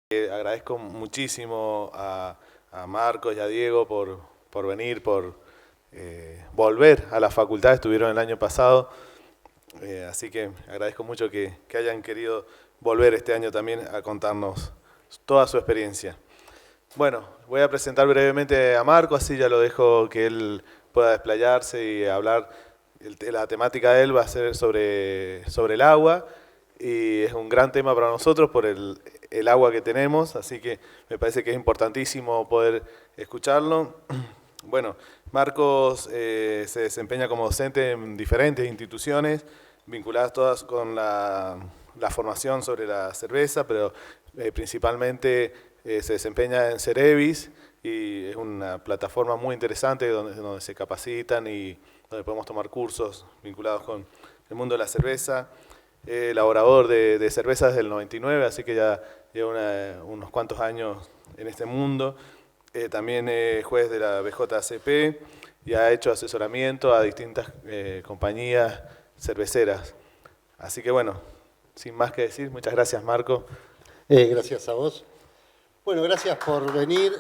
Agradezco muchísimo a Marcos y a Diego por venir, por volver a la facultad. Estuvieron el año pasado, así que agradezco mucho que hayan querido volver este año también a contarnos toda su experiencia. Bueno, voy a presentar brevemente a Marcos, así ya lo dejo que él pueda desplayarse y hablar. La temática de él va a ser sobre el agua, y es un gran tema para nosotros por el agua que tenemos, así que me parece que es importantísimo poder escucharlo. Bueno, Marcos se desempeña como docente en diferentes instituciones, vinculadas todas con la formación sobre la cerveza, pero principalmente se desempeña en Cerevis, y es una plataforma muy interesante donde se capacitan y donde podemos tomar cursos vinculados con el mundo de la cerveza. Elaborador de cervezas desde el 99, así que ya lleva unos cuantos años en este mundo. También es juez de la BJCP y ha hecho asesoramiento a distintas compañías cerveceras. Así que bueno, sin más que decir, muchas gracias, Marco. Gracias a vos. Bueno, gracias por venir.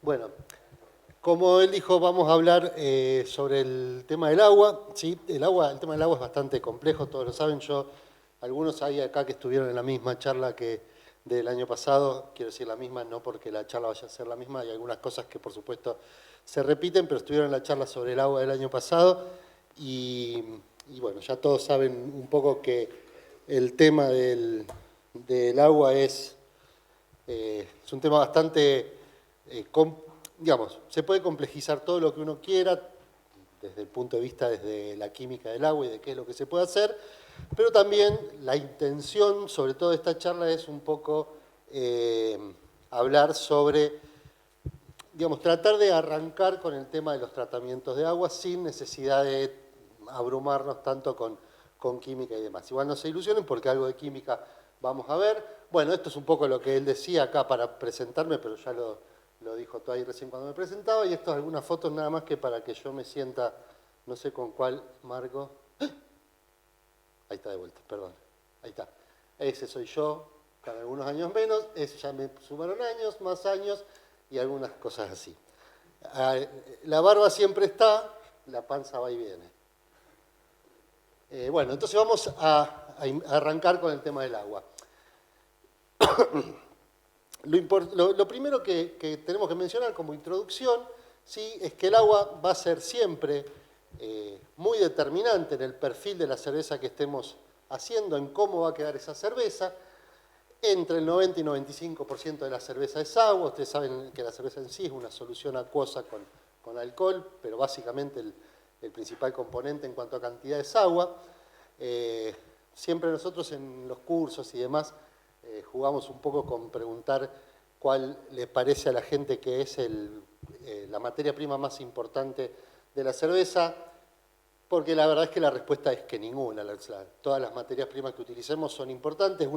Bueno, como él dijo, vamos a hablar sobre el tema del agua. ¿Sí? El tema del agua es bastante complejo, todos lo saben. Algunos hay acá que estuvieron en la misma charla que del año pasado. Quiero decir la misma, no porque la charla vaya a ser la misma. Hay algunas cosas que, por supuesto, se repiten, pero estuvieron en la charla sobre el agua del año pasado. Y bueno, ya todos saben un poco que el tema del agua es un tema bastante, digamos, se puede complejizar todo lo que uno quiera, desde el punto de vista desde la química del agua y de qué es lo que se puede hacer, pero también la intención, sobre todo de esta charla, es un poco hablar sobre, digamos, tratar de arrancar con el tema de los tratamientos de agua sin necesidad de abrumarnos tanto con química y demás. Igual no se ilusionen porque algo de química vamos a ver. Bueno, esto es un poco lo que él decía acá para presentarme, pero ya lo dijo todo ahí recién cuando me presentaba, y esto es algunas fotos nada más que para que yo me sienta, no sé con cuál marco. Ahí está de vuelta, perdón. Ahí está. Ese soy yo, con algunos años menos, ese ya me sumaron años, más años y algunas cosas así. La barba siempre está, la panza va y viene. Bueno, entonces vamos a arrancar con el tema del agua. Lo primero que tenemos que mencionar como introducción, ¿sí?, es que el agua va a ser siempre muy determinante en el perfil de la cerveza que estemos haciendo, en cómo va a quedar esa cerveza. Entre el 90 y 95% de la cerveza es agua. Ustedes saben que la cerveza en sí es una solución acuosa con alcohol, pero básicamente el principal componente en cuanto a cantidad es agua. Siempre nosotros en los cursos y demás jugamos un poco con preguntar cuál le parece a la gente que es la materia prima más importante de la cerveza, porque la verdad es que la respuesta es que ninguna. Todas las materias primas que utilicemos son importantes.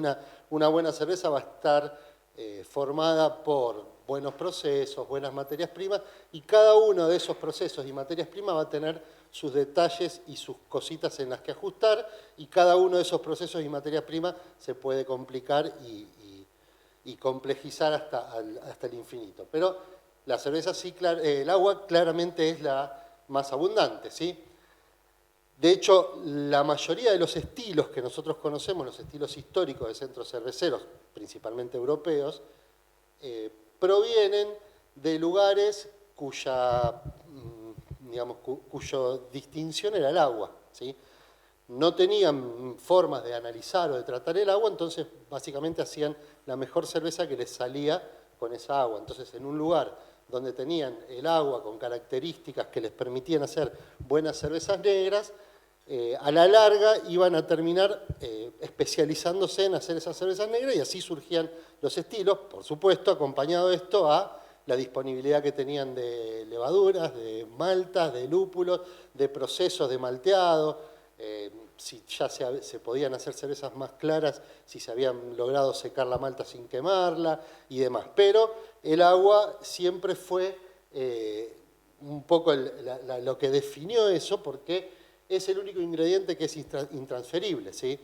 Una buena cerveza va a estar formada por buenos procesos, buenas materias primas, y cada uno de esos procesos y materias primas va a tener sus detalles y sus cositas en las que ajustar, y cada uno de esos procesos y materias primas se puede complicar y complejizar hasta el infinito. Pero la cerveza sí, el agua claramente es la más abundante, ¿sí? De hecho, la mayoría de los estilos que nosotros conocemos, los estilos históricos de centros cerveceros, principalmente europeos, provienen de lugares cuya distinción era el agua, ¿sí? No tenían formas de analizar o de tratar el agua, entonces básicamente hacían la mejor cerveza que les salía con esa agua. Entonces, en un lugar donde tenían el agua con características que les permitían hacer buenas cervezas negras, a la larga iban a terminar especializándose en hacer esas cervezas negras, y así surgían los estilos, por supuesto, acompañado de esto a la disponibilidad que tenían de levaduras, de maltas, de lúpulos, de procesos de malteado, si ya se podían hacer cervezas más claras, si se habían logrado secar la malta sin quemarla y demás. Pero el agua siempre fue un poco lo que definió eso, porque es el único ingrediente que es intransferible, ¿sí?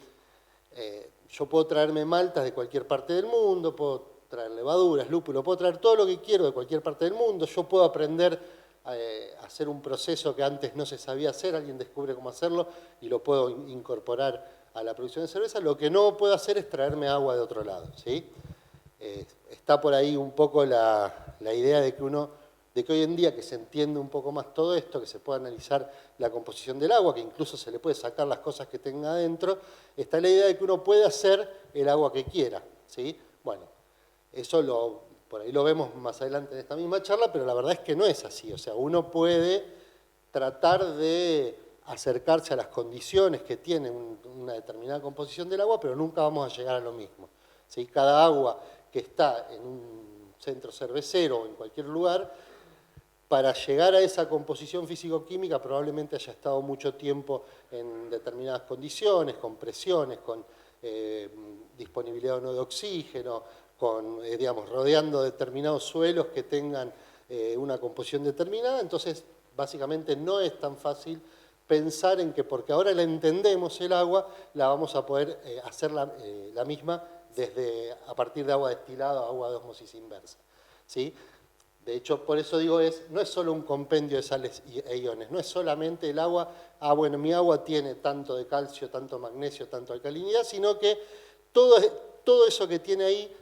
Yo puedo traerme maltas de cualquier parte del mundo, puedo traer levaduras, lúpulo, puedo traer todo lo que quiero de cualquier parte del mundo, yo puedo aprender a hacer un proceso que antes no se sabía hacer, alguien descubre cómo hacerlo y lo puedo incorporar a la producción de cerveza. Lo que no puedo hacer es traerme agua de otro lado, ¿sí? Está por ahí un poco la idea de que hoy en día que se entiende un poco más todo esto, que se puede analizar la composición del agua, que incluso se le puede sacar las cosas que tenga adentro, está la idea de que uno puede hacer el agua que quiera, ¿sí? Bueno, eso por ahí lo vemos más adelante en esta misma charla, pero la verdad es que no es así. O sea, uno puede tratar de acercarse a las condiciones que tiene una determinada composición del agua, pero nunca vamos a llegar a lo mismo, ¿sí? Cada agua que está en un centro cervecero o en cualquier lugar, para llegar a esa composición físico-química probablemente haya estado mucho tiempo en determinadas condiciones, con presiones, con disponibilidad o no de oxígeno, digamos, rodeando determinados suelos que tengan una composición determinada. Entonces, básicamente no es tan fácil pensar en que porque ahora la entendemos el agua, la vamos a poder hacer la misma a partir de agua destilada o agua de ósmosis inversa, ¿sí? De hecho, por eso digo, no es solo un compendio de sales e iones, no es solamente el agua, bueno, mi agua tiene tanto de calcio, tanto magnesio, tanto alcalinidad, sino que todo eso que tiene ahí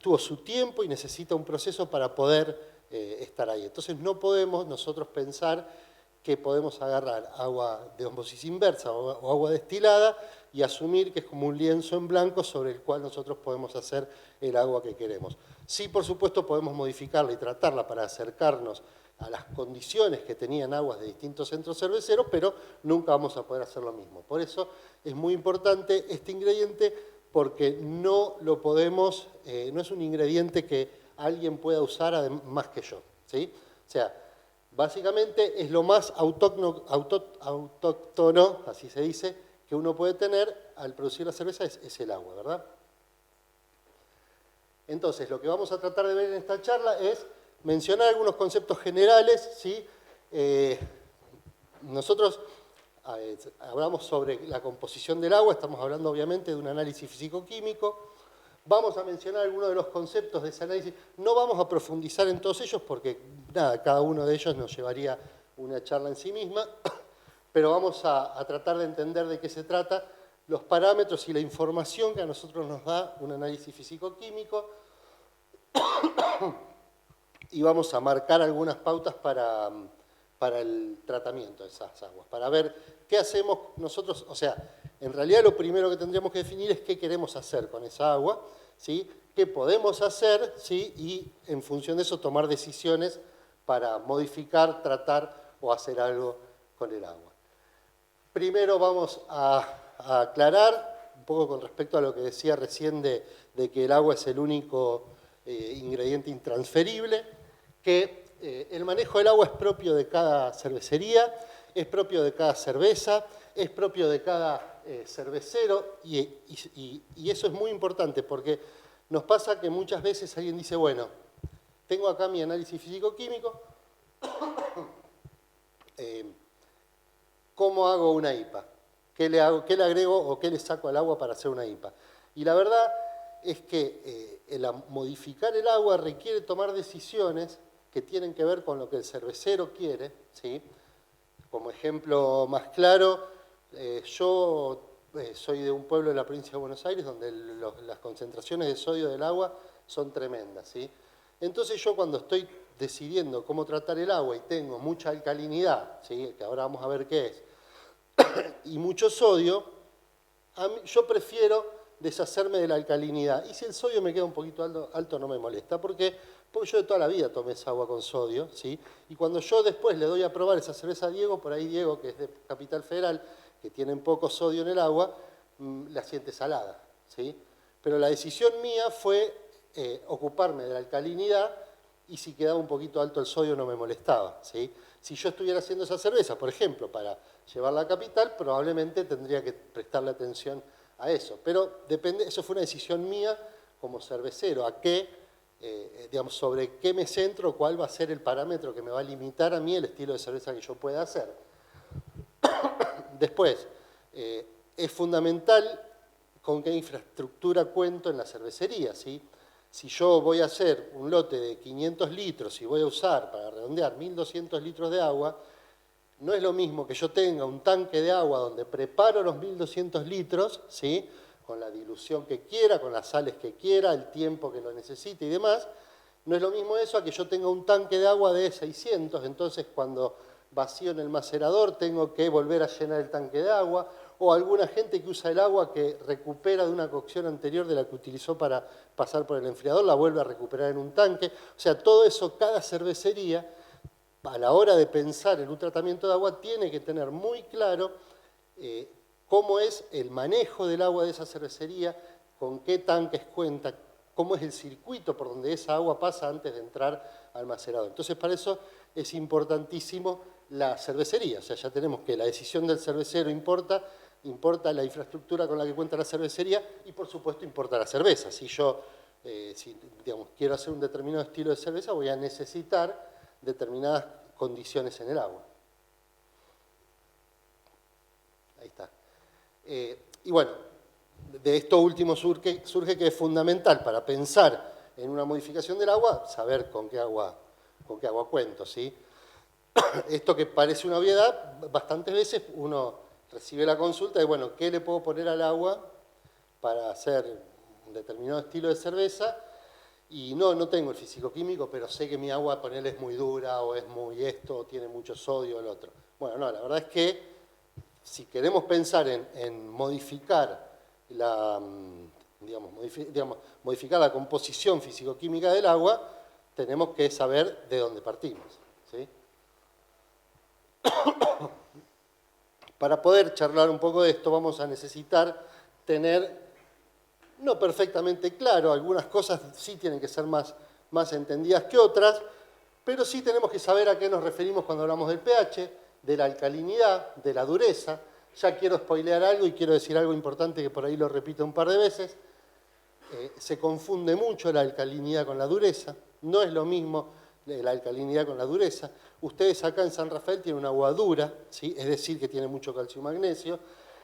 tuvo su tiempo y necesita un proceso para poder estar ahí. Entonces no podemos nosotros pensar que podemos agarrar agua de ósmosis inversa o agua destilada y asumir que es como un lienzo en blanco sobre el cual nosotros podemos hacer el agua que queremos. Sí, por supuesto, podemos modificarla y tratarla para acercarnos a las condiciones que tenían aguas de distintos centros cerveceros, pero nunca vamos a poder hacer lo mismo. Por eso es muy importante este ingrediente, porque no lo podemos, no es un ingrediente que alguien pueda usar más que yo, ¿sí? O sea, básicamente es lo más autóctono, así se dice, que uno puede tener al producir la cerveza es el agua, ¿verdad? Entonces, lo que vamos a tratar de ver en esta charla es mencionar algunos conceptos generales, ¿sí? Nosotros hablamos sobre la composición del agua, estamos hablando obviamente de un análisis físico-químico. Vamos a mencionar algunos de los conceptos de ese análisis. No vamos a profundizar en todos ellos porque, nada, cada uno de ellos nos llevaría una charla en sí misma, pero vamos a tratar de entender de qué se trata, los parámetros y la información que a nosotros nos da un análisis físico-químico, y vamos a marcar algunas pautas para el tratamiento de esas aguas, para ver qué hacemos nosotros. O sea, en realidad lo primero que tendríamos que definir es qué queremos hacer con esa agua, ¿sí? Qué podemos hacer, ¿sí? Y en función de eso tomar decisiones para modificar, tratar o hacer algo con el agua. Primero vamos a aclarar un poco con respecto a lo que decía recién de que el agua es el único ingrediente intransferible, que el manejo del agua es propio de cada cervecería, es propio de cada cerveza, es propio de cada cervecero, y eso es muy importante porque nos pasa que muchas veces alguien dice, bueno, tengo acá mi análisis físico-químico, ¿cómo hago una IPA? ¿Qué le agrego o qué le saco al agua para hacer una IPA? Y la verdad es que modificar el agua requiere tomar decisiones que tienen que ver con lo que el cervecero quiere, ¿sí? Como ejemplo más claro, yo soy de un pueblo de la provincia de Buenos Aires donde las concentraciones de sodio del agua son tremendas, ¿sí? Entonces yo cuando estoy decidiendo cómo tratar el agua y tengo mucha alcalinidad, ¿sí? Que ahora vamos a ver qué es, y mucho sodio, yo prefiero deshacerme de la alcalinidad. Y si el sodio me queda un poquito alto no me molesta. ¿Por qué? Porque yo de toda la vida tomé esa agua con sodio, ¿sí? Y cuando yo después le doy a probar esa cerveza a Diego, por ahí Diego, que es de Capital Federal, que tienen poco sodio en el agua, la siente salada, ¿sí? Pero la decisión mía fue ocuparme de la alcalinidad, y si quedaba un poquito alto el sodio no me molestaba, ¿sí? Si yo estuviera haciendo esa cerveza, por ejemplo, para llevarla a Capital, probablemente tendría que prestarle atención a eso. Pero depende, eso fue una decisión mía como cervecero, digamos, sobre qué me centro, cuál va a ser el parámetro que me va a limitar a mí el estilo de cerveza que yo pueda hacer. Después, es fundamental con qué infraestructura cuento en la cervecería, ¿sí? Si yo voy a hacer un lote de 500 litros y voy a usar, para redondear, 1.200 litros de agua, no es lo mismo que yo tenga un tanque de agua donde preparo los 1.200 litros, ¿sí? Con la dilución que quiera, con las sales que quiera, el tiempo que lo necesite y demás. No es lo mismo eso a que yo tenga un tanque de agua de 600, entonces cuando vacío en el macerador tengo que volver a llenar el tanque de agua, o alguna gente que usa el agua que recupera de una cocción anterior de la que utilizó para pasar por el enfriador, la vuelve a recuperar en un tanque. O sea, todo eso, cada cervecería, a la hora de pensar en un tratamiento de agua, tiene que tener muy claro cómo es el manejo del agua de esa cervecería, con qué tanques cuenta, cómo es el circuito por donde esa agua pasa antes de entrar al macerador. Entonces, para eso es importantísimo la cervecería. O sea, ya tenemos que la decisión del cervecero importa la infraestructura con la que cuenta la cervecería y, por supuesto, importa la cerveza. Si yo digamos, quiero hacer un determinado estilo de cerveza, voy a necesitar determinadas condiciones en el agua. Ahí está. Y bueno, de esto último surge que es fundamental para pensar en una modificación del agua, saber con qué agua cuento, ¿sí? Esto que parece una obviedad, bastantes veces uno recibe la consulta de, bueno, ¿qué le puedo poner al agua para hacer un determinado estilo de cerveza? Y no tengo el físico-químico, pero sé que mi agua, ponerle, es muy dura, o es muy esto, o tiene mucho sodio, o el otro. Bueno, no, la verdad es que si queremos pensar en modificar modificar la composición físico-química del agua, tenemos que saber de dónde partimos, ¿sí? Para poder charlar un poco de esto vamos a necesitar tener, no perfectamente claro, algunas cosas sí tienen que ser más entendidas que otras, pero sí tenemos que saber a qué nos referimos cuando hablamos del pH, de la alcalinidad, de la dureza. Ya quiero spoilear algo y quiero decir algo importante que por ahí lo repito un par de veces. Se confunde mucho la alcalinidad con la dureza, no es lo mismo la alcalinidad con la dureza. Ustedes acá en San Rafael tienen un agua dura, ¿sí? Es decir, que tiene mucho calcio y magnesio.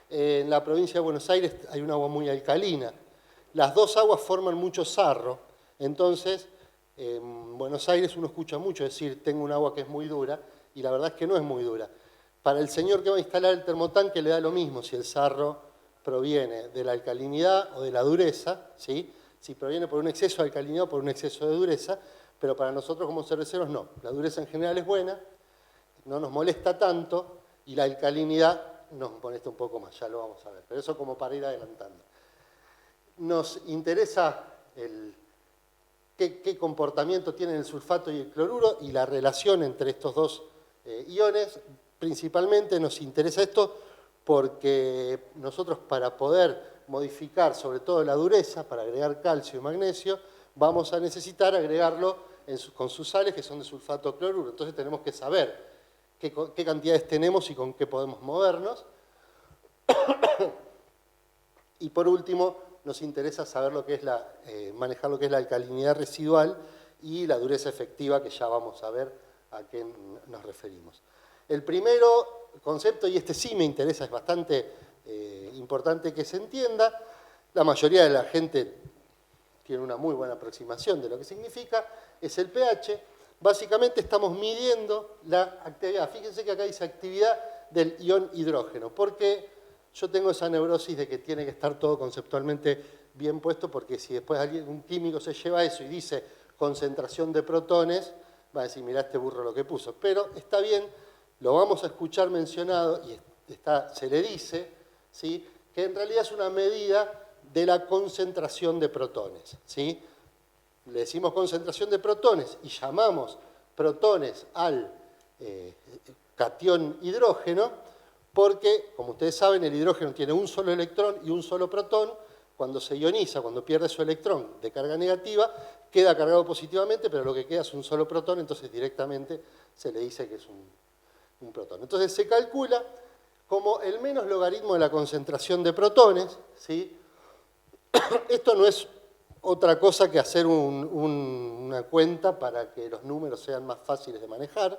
En la provincia de Buenos Aires hay un agua muy alcalina. Las dos aguas forman mucho sarro, entonces en Buenos Aires uno escucha mucho decir, tengo un agua que es muy dura, y la verdad es que no es muy dura. Para el señor que va a instalar el termotanque le da lo mismo si el sarro proviene de la alcalinidad o de la dureza, ¿sí? Si proviene por un exceso de alcalinidad o por un exceso de dureza, pero para nosotros como cerveceros no. La dureza en general es buena, no nos molesta tanto, y la alcalinidad nos molesta un poco más, ya lo vamos a ver. Pero eso como para ir adelantando. Nos interesa qué comportamiento tienen el sulfato y el cloruro y la relación entre estos dos iones. Principalmente nos interesa esto porque nosotros, para poder modificar sobre todo la dureza, para agregar calcio y magnesio, vamos a necesitar agregarlo con sus sales, que son de sulfato cloruro. Entonces tenemos que saber qué cantidades tenemos y con qué podemos movernos. Y por último, nos interesa saber lo que es manejar lo que es la alcalinidad residual y la dureza efectiva, que ya vamos a ver a qué nos referimos. El primero concepto, y este sí me interesa, es bastante importante que se entienda, la mayoría de la gente tiene una muy buena aproximación de lo que significa, es el pH. Básicamente estamos midiendo la actividad. Fíjense que acá dice actividad del ion hidrógeno, porque yo tengo esa neurosis de que tiene que estar todo conceptualmente bien puesto, porque si después un químico se lleva eso y dice concentración de protones, va a decir, mirá este burro lo que puso. Pero está bien, lo vamos a escuchar mencionado, y se le dice, ¿sí?, que en realidad es una medida de la concentración de protones, ¿sí? Le decimos concentración de protones y llamamos protones al catión hidrógeno porque, como ustedes saben, el hidrógeno tiene un solo electrón y un solo protón. Cuando se ioniza, cuando pierde su electrón de carga negativa, queda cargado positivamente, pero lo que queda es un solo protón, entonces directamente se le dice que es un protón. Entonces se calcula como el menos logaritmo de la concentración de protones, ¿sí? Esto no es otra cosa que hacer una cuenta para que los números sean más fáciles de manejar,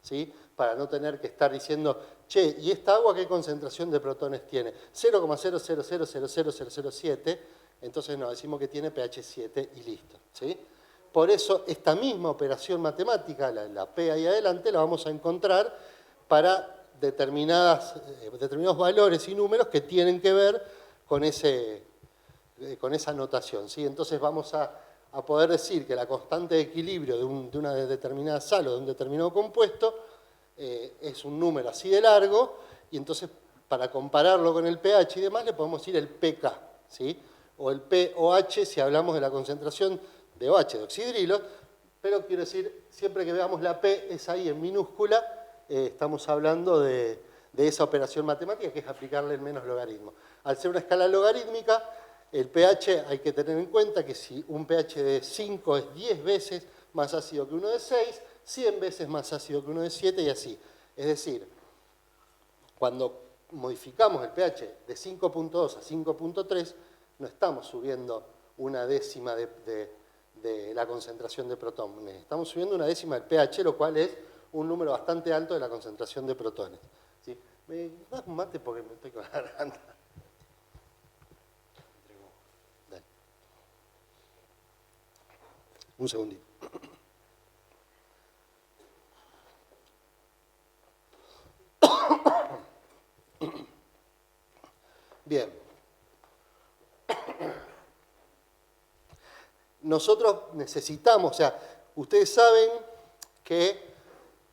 ¿sí? Para no tener que estar diciendo, che, ¿y esta agua qué concentración de protones tiene? 0,0000007, entonces no, decimos que tiene pH 7 y listo, ¿sí? Por eso esta misma operación matemática, la P ahí adelante, la vamos a encontrar para determinados valores y números que tienen que ver con esa notación, ¿sí? Entonces vamos a poder decir que la constante de equilibrio de una determinada sal o de un determinado compuesto es un número así de largo, y entonces para compararlo con el pH y demás le podemos decir el pK, ¿sí? O el pOH si hablamos de la concentración de OH, de oxidrilo, pero quiero decir, siempre que veamos la P es ahí en minúscula, estamos hablando de esa operación matemática que es aplicarle el menos logaritmo. Al ser una escala logarítmica, el pH hay que tener en cuenta que si un pH de 5 es 10 veces más ácido que uno de 6, 100 veces más ácido que uno de 7 y así. Es decir, cuando modificamos el pH de 5.2 a 5.3, no estamos subiendo una décima de la concentración de protones. Estamos subiendo una décima del pH, lo cual es un número bastante alto de la concentración de protones. ¿Sí? ¿Me das un mate porque me estoy con la garganta? Dale. Un segundito. Bien. Nosotros necesitamos, o sea, ustedes saben que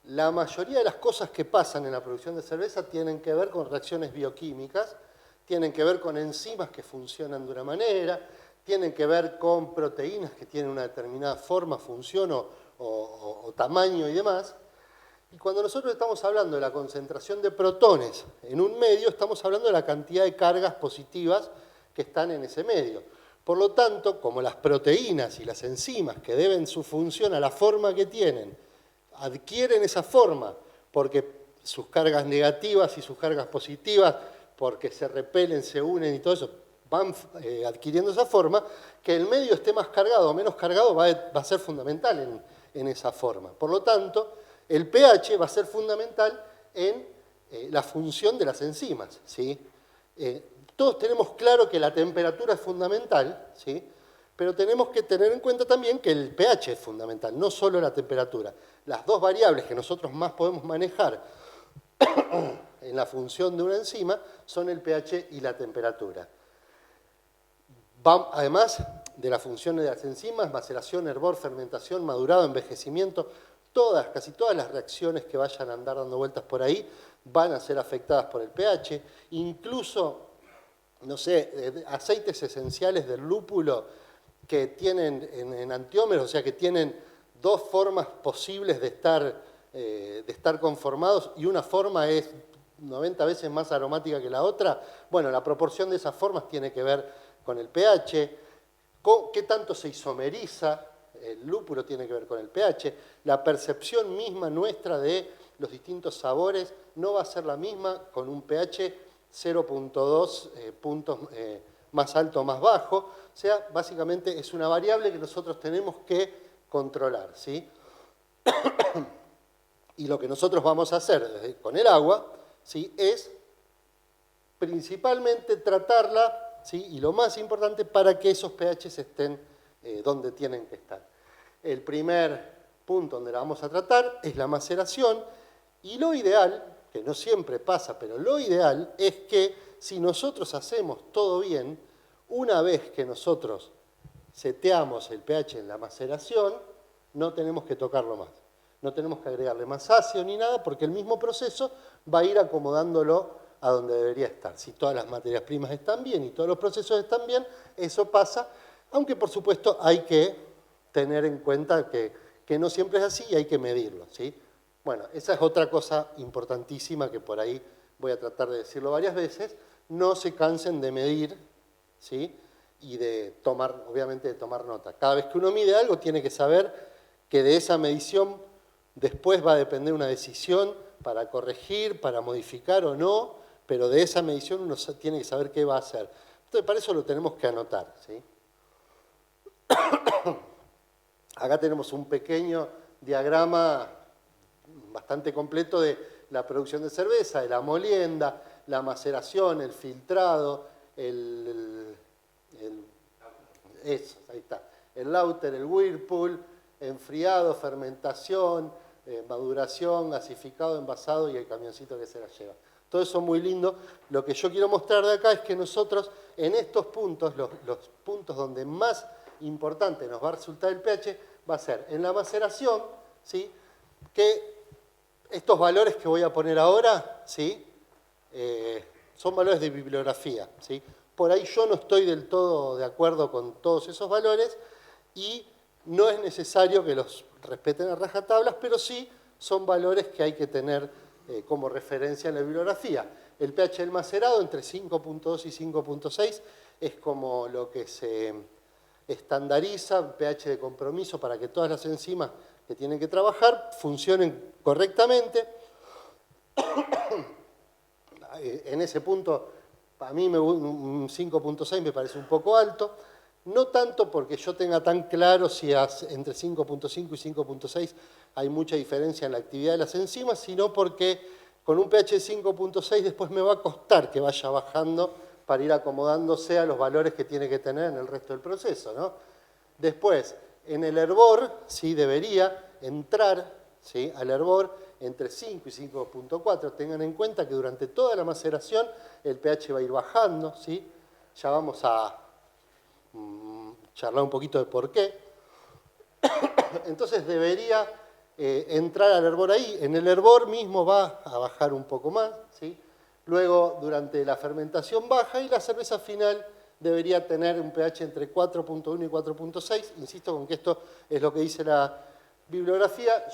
la mayoría de las cosas que pasan en la producción de cerveza tienen que ver con reacciones bioquímicas, tienen que ver con enzimas que funcionan de una manera, tienen que ver con proteínas que tienen una determinada forma, función o tamaño y demás. Y cuando nosotros estamos hablando de la concentración de protones en un medio, estamos hablando de la cantidad de cargas positivas que están en ese medio. Por lo tanto, como las proteínas y las enzimas que deben su función a la forma que tienen, adquieren esa forma porque sus cargas negativas y sus cargas positivas, porque se repelen, se unen y todo eso, van adquiriendo esa forma, que el medio esté más cargado o menos cargado va a ser fundamental en esa forma. Por lo tanto, el pH va a ser fundamental en la función de las enzimas, ¿sí? Todos tenemos claro que la temperatura es fundamental, ¿sí? Pero tenemos que tener en cuenta también que el pH es fundamental, no solo la temperatura. Las dos variables que nosotros más podemos manejar en la función de una enzima son el pH y la temperatura. Además de las funciones de las enzimas, maceración, hervor, fermentación, madurado, envejecimiento, casi todas las reacciones que vayan a andar dando vueltas por ahí van a ser afectadas por el pH, incluso, no sé, aceites esenciales del lúpulo que tienen en antiómeros, o sea, que tienen dos formas posibles de estar conformados y una forma es 90 veces más aromática que la otra. Bueno, la proporción de esas formas tiene que ver con el pH, qué tanto se isomeriza. El lúpulo tiene que ver con el pH, la percepción misma nuestra de los distintos sabores no va a ser la misma con un pH 0.2 puntos más alto o más bajo, o sea, básicamente es una variable que nosotros tenemos que controlar, ¿sí? Y lo que nosotros vamos a hacer con el agua, ¿sí? Es principalmente tratarla, ¿sí? Y lo más importante para que esos pHs estén donde tienen que estar. El primer punto donde la vamos a tratar es la maceración, y lo ideal, que no siempre pasa, pero lo ideal es que si nosotros hacemos todo bien, una vez que nosotros seteamos el pH en la maceración, no tenemos que tocarlo más. No tenemos que agregarle más ácido ni nada, porque el mismo proceso va a ir acomodándolo a donde debería estar. Si todas las materias primas están bien y todos los procesos están bien, eso pasa, aunque por supuesto hay que tener en cuenta que no siempre es así y hay que medirlo, ¿sí? Bueno, esa es otra cosa importantísima que por ahí voy a tratar de decirlo varias veces. No se cansen de medir, ¿sí? Y de tomar, obviamente, de tomar nota. Cada vez que uno mide algo tiene que saber que de esa medición después va a depender una decisión para corregir, para modificar o no, pero de esa medición uno tiene que saber qué va a hacer. Entonces, para eso lo tenemos que anotar, ¿sí? Acá tenemos un pequeño diagrama bastante completo de la producción de cerveza, de la molienda, la maceración, el filtrado, ahí está, el lauter, el whirlpool, enfriado, fermentación, maduración, gasificado, envasado y el camioncito que se la lleva. Todo eso muy lindo. Lo que yo quiero mostrar de acá es que nosotros en estos puntos, los puntos donde más importante nos va a resultar el pH, va a ser en la maceración, ¿sí? Que estos valores que voy a poner ahora, ¿sí? Son valores de bibliografía, ¿sí? Por ahí yo no estoy del todo de acuerdo con todos esos valores y no es necesario que los respeten a rajatablas, pero sí son valores que hay que tener como referencia en la bibliografía. El pH del macerado entre 5.2 y 5.6 es como lo que se estandariza, pH de compromiso para que todas las enzimas que tienen que trabajar funcionen correctamente. En ese punto, a mí un 5.6 me parece un poco alto, no tanto porque yo tenga tan claro si entre 5.5 y 5.6 hay mucha diferencia en la actividad de las enzimas, sino porque con un pH de 5.6 después me va a costar que vaya bajando para ir acomodándose a los valores que tiene que tener en el resto del proceso, ¿no? Después, en el hervor, ¿sí? Debería entrar, ¿sí? Al hervor entre 5 y 5.4. Tengan en cuenta que durante toda la maceración el pH va a ir bajando, ¿sí? Ya vamos a charlar un poquito de por qué. Entonces debería entrar al hervor ahí. En el hervor mismo va a bajar un poco más, ¿sí? Luego, durante la fermentación baja y la cerveza final debería tener un pH entre 4.1 y 4.6. Insisto con que esto es lo que dice la bibliografía.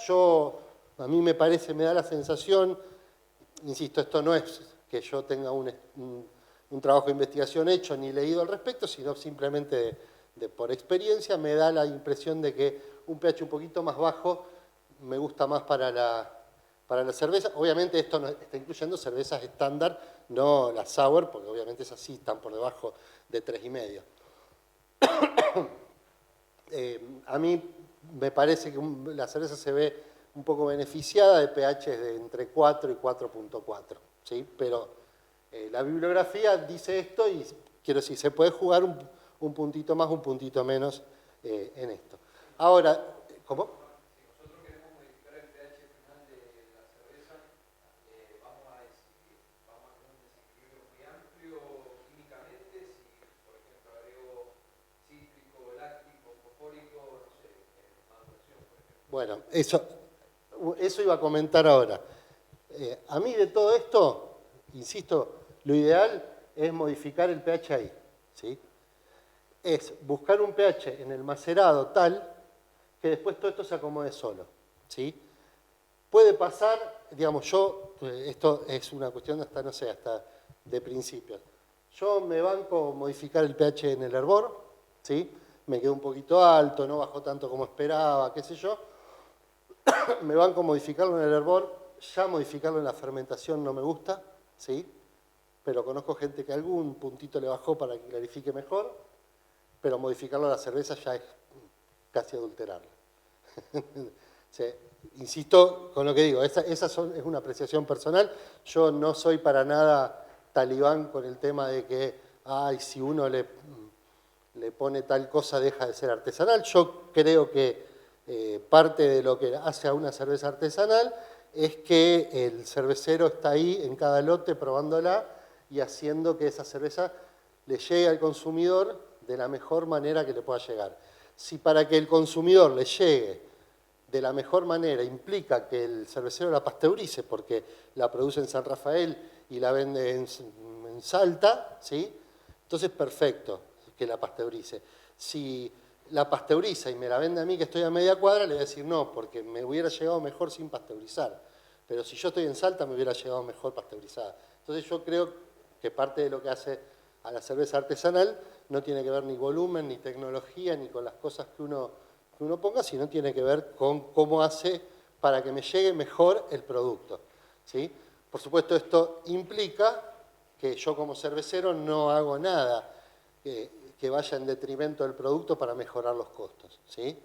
A mí me da la sensación, insisto, esto no es que yo tenga un trabajo de investigación hecho ni leído al respecto, sino simplemente por experiencia me da la impresión de que un pH un poquito más bajo me gusta más para la cerveza. Obviamente esto no, está incluyendo cervezas estándar, no las sour, porque obviamente esas sí están por debajo de 3,5. A mí me parece que la cerveza se ve un poco beneficiada de pH de entre 4 y 4.4, ¿sí? Pero la bibliografía dice esto y quiero decir, se puede jugar un puntito más, un puntito menos en esto. Ahora, ¿cómo? Bueno, eso iba a comentar ahora. A mí de todo esto, insisto, lo ideal es modificar el pH ahí, ¿sí? Es buscar un pH en el macerado tal que después todo esto se acomode solo, ¿sí? Puede pasar, digamos, esto es una cuestión hasta, no sé, hasta de principios. Yo me banco modificar el pH en el hervor, ¿sí? Me quedó un poquito alto, no bajó tanto como esperaba, qué sé yo. Me banco modificarlo en el hervor, ya modificarlo en la fermentación no me gusta, ¿sí? Pero conozco gente que algún puntito le bajó para que clarifique mejor, pero modificarlo a la cerveza ya es casi adulterarla. Sí, insisto con lo que digo, es una apreciación personal. Yo no soy para nada talibán con el tema de que, si uno le pone tal cosa deja de ser artesanal. Yo creo que parte de lo que hace a una cerveza artesanal es que el cervecero está ahí en cada lote probándola y haciendo que esa cerveza le llegue al consumidor de la mejor manera que le pueda llegar. Si para que el consumidor le llegue de la mejor manera implica que el cervecero la pasteurice, porque la produce en San Rafael y la vende en Salta, ¿sí? Entonces perfecto que la pasteurice. Si la pasteuriza y me la vende a mí que estoy a media cuadra, le voy a decir no, porque me hubiera llegado mejor sin pasteurizar. Pero si yo estoy en Salta, me hubiera llegado mejor pasteurizada. Entonces yo creo que parte de lo que hace a la cerveza artesanal no tiene que ver ni volumen, ni tecnología, ni con las cosas que uno ponga, sino tiene que ver con cómo hace para que me llegue mejor el producto, ¿sí? Por supuesto, esto implica que yo como cervecero no hago nada que vaya en detrimento del producto para mejorar los costos, ¿sí?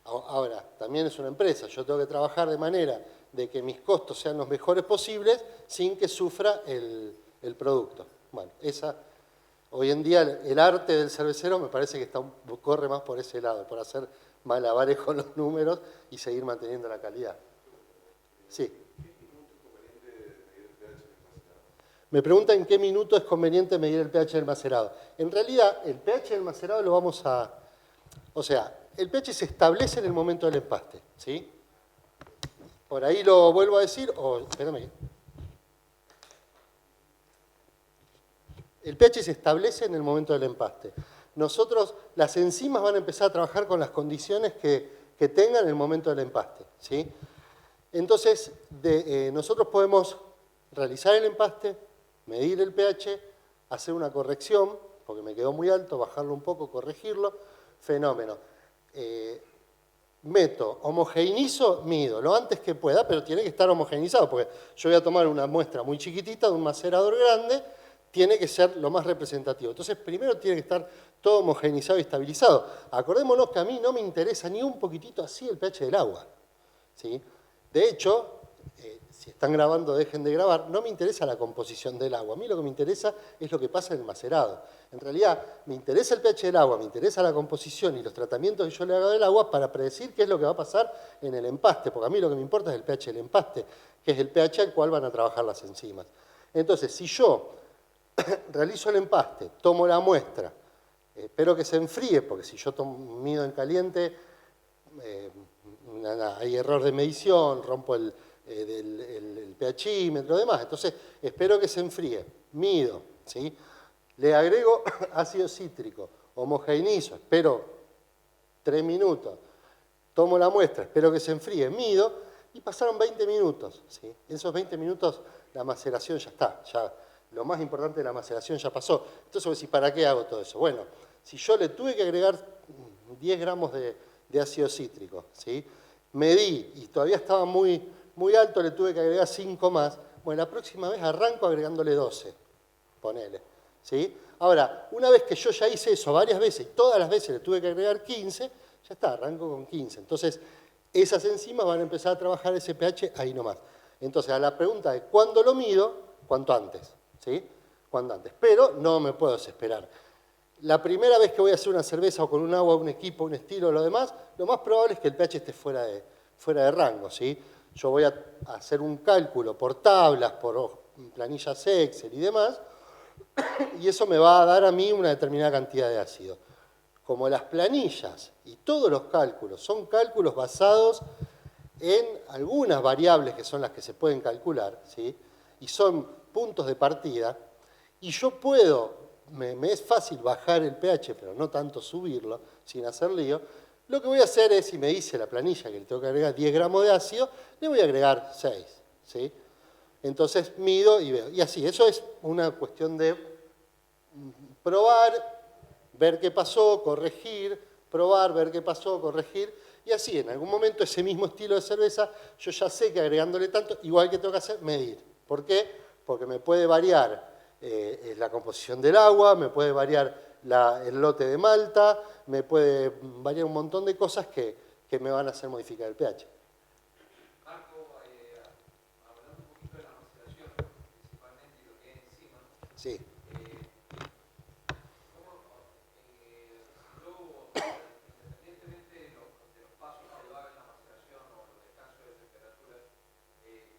Ahora, también es una empresa, yo tengo que trabajar de manera de que mis costos sean los mejores posibles sin que sufra el producto. Bueno, hoy en día el arte del cervecero me parece que corre más por ese lado, por hacer malabares con los números y seguir manteniendo la calidad. Sí. Me pregunta en qué minuto es conveniente medir el pH del macerado. En realidad, el pH del macerado lo vamos a... O sea, el pH se establece en el momento del empaste, ¿sí? Por ahí lo vuelvo a decir, espérame. El pH se establece en el momento del empaste. Las enzimas van a empezar a trabajar con las condiciones que tengan en el momento del empaste, ¿sí? Entonces, nosotros podemos realizar el empaste, medir el pH, hacer una corrección, porque me quedó muy alto, bajarlo un poco, corregirlo, fenómeno. Meto, homogeneizo, mido, lo antes que pueda, pero tiene que estar homogeneizado, porque yo voy a tomar una muestra muy chiquitita de un macerador grande, tiene que ser lo más representativo. Entonces, primero tiene que estar todo homogeneizado y estabilizado. Acordémonos que a mí no me interesa ni un poquitito así el pH del agua, ¿sí? De hecho, si están grabando, dejen de grabar, no me interesa la composición del agua. A mí lo que me interesa es lo que pasa en el macerado. En realidad, me interesa el pH del agua, me interesa la composición y los tratamientos que yo le haga del agua para predecir qué es lo que va a pasar en el empaste, porque a mí lo que me importa es el pH del empaste, que es el pH al cual van a trabajar las enzimas. Entonces, si yo realizo el empaste, tomo la muestra, espero que se enfríe, porque si yo mido en caliente, hay error de medición, rompo el pHímetro y demás. Entonces, espero que se enfríe, mido, ¿sí? Le agrego ácido cítrico, homogeneizo, espero 3 minutos, tomo la muestra, espero que se enfríe, mido, y pasaron 20 minutos, ¿sí? En esos 20 minutos la maceración ya está, lo más importante de la maceración ya pasó. Entonces vos decís, ¿para qué hago todo eso? Bueno, si yo le tuve que agregar 10 gramos de ácido cítrico, ¿sí? Medí y todavía estaba muy alto, le tuve que agregar 5 más. Bueno, la próxima vez arranco agregándole 12, ponele, ¿sí? Ahora, una vez que yo ya hice eso varias veces y todas las veces le tuve que agregar 15, ya está, arranco con 15. Entonces, esas enzimas van a empezar a trabajar ese pH ahí nomás. Entonces, a la pregunta de ¿cuándo lo mido? Cuanto antes, ¿sí? Cuanto antes. Pero no me puedo desesperar. La primera vez que voy a hacer una cerveza o con un agua, un equipo, un estilo o lo demás, lo más probable es que el pH esté fuera de rango, ¿sí? Yo voy a hacer un cálculo por tablas, por planillas Excel y demás, y eso me va a dar a mí una determinada cantidad de ácido. Como las planillas y todos los cálculos son cálculos basados en algunas variables que son las que se pueden calcular, ¿sí? Y son puntos de partida, y yo me es fácil bajar el pH, pero no tanto subirlo, sin hacer lío. Lo que voy a hacer es, si me dice la planilla que le tengo que agregar 10 gramos de ácido, le voy a agregar 6, ¿sí? Entonces mido y veo. Y así, eso es una cuestión de probar, ver qué pasó, corregir, probar, ver qué pasó, corregir. Y así, en algún momento, ese mismo estilo de cerveza, yo ya sé que agregándole tanto, igual que tengo que hacer, medir. ¿Por qué? Porque me puede variar la composición del agua, me puede variar el lote de malta, me puede variar un montón de cosas que me van a hacer modificar el pH. Marco, hablando un poquito de la maceración, principalmente lo que es encima, Sí. Independientemente de los pasos que va en la maceración o los descansos de temperaturas,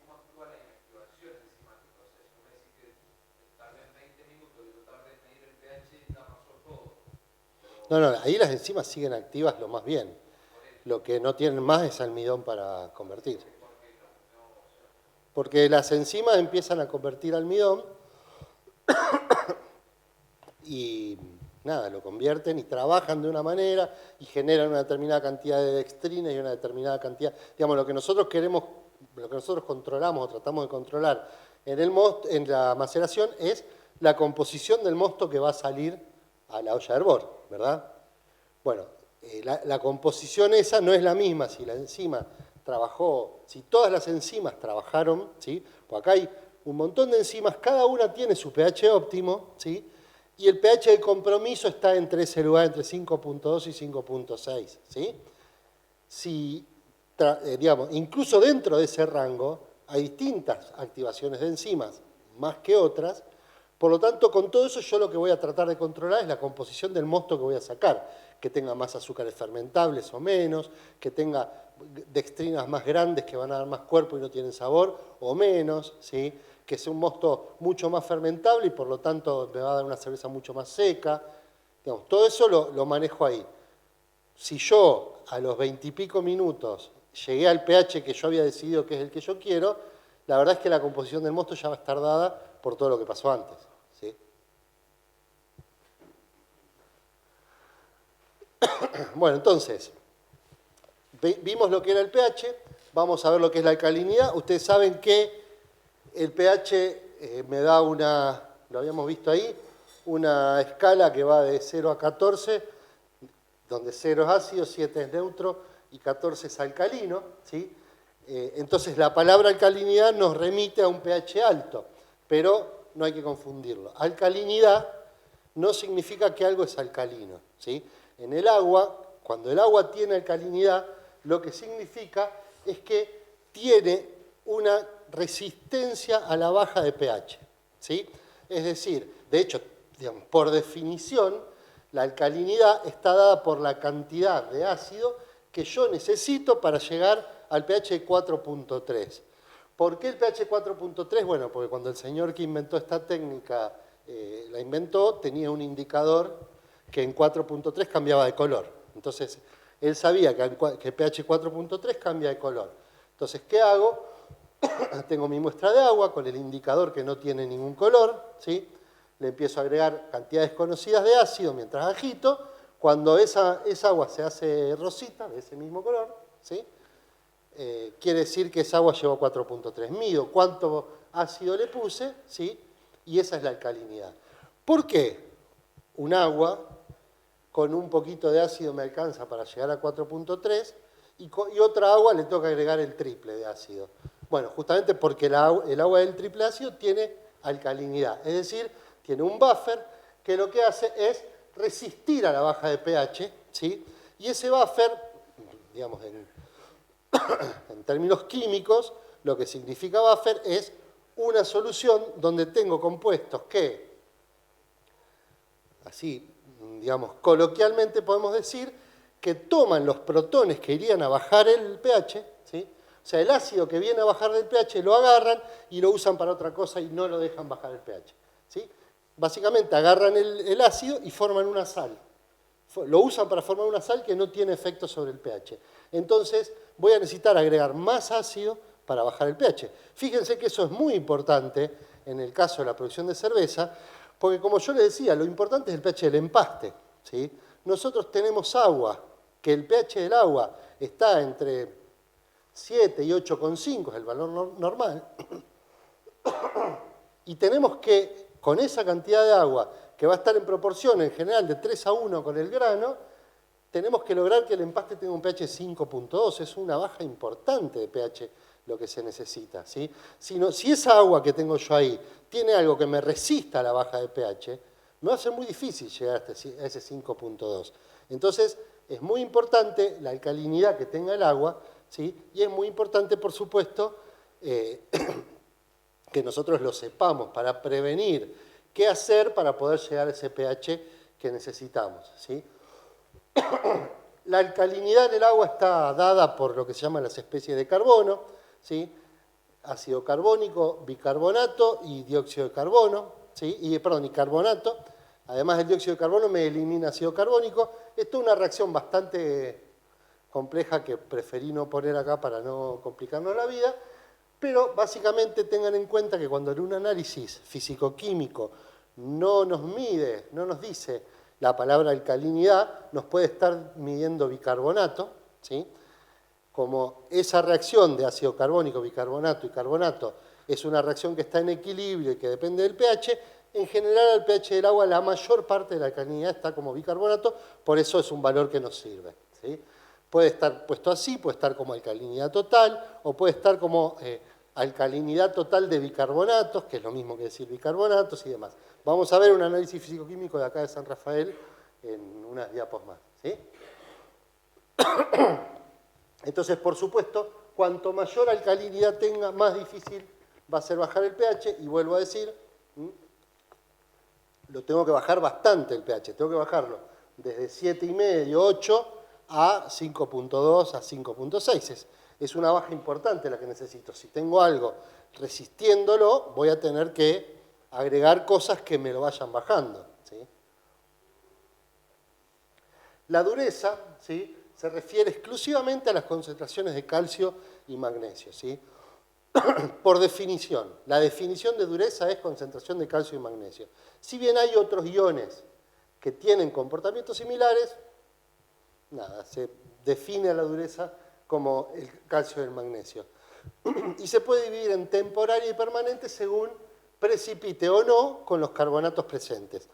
¿cómo actúa la inactivación enzimática? O sea, si me decís que tardé 20 minutos y yo tardé en medir el pH, ya pasó todo. No, ahí las enzimas siguen activas lo más bien. Lo que no tienen más es almidón para convertir. Porque las enzimas empiezan a convertir almidón y nada, lo convierten y trabajan de una manera y generan una determinada cantidad de dextrina y una determinada cantidad, digamos, lo que nosotros queremos, lo que nosotros controlamos o tratamos de controlar en la maceración es la composición del mosto que va a salir a la olla de hervor, ¿verdad? Bueno, la composición esa no es la misma si la enzima trabajó, si todas las enzimas trabajaron, ¿sí? Pues acá hay un montón de enzimas, cada una tiene su pH óptimo, ¿sí? Y el pH de compromiso está entre ese lugar, entre 5.2 y 5.6, ¿sí? si, digamos, incluso dentro de ese rango hay distintas activaciones de enzimas, más que otras. Por lo tanto, con todo eso yo lo que voy a tratar de controlar es la composición del mosto que voy a sacar, que tenga más azúcares fermentables o menos, que tenga dextrinas más grandes que van a dar más cuerpo y no tienen sabor, o menos, ¿sí? Que sea un mosto mucho más fermentable y por lo tanto me va a dar una cerveza mucho más seca. Digamos, todo eso lo manejo ahí. Si yo a los 20 y pico minutos llegué al pH que yo había decidido que es el que yo quiero, la verdad es que la composición del mosto ya va a estar dada por todo lo que pasó antes. ¿Sí? Bueno, entonces, vimos lo que era el pH, vamos a ver lo que es la alcalinidad. Ustedes saben que el pH me da una, lo habíamos visto ahí, una escala que va de 0 a 14, donde 0 es ácido, 7 es neutro y 14 es alcalino, ¿sí? Entonces la palabra alcalinidad nos remite a un pH alto, pero no hay que confundirlo. Alcalinidad no significa que algo es alcalino, ¿sí? En el agua, cuando el agua tiene alcalinidad, lo que significa es que tiene una resistencia a la baja de pH, ¿sí? Es decir, de hecho, digamos, por definición, la alcalinidad está dada por la cantidad de ácido que yo necesito para llegar al pH 4.3. ¿Por qué el pH 4.3? Bueno, porque cuando el señor que inventó esta técnica la inventó, tenía un indicador que en 4.3 cambiaba de color. Entonces, él sabía que el pH 4.3 cambia de color. Entonces, ¿qué hago? Tengo mi muestra de agua con el indicador que no tiene ningún color, ¿sí? Le empiezo a agregar cantidades conocidas de ácido mientras agito. Cuando esa agua se hace rosita, de ese mismo color, ¿sí? Quiere decir que esa agua llevó 4.3. Mido cuánto ácido le puse, ¿sí? Y esa es la alcalinidad. ¿Por qué un agua con un poquito de ácido me alcanza para llegar a 4.3 y otra agua le tengo que agregar el triple de ácido? Bueno, justamente porque el agua del triple ácido tiene alcalinidad, es decir, tiene un buffer que lo que hace es resistir a la baja de pH, ¿sí? Y ese buffer, digamos, en términos químicos, lo que significa buffer es una solución donde tengo compuestos que, así, digamos, coloquialmente podemos decir, que toman los protones que irían a bajar el pH, ¿sí? O sea, el ácido que viene a bajar del pH lo agarran y lo usan para otra cosa y no lo dejan bajar el pH, ¿sí? Básicamente agarran el ácido y forman una sal. Lo usan para formar una sal que no tiene efecto sobre el pH. Entonces, voy a necesitar agregar más ácido para bajar el pH. Fíjense que eso es muy importante en el caso de la producción de cerveza, porque como yo les decía, lo importante es el pH del empaste, ¿sí? Nosotros tenemos agua, que el pH del agua está entre 7 y 8,5, es el valor normal, y tenemos que, con esa cantidad de agua, que va a estar en proporción en general de 3 a 1 con el grano, tenemos que lograr que el empaste tenga un pH 5.2, es una baja importante de pH lo que se necesita, ¿sí? Si esa agua que tengo yo ahí tiene algo que me resista a la baja de pH, me va a ser muy difícil llegar a ese 5.2. Entonces, es muy importante la alcalinidad que tenga el agua, ¿sí? Y es muy importante, por supuesto, que nosotros lo sepamos para prevenir qué hacer para poder llegar a ese pH que necesitamos, ¿sí? La alcalinidad del agua está dada por lo que se llaman las especies de carbono, ¿sí? Ácido carbónico, bicarbonato y dióxido de carbono, ¿sí? Y carbonato. Además, el dióxido de carbono me elimina ácido carbónico. Esto es una reacción bastante compleja que preferí no poner acá para no complicarnos la vida, pero básicamente tengan en cuenta que cuando en un análisis físico-químico no nos mide, no nos dice la palabra alcalinidad, nos puede estar midiendo bicarbonato, ¿sí? Como esa reacción de ácido carbónico, bicarbonato y carbonato es una reacción que está en equilibrio y que depende del pH, en general al pH del agua la mayor parte de la alcalinidad está como bicarbonato, por eso es un valor que nos sirve, ¿sí? Puede estar puesto así, puede estar como alcalinidad total, o puede estar como alcalinidad total de bicarbonatos, que es lo mismo que decir bicarbonatos y demás. Vamos a ver un análisis físico-químico de acá de San Rafael en unas diapos más, ¿sí? Entonces, por supuesto, cuanto mayor alcalinidad tenga, más difícil va a ser bajar el pH, y vuelvo a decir, lo tengo que bajar bastante el pH, tengo que bajarlo desde 7,5, 8 a 5,2, a 5,6. Es una baja importante la que necesito. Si tengo algo resistiéndolo, voy a tener que agregar cosas que me lo vayan bajando, ¿sí? La dureza, ¿sí?, se refiere exclusivamente a las concentraciones de calcio y magnesio, ¿sí? Por definición, la definición de dureza es concentración de calcio y magnesio. Si bien hay otros iones que tienen comportamientos similares, nada, se define a la dureza como el calcio y el magnesio. Y se puede dividir en temporaria y permanente según precipite o no con los carbonatos presentes.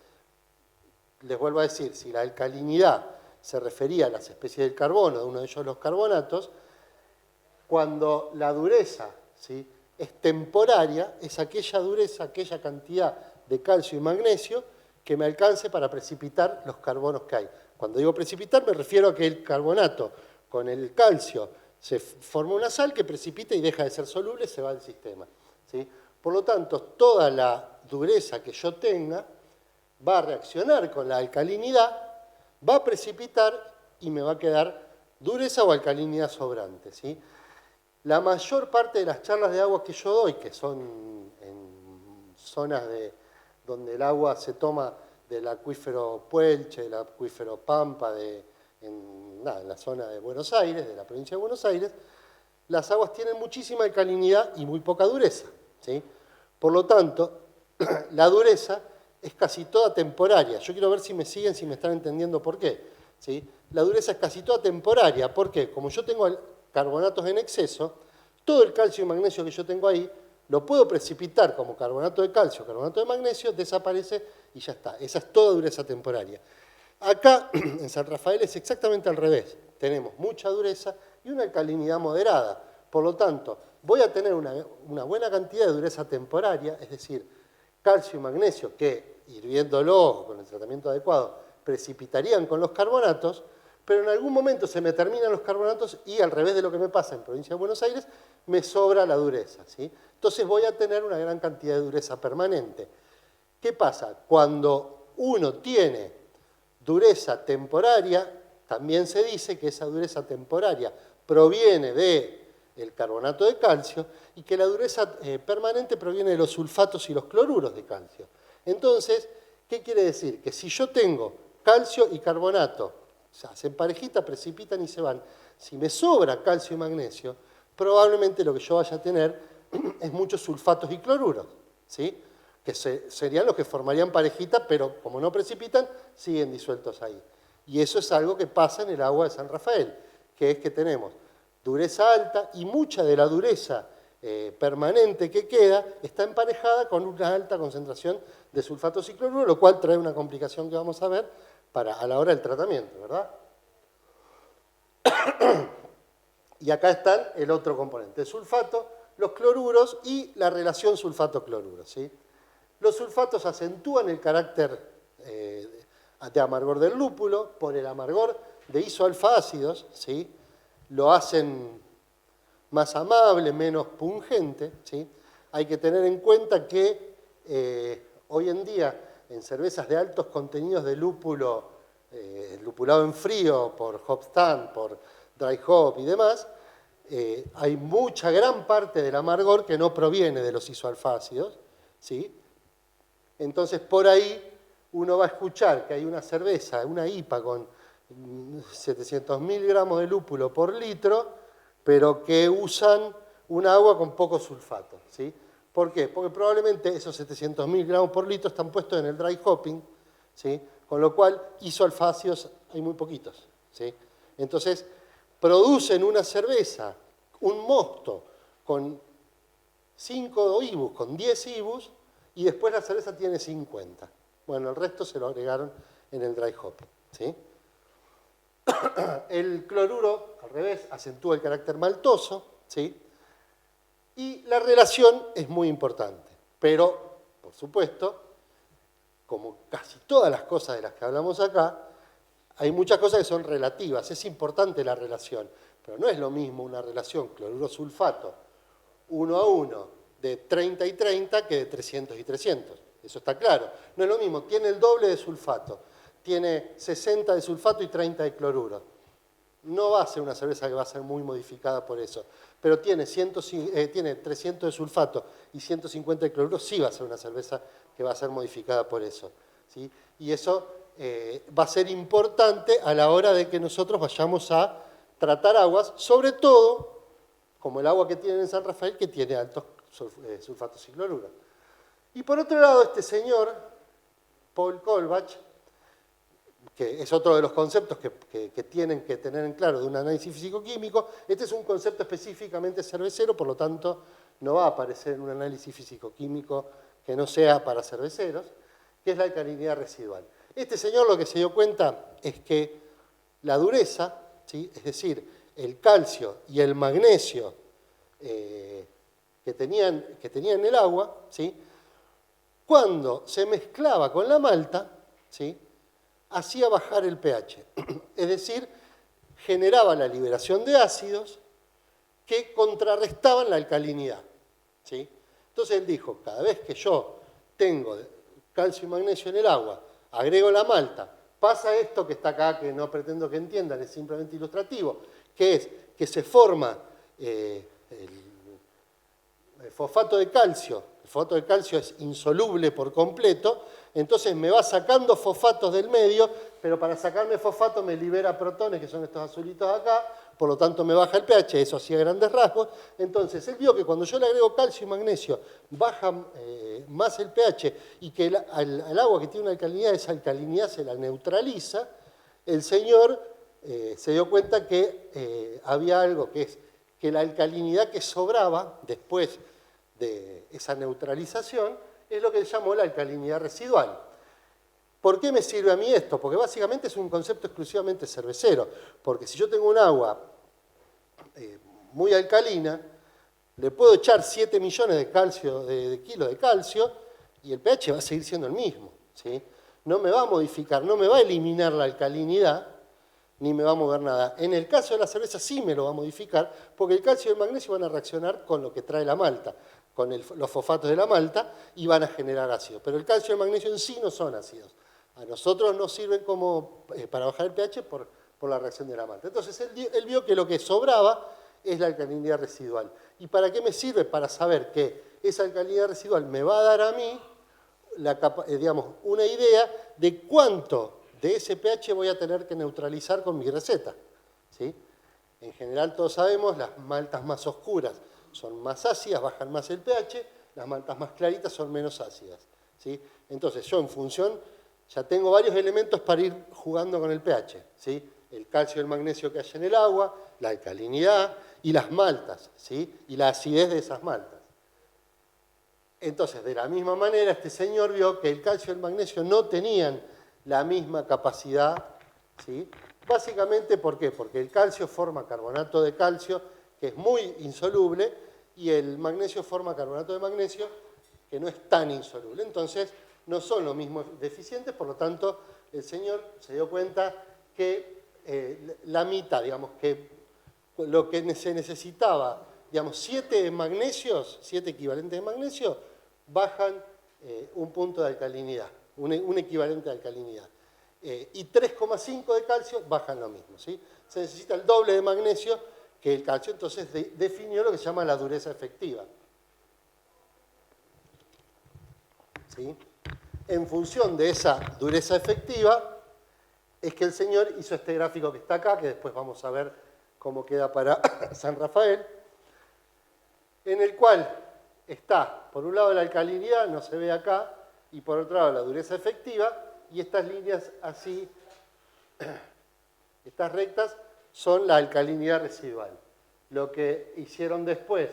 Les vuelvo a decir, si la alcalinidad se refería a las especies del carbono, de uno de ellos los carbonatos, cuando la dureza, ¿sí?, es temporaria, es aquella dureza, aquella cantidad de calcio y magnesio que me alcance para precipitar los carbonos que hay. Cuando digo precipitar me refiero a que el carbonato con el calcio se forma una sal que precipita y deja de ser soluble, se va del sistema, ¿sí? Por lo tanto, toda la dureza que yo tenga va a reaccionar con la alcalinidad, va a precipitar y me va a quedar dureza o alcalinidad sobrante, ¿sí? La mayor parte de las charlas de agua que yo doy, que son en zonas donde el agua se toma del acuífero Puelche, del acuífero Pampa, en la zona de Buenos Aires, de la provincia de Buenos Aires, las aguas tienen muchísima alcalinidad y muy poca dureza, ¿sí? Por lo tanto, la dureza es casi toda temporaria. Yo quiero ver si me siguen, si me están entendiendo por qué, ¿sí? La dureza es casi toda temporaria. ¿Por qué? Como yo tengo carbonatos en exceso, todo el calcio y magnesio que yo tengo ahí lo puedo precipitar como carbonato de calcio, carbonato de magnesio, desaparece y ya está. Esa es toda dureza temporaria. Acá, en San Rafael, es exactamente al revés. Tenemos mucha dureza y una alcalinidad moderada. Por lo tanto, voy a tener una buena cantidad de dureza temporaria, es decir, calcio y magnesio que, hirviéndolo con el tratamiento adecuado, precipitarían con los carbonatos, pero en algún momento se me terminan los carbonatos y, al revés de lo que me pasa en provincia de Buenos Aires, me sobra la dureza, ¿sí? Entonces voy a tener una gran cantidad de dureza permanente. ¿Qué pasa? Cuando uno tiene dureza temporaria, también se dice que esa dureza temporaria proviene del carbonato de calcio y que la dureza permanente proviene de los sulfatos y los cloruros de calcio. Entonces, ¿qué quiere decir? Que si yo tengo calcio y carbonato, se hacen parejita, precipitan y se van. Si me sobra calcio y magnesio, probablemente lo que yo vaya a tener es muchos sulfatos y cloruros, ¿sí? Que serían los que formarían parejita, pero como no precipitan, siguen disueltos ahí. Y eso es algo que pasa en el agua de San Rafael, que es que tenemos dureza alta y mucha de la dureza permanente que queda está emparejada con una alta concentración de sulfatos y cloruros, lo cual trae una complicación que vamos a ver a la hora del tratamiento, ¿verdad? Y acá están el otro componente, el sulfato, los cloruros y la relación sulfato-cloruro, ¿sí? Los sulfatos acentúan el carácter de amargor del lúpulo por el amargor de isoalfa-ácidos, ¿sí? Lo hacen más amable, menos pungente, ¿sí? Hay que tener en cuenta que hoy en día en cervezas de altos contenidos de lúpulo, lupulado en frío por hop stand, por dry hop y demás, hay gran parte del amargor que no proviene de los isoalfácidos, ¿sí? Entonces, por ahí uno va a escuchar que hay una cerveza, una IPA con 700.000 gramos de lúpulo por litro, pero que usan un agua con poco sulfato, ¿sí? ¿Por qué? Porque probablemente esos 700.000 gramos por litro están puestos en el dry hopping, ¿sí? Con lo cual isoalfácidos hay muy poquitos, ¿sí? Entonces, producen una cerveza, un mosto, con 5 IBUs, con 10 IBUs, y después la cerveza tiene 50. Bueno, el resto se lo agregaron en el dry hopping, ¿sí? El cloruro, al revés, acentúa el carácter maltoso, ¿sí? Y la relación es muy importante, pero, por supuesto, como casi todas las cosas de las que hablamos acá, hay muchas cosas que son relativas, es importante la relación, Pero no es lo mismo una relación cloruro-sulfato 1 a 1 de 30 y 30 que de 300 y 300. Eso está claro. No es lo mismo, tiene el doble de sulfato, tiene 60 de sulfato y 30 de cloruro. No va a ser una cerveza que va a ser muy modificada por eso, pero tiene 300 de sulfato y 150 de cloruro, sí va a ser una cerveza que va a ser modificada por eso, ¿sí? Y eso va a ser importante a la hora de que nosotros vayamos a tratar aguas, sobre todo como el agua que tienen en San Rafael, que tiene altos sulfatos y cloruros. Y por otro lado, este señor, Paul Kolbach, que es otro de los conceptos que tienen que tener en claro de un análisis físico-químico, este es un concepto específicamente cervecero, por lo tanto no va a aparecer en un análisis físico-químico que no sea para cerveceros, que es la alcalinidad residual. Este señor lo que se dio cuenta es que la dureza, ¿sí?, es decir, el calcio y el magnesio que tenían en el agua, ¿sí?, cuando se mezclaba con la malta, ¿sí?, hacía bajar el pH. Es decir, generaba la liberación de ácidos que contrarrestaban la alcalinidad, ¿sí? Entonces él dijo, cada vez que yo tengo calcio y magnesio en el agua, agrego la malta, pasa esto que está acá, que no pretendo que entiendan, es simplemente ilustrativo, que es que se forma el fosfato de calcio. El fosfato de calcio es insoluble por completo, entonces me va sacando fosfatos del medio, pero para sacarme fosfato me libera protones, que son estos azulitos acá, por lo tanto me baja el pH, eso hacía grandes rasgos. Entonces él vio que cuando yo le agrego calcio y magnesio baja más el pH y que al agua que tiene una alcalinidad, esa alcalinidad se la neutraliza. El señor se dio cuenta que había algo que es que la alcalinidad que sobraba después de esa neutralización es lo que él llamó la alcalinidad residual. ¿Por qué me sirve a mí esto? Porque básicamente es un concepto exclusivamente cervecero, porque si yo tengo un agua muy alcalina, le puedo echar 7 millones de kilos de calcio y el pH va a seguir siendo el mismo, ¿sí? No me va a modificar, no me va a eliminar la alcalinidad, ni me va a mover nada. En el caso de la cerveza sí me lo va a modificar, porque el calcio y el magnesio van a reaccionar con lo que trae la malta, con los fosfatos de la malta, y van a generar ácido. Pero el calcio y el magnesio en sí no son ácidos. A nosotros nos sirven como para bajar el pH por la reacción de la malta. Entonces él vio que lo que sobraba es la alcalinidad residual. ¿Y para qué me sirve? Para saber que esa alcalinidad residual me va a dar a mí una idea de cuánto de ese pH voy a tener que neutralizar con mi receta, ¿sí? En general todos sabemos, las maltas más oscuras son más ácidas, bajan más el pH, las maltas más claritas son menos ácidas, ¿sí? Entonces yo en función, ya tengo varios elementos para ir jugando con el pH, ¿sí? El calcio y el magnesio que hay en el agua, la alcalinidad y las maltas, ¿sí?, y la acidez de esas maltas. Entonces, de la misma manera, este señor vio que el calcio y el magnesio no tenían la misma capacidad, ¿sí? Básicamente, ¿por qué? Porque el calcio forma carbonato de calcio, que es muy insoluble, y el magnesio forma carbonato de magnesio, que no es tan insoluble. Entonces, no son los mismos deficientes, por lo tanto, el señor se dio cuenta que la mitad, digamos, que lo que se necesitaba, digamos, 7 magnesios, 7 equivalentes de magnesio, bajan un punto de alcalinidad, un equivalente de alcalinidad. Y 3,5 de calcio bajan lo mismo, ¿sí? Se necesita el doble de magnesio que el calcio, entonces definió lo que se llama la dureza efectiva, ¿sí? En función de esa dureza efectiva, es que el señor hizo este gráfico que está acá, que después vamos a ver cómo queda para San Rafael, en el cual está, por un lado la alcalinidad, no se ve acá, y por otro lado la dureza efectiva, y estas líneas así, estas rectas, son la alcalinidad residual. Lo que hicieron después,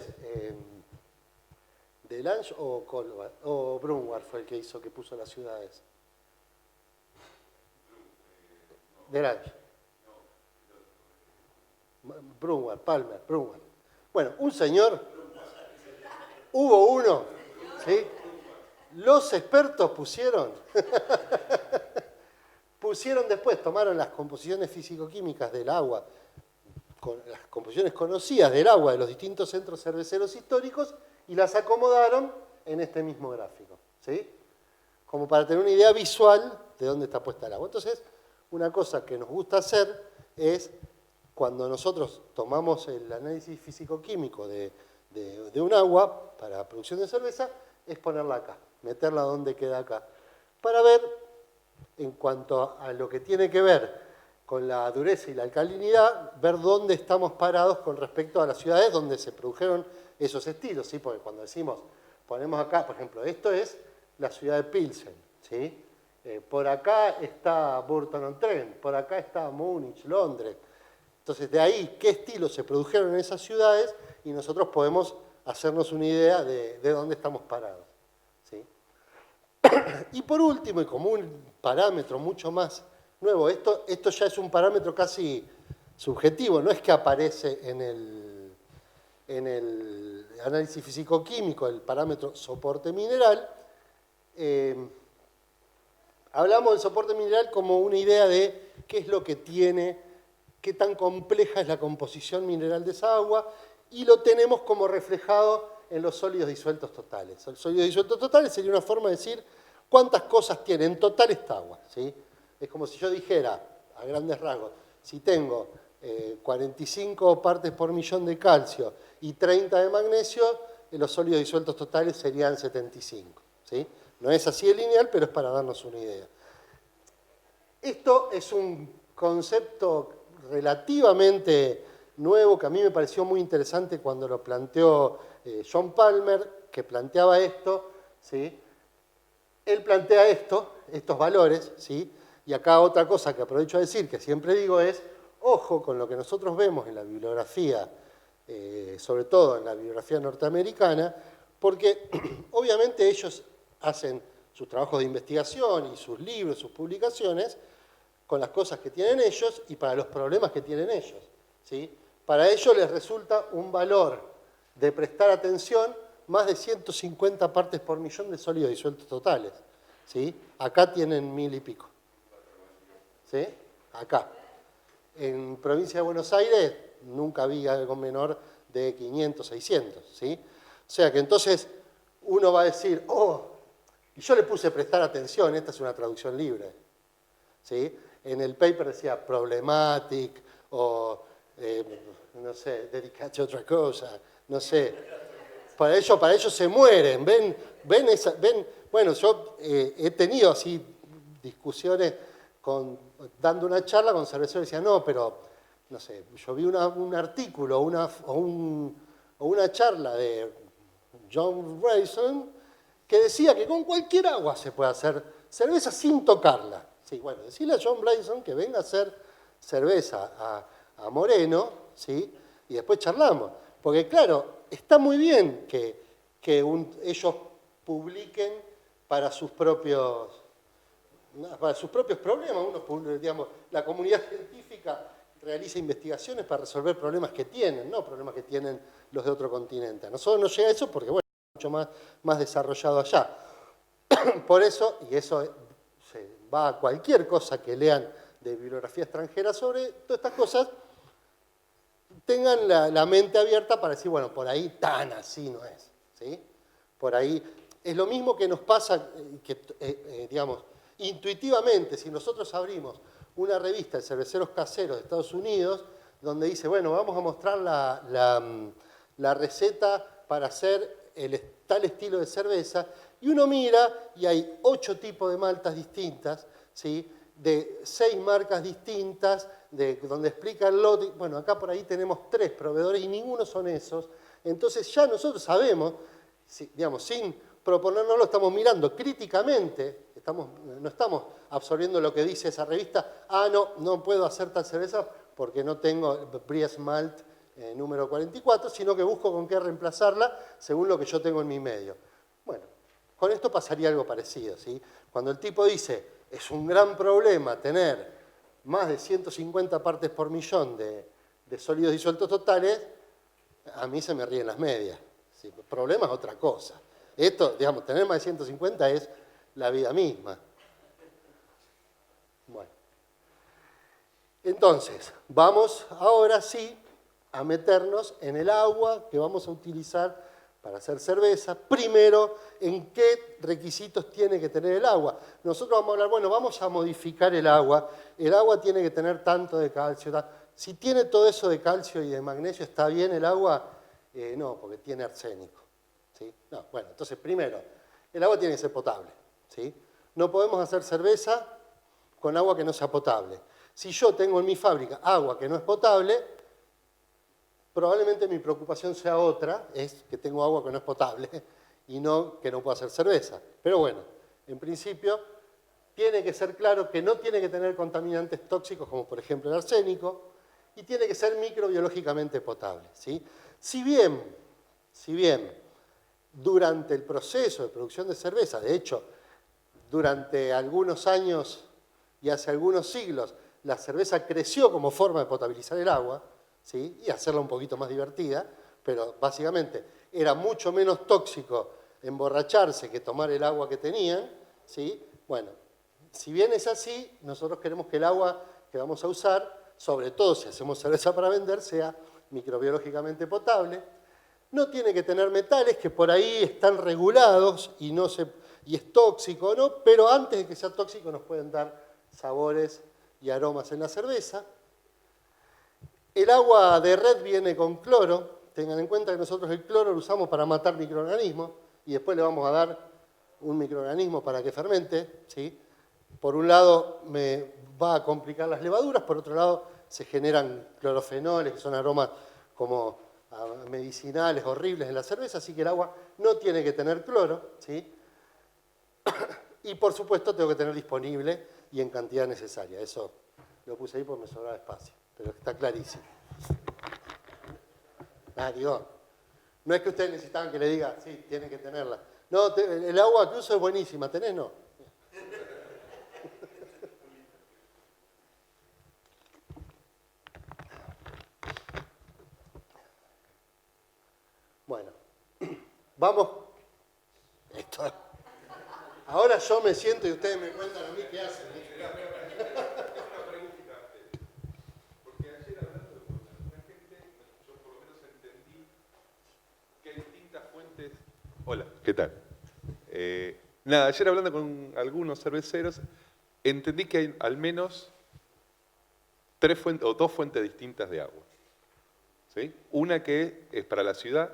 Delange o Brunwald fue el que hizo, que puso las ciudades. Delange. Brunwald, Palmer, Brunwald. Bueno, un señor, hubo uno, ¿sí? Los expertos pusieron después, tomaron las composiciones físico-químicas del agua, las composiciones conocidas del agua de los distintos centros cerveceros históricos y las acomodaron en este mismo gráfico, ¿sí? Como para tener una idea visual de dónde está puesta el agua. Entonces, una cosa que nos gusta hacer es, cuando nosotros tomamos el análisis físico-químico de un agua para la producción de cerveza, es ponerla acá, meterla donde queda acá, para ver, en cuanto a lo que tiene que ver con la dureza y la alcalinidad, ver dónde estamos parados con respecto a las ciudades donde se produjeron esos estilos, ¿sí? Porque cuando decimos, ponemos acá, por ejemplo, esto es la ciudad de Pilsen, ¿sí? Por acá está Burton-on-Trent, por acá está Múnich, Londres. Entonces, de ahí, qué estilos se produjeron en esas ciudades y nosotros podemos hacernos una idea de dónde estamos parados, ¿sí? Y por último, y como un parámetro mucho más nuevo, esto ya es un parámetro casi subjetivo, no es que aparece en el análisis físico-químico, el parámetro soporte mineral. Hablamos del soporte mineral como una idea de qué es lo que tiene, qué tan compleja es la composición mineral de esa agua, y lo tenemos como reflejado en los sólidos disueltos totales. Los sólidos disueltos totales sería una forma de decir cuántas cosas tiene en total esta agua, ¿sí? Es como si yo dijera, a grandes rasgos, si tengo 45 partes por millón de calcio y 30 de magnesio, los sólidos disueltos totales serían 75, ¿sí? No es así de lineal, pero es para darnos una idea. Esto es un concepto relativamente nuevo que a mí me pareció muy interesante cuando lo planteó John Palmer, que planteaba esto, ¿sí? Él plantea estos valores, ¿sí? Y acá otra cosa que aprovecho a decir, que siempre digo, es, ojo con lo que nosotros vemos en la bibliografía, sobre todo en la bibliografía norteamericana, porque obviamente ellos hacen sus trabajos de investigación y sus libros, sus publicaciones, con las cosas que tienen ellos y para los problemas que tienen ellos, ¿sí? Para ellos les resulta un valor de prestar atención más de 150 partes por millón de sólidos disueltos totales, ¿sí? Acá tienen 1000 y pico, ¿sí? Acá. En provincia de Buenos Aires nunca vi algo menor de 500, 600, ¿sí? O sea que entonces uno va a decir, oh, y yo le puse prestar atención, esta es una traducción libre, ¿sí? En el paper decía problematic o, no sé, dedicate a otra cosa, no sé. Para ellos se mueren, ven, bueno, yo he tenido así discusiones dando una charla con cerveceros y decían, no, pero, no sé, yo vi un artículo o una charla de John Rayson que decía que con cualquier agua se puede hacer cerveza sin tocarla. Sí, bueno, decirle a John Bryson que venga a hacer cerveza a Moreno, ¿sí? Y después charlamos. Porque claro, está muy bien que ellos publiquen para sus propios problemas. Digamos, la comunidad científica realiza investigaciones para resolver problemas que tienen, no problemas que tienen los de otro continente. A nosotros nos llega eso porque, bueno, es mucho más desarrollado allá. Por eso, y eso se va a cualquier cosa que lean de bibliografía extranjera sobre todas estas cosas, tengan la mente abierta para decir, bueno, por ahí tan así no es, ¿sí? Por ahí es lo mismo que nos pasa, digamos, intuitivamente, si nosotros abrimos una revista de cerveceros caseros de Estados Unidos, donde dice, bueno, vamos a mostrar la receta para hacer tal estilo de cerveza, y uno mira y hay 8 tipos de maltas distintas, ¿sí? De 6 marcas distintas, donde explica el lote. Bueno, acá por ahí tenemos 3 proveedores y ninguno son esos. Entonces ya nosotros sabemos, digamos, sin proponérnoslo, estamos mirando críticamente, no estamos absorbiendo lo que dice esa revista. Ah, no puedo hacer tal cerveza porque no tengo Brewers Malt número 44, sino que busco con qué reemplazarla según lo que yo tengo en mi medio. Bueno, con esto pasaría algo parecido, ¿sí? Cuando el tipo dice, es un gran problema tener más de 150 partes por millón de sólidos disueltos totales, a mí se me ríen las medias. ¿Sí? El problema es otra cosa. Esto, digamos, tener más de 150 es la vida misma. Bueno. Entonces, vamos ahora sí a meternos en el agua que vamos a utilizar para hacer cerveza. Primero, en qué requisitos tiene que tener el agua. Nosotros vamos a hablar, bueno, vamos a modificar el agua tiene que tener tanto de calcio. Si tiene todo eso de calcio y de magnesio, ¿está bien el agua? No, porque tiene arsénico. ¿Sí? No, bueno, entonces primero, el agua tiene que ser potable. ¿Sí? No podemos hacer cerveza con agua que no sea potable. Si yo tengo en mi fábrica agua que no es potable, probablemente mi preocupación sea otra, es que tengo agua que no es potable y no que no puedo hacer cerveza. Pero bueno, en principio tiene que ser claro que no tiene que tener contaminantes tóxicos como por ejemplo el arsénico y tiene que ser microbiológicamente potable. ¿Sí? Si bien durante el proceso de producción de cerveza, de hecho, durante algunos años y hace algunos siglos, la cerveza creció como forma de potabilizar el agua, ¿sí? Y hacerla un poquito más divertida, pero básicamente era mucho menos tóxico emborracharse que tomar el agua que tenían, ¿sí? Bueno, si bien es así, nosotros queremos que el agua que vamos a usar, sobre todo si hacemos cerveza para vender, sea microbiológicamente potable. No tiene que tener metales que por ahí están regulados y es tóxico, ¿no? Pero antes de que sea tóxico nos pueden dar sabores y aromas en la cerveza. El agua de red viene con cloro. Tengan en cuenta que nosotros el cloro lo usamos para matar microorganismos y después le vamos a dar un microorganismo para que fermente. ¿Sí? Por un lado me va a complicar las levaduras, por otro lado se generan clorofenoles, que son aromas como medicinales horribles en la cerveza, así que el agua no tiene que tener cloro. ¿Sí? Y por supuesto tengo que tener disponible y en cantidad necesaria. Eso lo puse ahí porque me sobraba espacio, pero está clarísimo. Digo, no es que ustedes necesitaban que le diga, sí, tiene que tenerla. No, el agua que uso es buenísima, ¿tenés? No. Bueno, vamos. Ahora yo me siento y ustedes me cuentan a mí qué hacen. Una pregunta, porque ayer hablando con alguna gente, yo por lo menos entendí que hay distintas fuentes. Hola, ¿qué tal? Nada, ayer hablando con algunos cerveceros, entendí que hay al menos tres fuentes o dos fuentes distintas de agua. ¿Sí? Una que es para la ciudad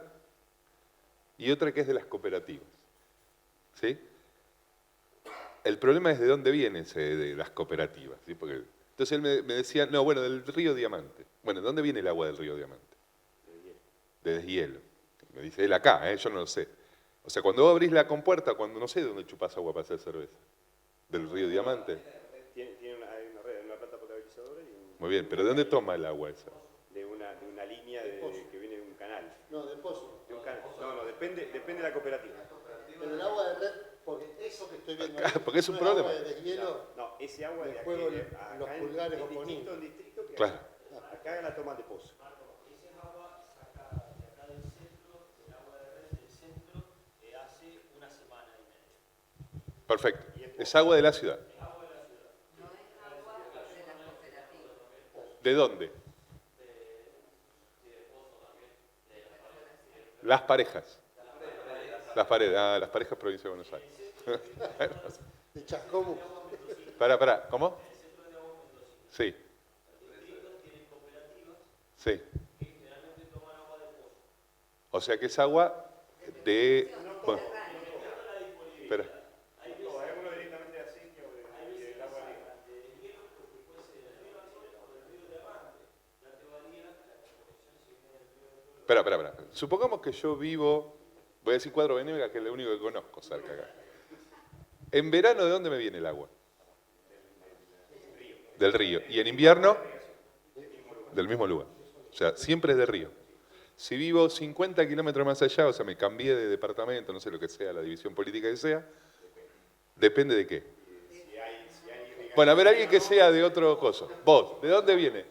y otra que es de las cooperativas. ¿Sí? El problema es de dónde viene ese de las cooperativas. ¿Sí? Porque, entonces él me decía, no, bueno, del río Diamante. Bueno, ¿de dónde viene el agua del río Diamante? De deshielo. Me dice él acá, yo no lo sé. O sea, cuando vos abrís la compuerta, cuando no sé de dónde chupás agua para hacer cerveza. ¿Del río Diamante? Tiene una red, una planta potabilizadora y Muy bien, pero ¿de dónde toma el agua esa? de una línea que viene de un canal. No, de pozo. De un canal. No, depende de la cooperativa. Pero el agua de red, porque eso que estoy viendo ahí, Porque es un no problema. agua de deshielo, No, ese agua de Después acá los pulgares es o ponín. distinto en distrito que Claro. acá la toman de pozo. Ese es agua sacada de acá del centro, del agua de red del centro, hace una semana y media. Perfecto. Es agua de la ciudad. ¿De dónde? Las parejas. Las paredes. Ah, las parejas provincia de Buenos Aires. de Chascomús. Pará. ¿Cómo? Sí. Sí. O sea que es agua de... Bueno, espera. Alguno directamente de aceite o del agua libre. Espera. Supongamos que yo vivo, voy a decir Cuadro Benévega, que es lo único que conozco cerca acá. En verano, ¿de dónde me viene el agua? Del río. Y en invierno, del mismo lugar. O sea, siempre es del río. Si vivo 50 kilómetros más allá, o sea, me cambié de departamento, no sé lo que sea, la división política que sea, depende de qué. Bueno, a ver, alguien que sea de otro coso. Vos, ¿de dónde viene?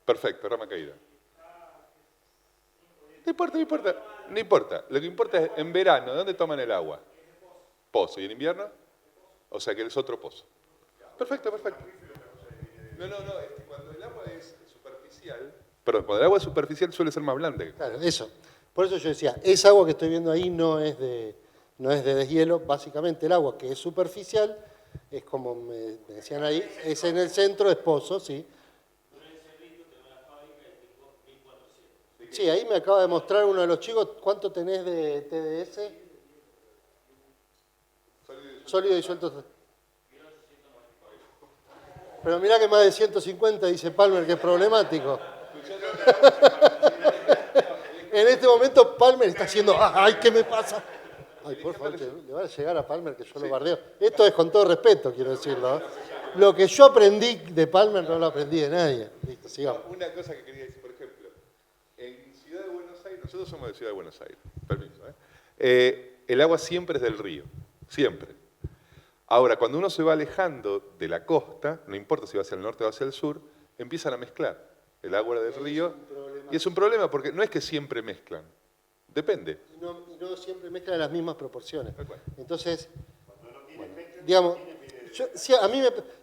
Perfecto, Rama Caída. No importa. Lo que importa es en verano, ¿de dónde toman el agua? Pozo. ¿Y en invierno? O sea que es otro pozo. Perfecto. No, es que cuando el agua es superficial, perdón, cuando el agua es superficial suele ser más blanda. Claro, eso. Por eso yo decía, esa agua que estoy viendo ahí no es de deshielo. Básicamente el agua que es superficial es como me decían ahí, es en el centro, es pozo, sí. Sí, ahí me acaba de mostrar uno de los chicos, ¿cuánto tenés de TDS? Sólido disuelto. Pero mirá que más de 150, dice Palmer, que es problemático. En este momento Palmer está haciendo, ¡ay, qué me pasa! Ay, por favor, le va a llegar a Palmer que yo lo bardeo. Esto es con todo respeto, quiero decirlo. ¿Eh? Lo que yo aprendí de Palmer no lo aprendí de nadie. Listo, sigamos. Una cosa que quería decir, por ejemplo, en Ciudad de Buenos Aires, nosotros somos de Ciudad de Buenos Aires, permiso, el agua siempre es del río, siempre. Ahora, cuando uno se va alejando de la costa, no importa si va hacia el norte o hacia el sur, empiezan a mezclar el agua del río. Y es un problema porque no es que siempre mezclan, depende. Y no siempre mezclan las mismas proporciones. Entonces, bueno, digamos,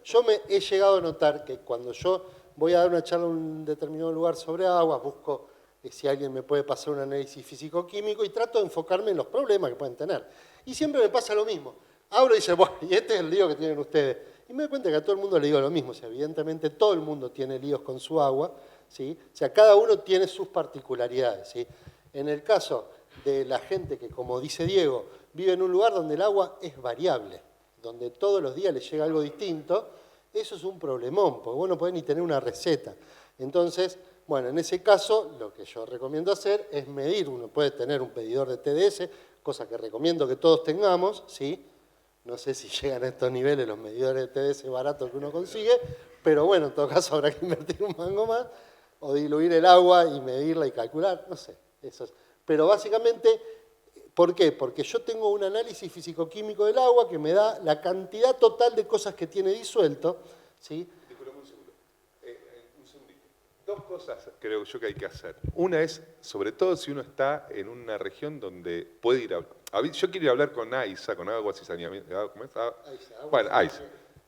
yo me he llegado a notar que cuando yo voy a dar una charla en un determinado lugar sobre aguas, busco si alguien me puede pasar un análisis físico-químico y trato de enfocarme en los problemas que pueden tener. Y siempre me pasa lo mismo. Hablo y dice, bueno, y este es el lío que tienen ustedes. Y me doy cuenta que a todo el mundo le digo lo mismo. O sea, evidentemente todo el mundo tiene líos con su agua, ¿sí? O sea, cada uno tiene sus particularidades, ¿sí? En el caso de la gente que, como dice Diego, vive en un lugar donde el agua es variable, donde todos los días le llega algo distinto, eso es un problemón, porque vos no podés ni tener una receta. Entonces, bueno, en ese caso, lo que yo recomiendo hacer es medir. Uno puede tener un medidor de TDS, cosa que recomiendo que todos tengamos, ¿sí? No sé si llegan a estos niveles los medidores de TDS baratos que uno consigue, pero bueno, en todo caso habrá que invertir un mango más, o diluir el agua y medirla y calcular, no sé. Eso es. Pero básicamente, ¿por qué? Porque yo tengo un análisis físico-químico del agua que me da la cantidad total de cosas que tiene disuelto, ¿sí? Disculpame un segundo. Un segundito. Dos cosas creo yo que hay que hacer. Una es, sobre todo si uno está en una región donde puede ir a... Yo quiero ir a hablar con AISA, con Aguas y Saneamiento. ¿Cómo es? Bueno, AISA.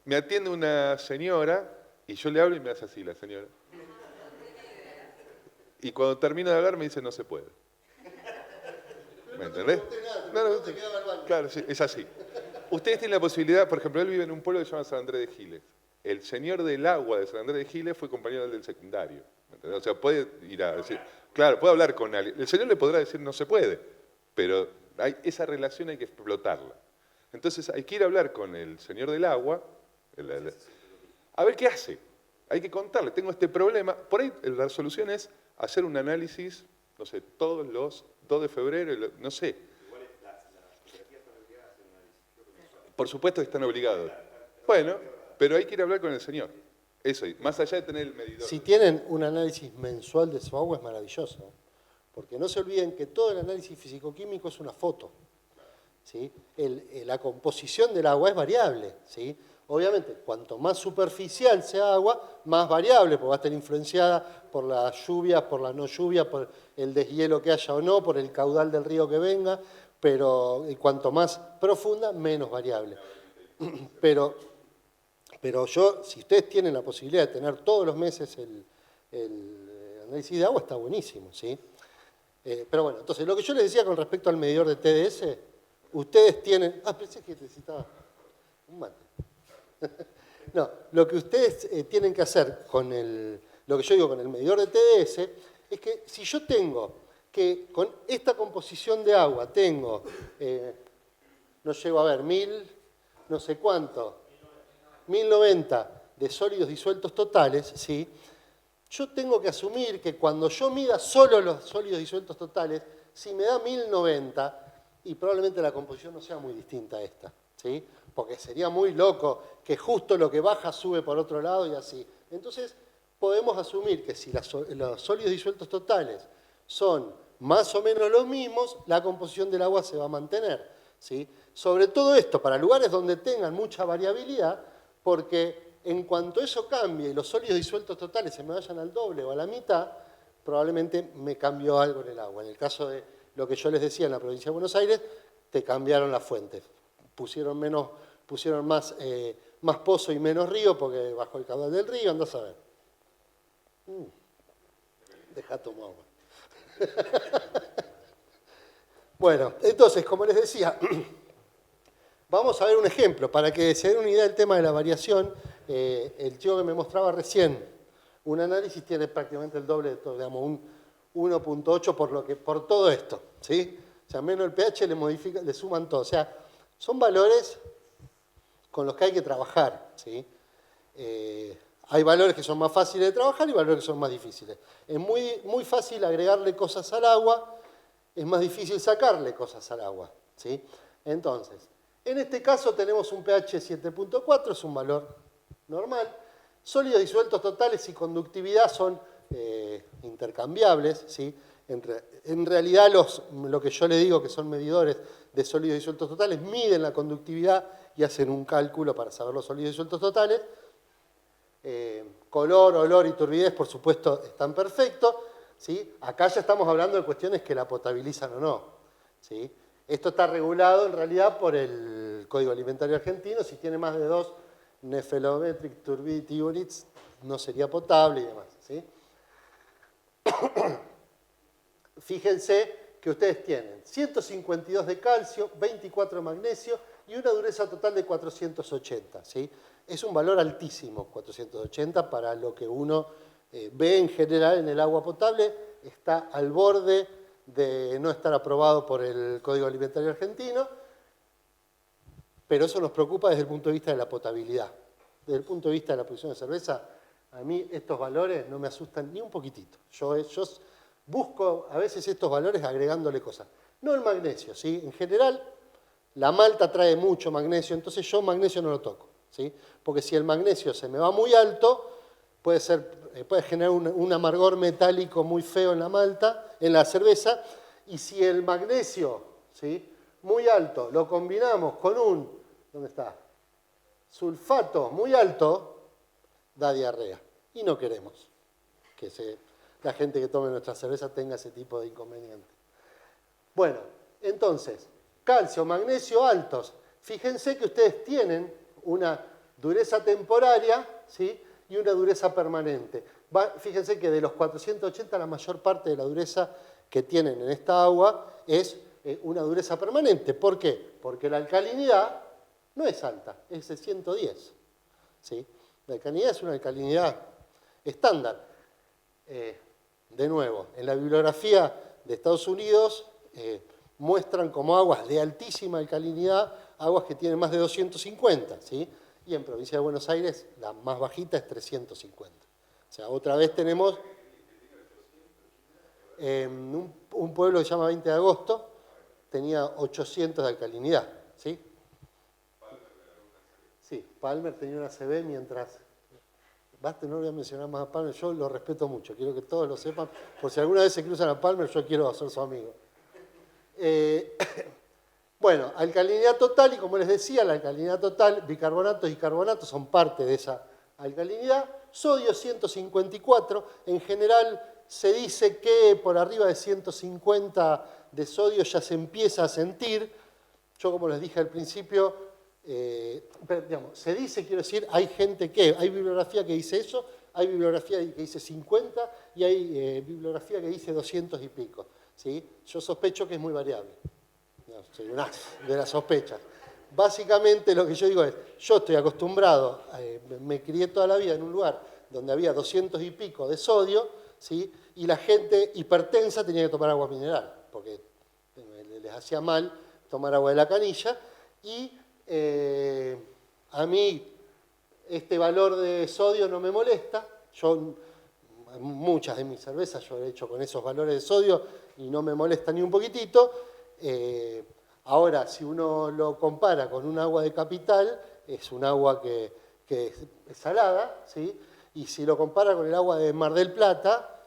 Me atiende una señora y yo le hablo y me hace así la señora. Y cuando termina de hablar me dice no se puede. ¿Me entendés? Claro, sí, es así. Ustedes tienen la posibilidad, por ejemplo, él vive en un pueblo que se llama San Andrés de Giles. El señor del agua de San Andrés de Giles fue compañero del secundario. ¿Me entendés? O sea, puede ir a decir, claro, puede hablar con alguien. El señor le podrá decir no se puede, pero esa relación hay que explotarla. Entonces hay que ir a hablar con el señor del agua, a ver qué hace. Hay que contarle, tengo este problema. Por ahí la solución es hacer un análisis, no sé, todos los 2 de febrero, no sé. Igual las fotografías están obligadas a hacer un análisis. Por supuesto que están obligados. Bueno, pero hay que ir a hablar con el señor. Eso, más allá de tener el medidor. Si tienen un análisis mensual de su agua es maravilloso, porque no se olviden que todo el análisis físico-químico es una foto, ¿sí? La composición del agua es variable, ¿sí? Obviamente, cuanto más superficial sea agua, más variable, porque va a estar influenciada por las lluvias, por la no lluvia, por el deshielo que haya o no, por el caudal del río que venga, pero cuanto más profunda, menos variable. Pero si ustedes tienen la posibilidad de tener todos los meses el análisis de agua, está buenísimo, ¿sí? Pero bueno, entonces, lo que yo les decía con respecto al medidor de TDS, ustedes tienen... pensé que necesitaba un mate. No, lo que ustedes tienen que hacer con lo que yo digo con el medidor de TDS, es que si yo tengo que con esta composición de agua tengo, no llego a ver, 1000, no sé cuánto, 1090 de sólidos disueltos totales, ¿sí? Yo tengo que asumir que cuando yo mida solo los sólidos disueltos totales, si me da 1090, y probablemente la composición no sea muy distinta a esta, ¿sí? Porque sería muy loco que justo lo que baja sube por otro lado y así. Entonces, podemos asumir que si los sólidos disueltos totales son más o menos los mismos, la composición del agua se va a mantener, ¿sí? Sobre todo esto, para lugares donde tengan mucha variabilidad, porque en cuanto eso cambie y los sólidos disueltos totales se me vayan al doble o a la mitad, probablemente me cambió algo en el agua. En el caso de lo que yo les decía en la provincia de Buenos Aires, te cambiaron las fuentes. Pusieron más más pozo y menos río, porque bajo el caudal del río, andás a ver. Dejá tomar agua. Bueno, entonces, como les decía, vamos a ver un ejemplo. Para que se den una idea del tema de la variación, el chico que me mostraba recién, un análisis tiene prácticamente el doble de todo, digamos, un 1.8 por todo esto, ¿sí? O sea, menos el pH le suman todo. O sea, son valores con los que hay que trabajar, ¿sí? Hay valores que son más fáciles de trabajar y valores que son más difíciles. Es muy fácil agregarle cosas al agua, es más difícil sacarle cosas al agua, ¿sí? Entonces, en este caso tenemos un pH 7.4, es un valor normal. Sólidos disueltos totales y conductividad son intercambiables, ¿sí? En realidad lo que yo le digo que son medidores de sólidos disueltos totales miden la conductividad y hacen un cálculo para saber los sólidos disueltos totales. Color, olor y turbidez, por supuesto, están perfectos, ¿sí? Acá ya estamos hablando de cuestiones que la potabilizan o no, ¿sí? Esto está regulado en realidad por el Código Alimentario Argentino. Si tiene más de 2 Nephelometric Turbidity Units, no sería potable y demás, ¿sí? Fíjense que ustedes tienen 152 de calcio, 24 de magnesio y una dureza total de 480, ¿sí? Es un valor altísimo, 480, para lo que uno ve en general en el agua potable. Está al borde de no estar aprobado por el Código Alimentario Argentino, pero eso nos preocupa desde el punto de vista de la potabilidad. Desde el punto de vista de la producción de cerveza, a mí estos valores no me asustan ni un poquitito. Yo busco a veces estos valores agregándole cosas. No el magnesio, ¿sí? En general, la malta trae mucho magnesio, entonces yo magnesio no lo toco, ¿sí? Porque si el magnesio se me va muy alto, puede generar un amargor metálico muy feo en la malta, en la cerveza, y si el magnesio, ¿sí?, muy alto lo combinamos con un, ¿dónde está?, sulfato muy alto, da diarrea. Y no queremos que la gente que tome nuestra cerveza tenga ese tipo de inconveniente. Bueno, entonces, calcio, magnesio altos. Fíjense que ustedes tienen una dureza temporaria, ¿sí?, y una dureza permanente. Fíjense que de los 480, la mayor parte de la dureza que tienen en esta agua es una dureza permanente. ¿Por qué? Porque la alcalinidad no es alta, es de 110, ¿sí? La alcalinidad es una alcalinidad estándar. De nuevo, en la bibliografía de Estados Unidos muestran como aguas de altísima alcalinidad aguas que tienen más de 250, ¿sí? Y en Provincia de Buenos Aires la más bajita es 350. O sea, otra vez tenemos un pueblo que se llama 20 de Agosto, tenía 800 de alcalinidad, ¿sí? Sí, Palmer tenía una CB mientras... Basta, no voy a mencionar más a Palmer, yo lo respeto mucho, quiero que todos lo sepan, por si alguna vez se cruzan a Palmer, yo quiero ser su amigo. Bueno, alcalinidad total, y como les decía, la alcalinidad total, bicarbonatos y carbonatos son parte de esa alcalinidad. Sodio 154, en general se dice que por arriba de 150 de sodio ya se empieza a sentir. Yo, como les dije al principio, digamos, se dice, quiero decir, hay bibliografía que dice eso, hay bibliografía que dice 50 y hay bibliografía que dice 200 y pico, ¿sí? Yo sospecho que es muy variable. No, soy una de las sospechas. Básicamente lo que yo digo es, yo estoy acostumbrado, me crié toda la vida en un lugar donde había 200 y pico de sodio, ¿sí? Y la gente hipertensa tenía que tomar agua mineral, porque les hacía mal tomar agua de la canilla, y a mí este valor de sodio no me molesta. Yo muchas de mis cervezas yo he hecho con esos valores de sodio y no me molesta ni un poquitito. Ahora, si uno lo compara con un agua de Capital, es un agua que es salada, ¿sí? Y si lo compara con el agua de Mar del Plata,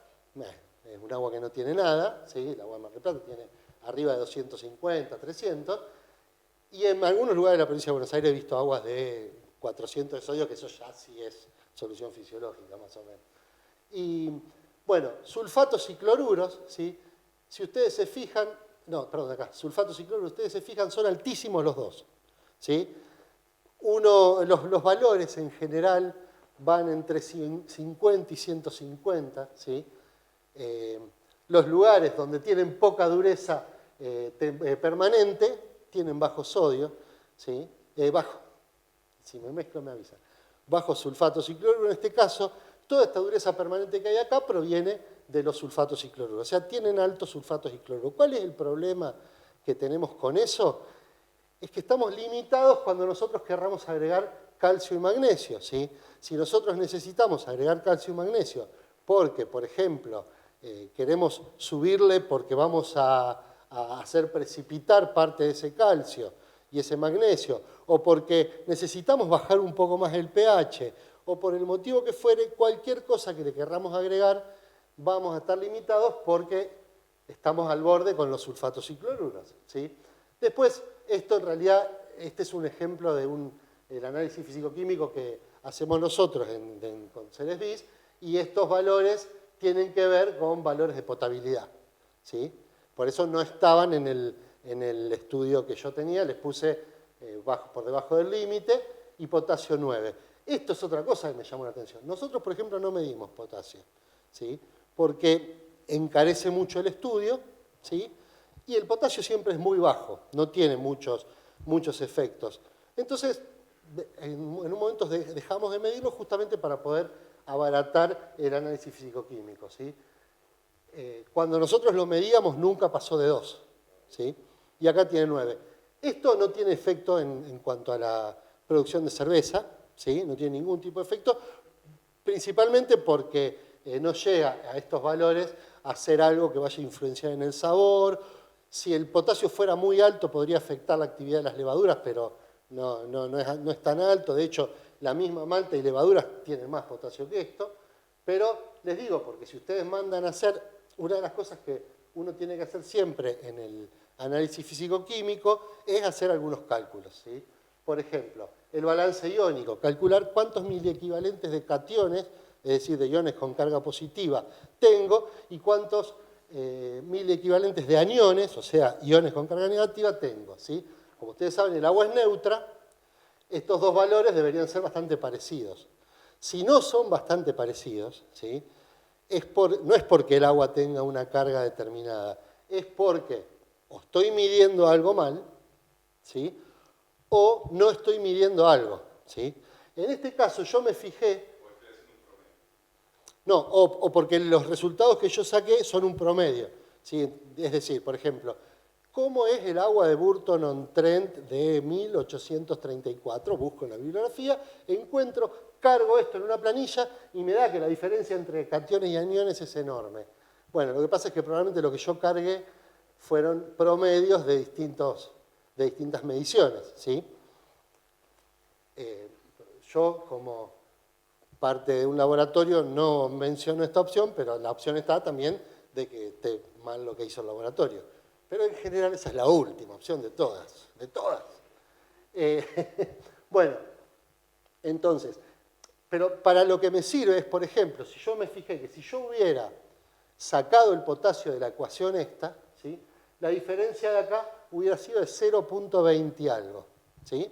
es un agua que no tiene nada, ¿sí? El agua de Mar del Plata tiene arriba de 250, 300, y en algunos lugares de la provincia de Buenos Aires he visto aguas de 400 de sodio, que eso ya sí es solución fisiológica, más o menos. Y, bueno, sulfatos y cloruros, ¿sí? Si ustedes se fijan, sulfatos y cloruros, ustedes se fijan, son altísimos los dos, ¿sí? Los valores en general van entre 50 y 150, ¿sí? Los lugares donde tienen poca dureza permanente tienen bajo sodio, ¿sí? Si me mezclo me avisan. Bajo sulfatos y cloruro, en este caso, toda esta dureza permanente que hay acá proviene de los sulfatos y cloruro. O sea, tienen altos sulfatos y cloruro. ¿Cuál es el problema que tenemos con eso? Es que estamos limitados cuando nosotros querramos agregar calcio y magnesio, ¿sí? Si nosotros necesitamos agregar calcio y magnesio porque, por ejemplo, queremos subirle porque vamos a hacer precipitar parte de ese calcio y ese magnesio, o porque necesitamos bajar un poco más el pH, o por el motivo que fuere, cualquier cosa que le querramos agregar, vamos a estar limitados porque estamos al borde con los sulfatos y cloruros, ¿sí? Después, esto en realidad, este es un ejemplo de el análisis físico-químico que hacemos nosotros con Celesbis, y estos valores tienen que ver con valores de potabilidad, ¿sí? Por eso no estaban en el estudio que yo tenía, les puse por debajo del límite y potasio 9. Esto es otra cosa que me llamó la atención. Nosotros, por ejemplo, no medimos potasio, ¿sí? Porque encarece mucho el estudio, ¿sí? Y el potasio siempre es muy bajo, no tiene muchos efectos. Entonces, en un momento dejamos de medirlo justamente para poder abaratar el análisis físico-químico, ¿sí? Cuando nosotros lo medíamos nunca pasó de 2, ¿sí? Y acá tiene 9. Esto no tiene efecto en cuanto a la producción de cerveza, ¿sí? No tiene ningún tipo de efecto, principalmente porque no llega a estos valores a hacer algo que vaya a influenciar en el sabor. Si el potasio fuera muy alto podría afectar la actividad de las levaduras, pero no es tan alto. De hecho, la misma malta y levaduras tienen más potasio que esto. Pero les digo, porque si ustedes mandan a hacer, una de las cosas que uno tiene que hacer siempre en el análisis físico-químico es hacer algunos cálculos, ¿sí? Por ejemplo, el balance iónico, calcular cuántos miliequivalentes de cationes, es decir, de iones con carga positiva, tengo y cuántos miliequivalentes de aniones, o sea, iones con carga negativa, tengo, ¿sí? Como ustedes saben, el agua es neutra, estos dos valores deberían ser bastante parecidos. Si no son bastante parecidos, ¿sí? No es porque el agua tenga una carga determinada, es porque o estoy midiendo algo mal, ¿sí? O no estoy midiendo algo, ¿sí? En este caso yo me fijé... No, o porque los resultados que yo saqué son un promedio, ¿sí? Es decir, por ejemplo, ¿cómo es el agua de Burton-on-Trent de 1834? Busco en la bibliografía, encuentro, cargo esto en una planilla y me da que la diferencia entre cationes y aniones es enorme. Bueno, lo que pasa es que probablemente lo que yo cargué fueron promedios de distintas mediciones, ¿sí? Yo, como parte de un laboratorio, no menciono esta opción, pero la opción está también de que esté mal lo que hizo el laboratorio. Pero en general esa es la última opción de todas, de todas. Bueno, entonces, pero para lo que me sirve es, por ejemplo, si yo me fijé que si yo hubiera sacado el potasio de la ecuación esta, ¿sí? La diferencia de acá hubiera sido de 0.20 algo, ¿sí?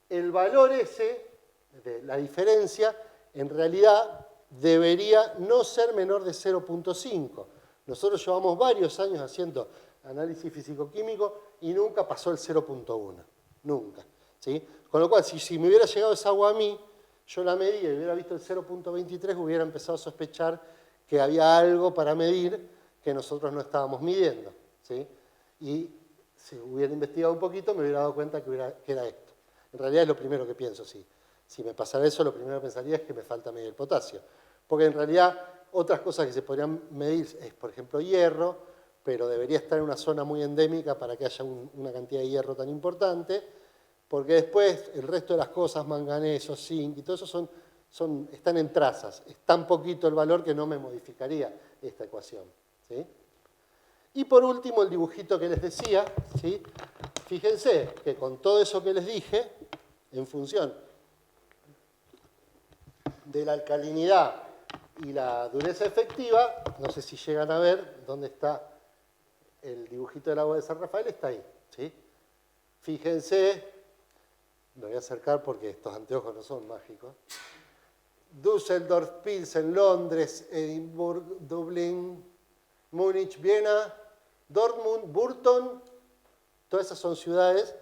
El valor ese, de la diferencia, en realidad debería no ser menor de 0.5. Nosotros llevamos varios años haciendo análisis físico-químico y nunca pasó el 0.1, nunca, ¿sí? Con lo cual, si me hubiera llegado esa agua a mí, yo la medía y hubiera visto el 0.23, hubiera empezado a sospechar que había algo para medir que nosotros no estábamos midiendo, ¿sí? Y si hubiera investigado un poquito, me hubiera dado cuenta que era esto. En realidad es lo primero que pienso, sí. Si me pasara eso, lo primero que pensaría es que me falta medir el potasio. Porque en realidad otras cosas que se podrían medir es, por ejemplo, hierro, pero debería estar en una zona muy endémica para que haya una cantidad de hierro tan importante, porque después el resto de las cosas, manganeso, zinc y todo eso están en trazas. Es tan poquito el valor que no me modificaría esta ecuación, ¿sí? Y por último, el dibujito que les decía, ¿sí? Fíjense que con todo eso que les dije, en función de la alcalinidad y la dureza efectiva, no sé si llegan a ver dónde está el dibujito del agua de San Rafael, está ahí, ¿sí? Fíjense me voy a acercar porque estos anteojos no son mágicos. Düsseldorf, Pilsen, Londres, Edimburgo, Dublín, Múnich, Viena, Dortmund, Burton, todas esas son ciudades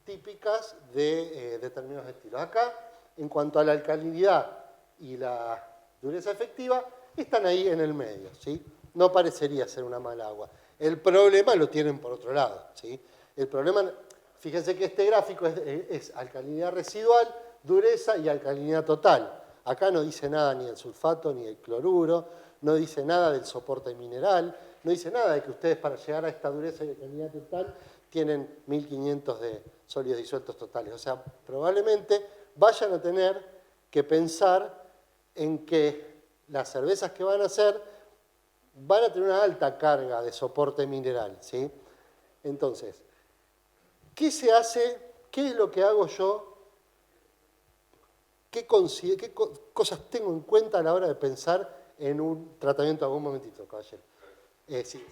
típicas de determinados estilos. Acá, en cuanto a la alcalinidad y la dureza efectiva, están ahí en el medio, ¿sí? No parecería ser una mala agua. El problema lo tienen por otro lado, ¿sí? El problema, fíjense que este gráfico es alcalinidad residual, dureza y alcalinidad total. Acá no dice nada ni el sulfato ni el cloruro, no dice nada del soporte mineral, no dice nada de que ustedes para llegar a esta dureza y alcalinidad total tienen 1500 de sólidos disueltos totales. O sea, probablemente vayan a tener que pensar en que las cervezas que van a hacer van a tener una alta carga de soporte mineral, ¿sí? Entonces, ¿qué se hace? ¿Qué es lo que hago yo? ¿Qué cosas tengo en cuenta a la hora de pensar en un tratamiento? Algún momentito, caballero. Sí.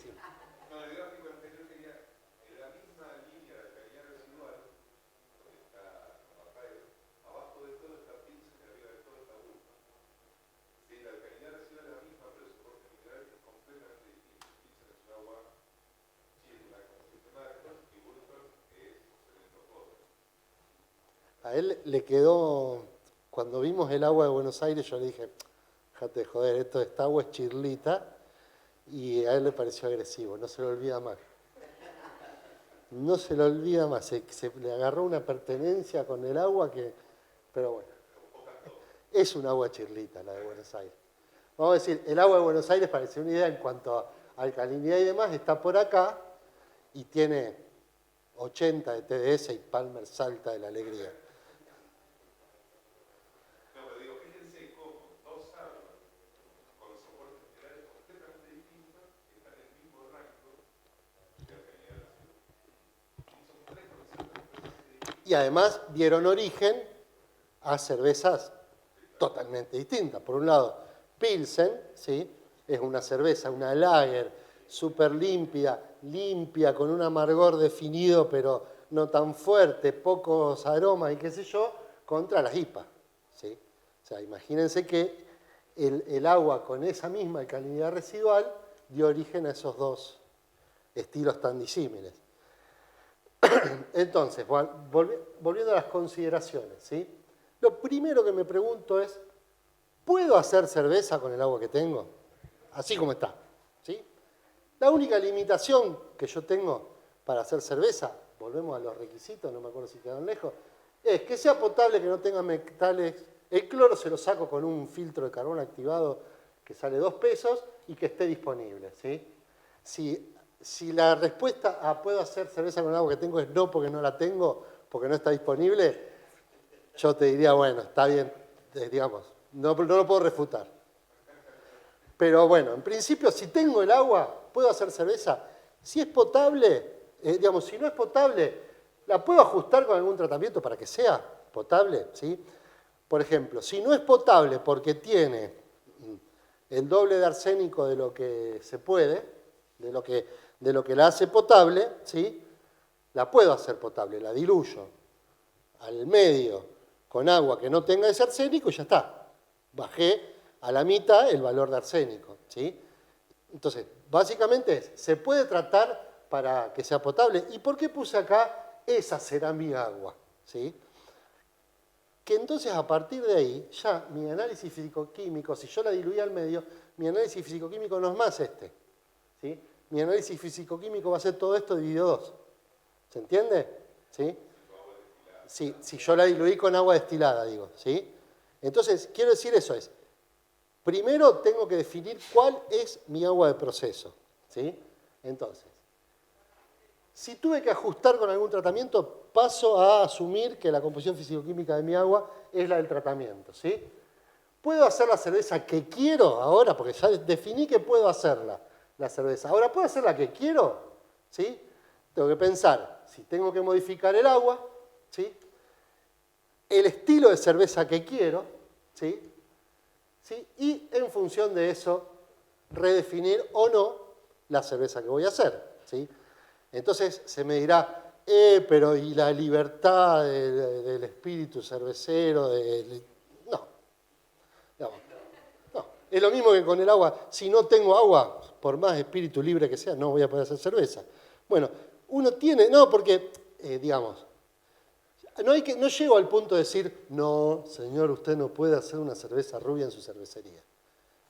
No, el gráfico anterior quería, en la misma línea de alcalinidad residual, donde está Rafael, abajo de todo está Pilsen y arriba de todo está Burton. Sí, la alcalinidad residual es la misma, pero el soporte mineral es completamente distinto. Pilsen es un agua chila, como dice Marcos, y Burton es cemento pobre. A él le quedó, cuando vimos el agua de Buenos Aires, yo le dije, déjate de joder, esta agua es chirlita, y a él le pareció agresivo, no se lo olvida más. No se lo olvida más, se le agarró una pertenencia con el agua que, pero bueno, es un agua chirlita la de Buenos Aires. Vamos a decir, el agua de Buenos Aires, para hacer una idea en cuanto a alcalinidad y demás, está por acá y tiene 80 de TDS y Palmer salta de la alegría. No, pero digo, fíjense cómo dos aguas con los soportes minerales completamente distintos están en el mismo rango de alcalinidad residual. Son tres conceptos completamente distintos. Y además dieron origen a cervezas totalmente distintas. Por un lado, Pilsen, ¿sí? Es una cerveza, una lager, súper limpia, con un amargor definido, pero no tan fuerte, pocos aromas y qué sé yo, contra las IPA, ¿sí? O sea, imagínense que el agua con esa misma alcalinidad residual dio origen a esos dos estilos tan disímiles. Entonces, volviendo a las consideraciones, ¿sí? Lo primero que me pregunto es, ¿puedo hacer cerveza con el agua que tengo? Así como está, ¿sí? La única limitación que yo tengo para hacer cerveza, volvemos a los requisitos, no me acuerdo si quedaron lejos, es que sea potable, que no tenga metales. El cloro se lo saco con un filtro de carbón activado que sale 2 pesos y que esté disponible, ¿sí? Si la respuesta a ¿puedo hacer cerveza con el agua que tengo? Es no, porque no la tengo, porque no está disponible, yo te diría, bueno, está bien, digamos, no lo puedo refutar. Pero bueno, en principio, si tengo el agua, ¿puedo hacer cerveza? Si es potable, digamos, si no es potable, ¿la puedo ajustar con algún tratamiento para que sea potable? ¿Sí? Por ejemplo, si no es potable porque tiene el doble de arsénico de lo que se puede, de lo que la hace potable, ¿sí? La puedo hacer potable, la diluyo al medio con agua que no tenga ese arsénico y ya está. Bajé a la mitad el valor de arsénico, ¿sí? Entonces, básicamente se puede tratar para que sea potable. ¿Y por qué puse acá esa será mi agua? ¿Sí? Que entonces a partir de ahí, ya mi análisis físico-químico, si yo la diluía al medio, mi análisis físico-químico no es más este, ¿sí? Mi análisis físico-químico va a ser todo esto dividido 2. ¿Se entiende? ¿Sí? Sí, si yo la diluí con agua destilada, digo, ¿sí? Entonces, quiero decir eso es, primero tengo que definir cuál es mi agua de proceso, ¿sí? Entonces, si tuve que ajustar con algún tratamiento, paso a asumir que la composición físico-química de mi agua es la del tratamiento, ¿sí? ¿Puedo hacer la cerveza que quiero ahora? Porque ya definí que puedo hacerla, la cerveza. Ahora, ¿puedo hacer la que quiero? ¿Sí? Tengo que pensar si tengo que modificar el agua, ¿sí? El estilo de cerveza que quiero, ¿sí? ¿Sí? Y en función de eso, redefinir o no la cerveza que voy a hacer, ¿sí? Entonces se me dirá, Pero y la libertad del espíritu cervecero, no, no, no. Es lo mismo que con el agua. Si no tengo agua, por más espíritu libre que sea, no voy a poder hacer cerveza. Bueno, uno tiene, no, porque, digamos, no llego al punto de decir, no, señor, usted no puede hacer una cerveza rubia en su cervecería.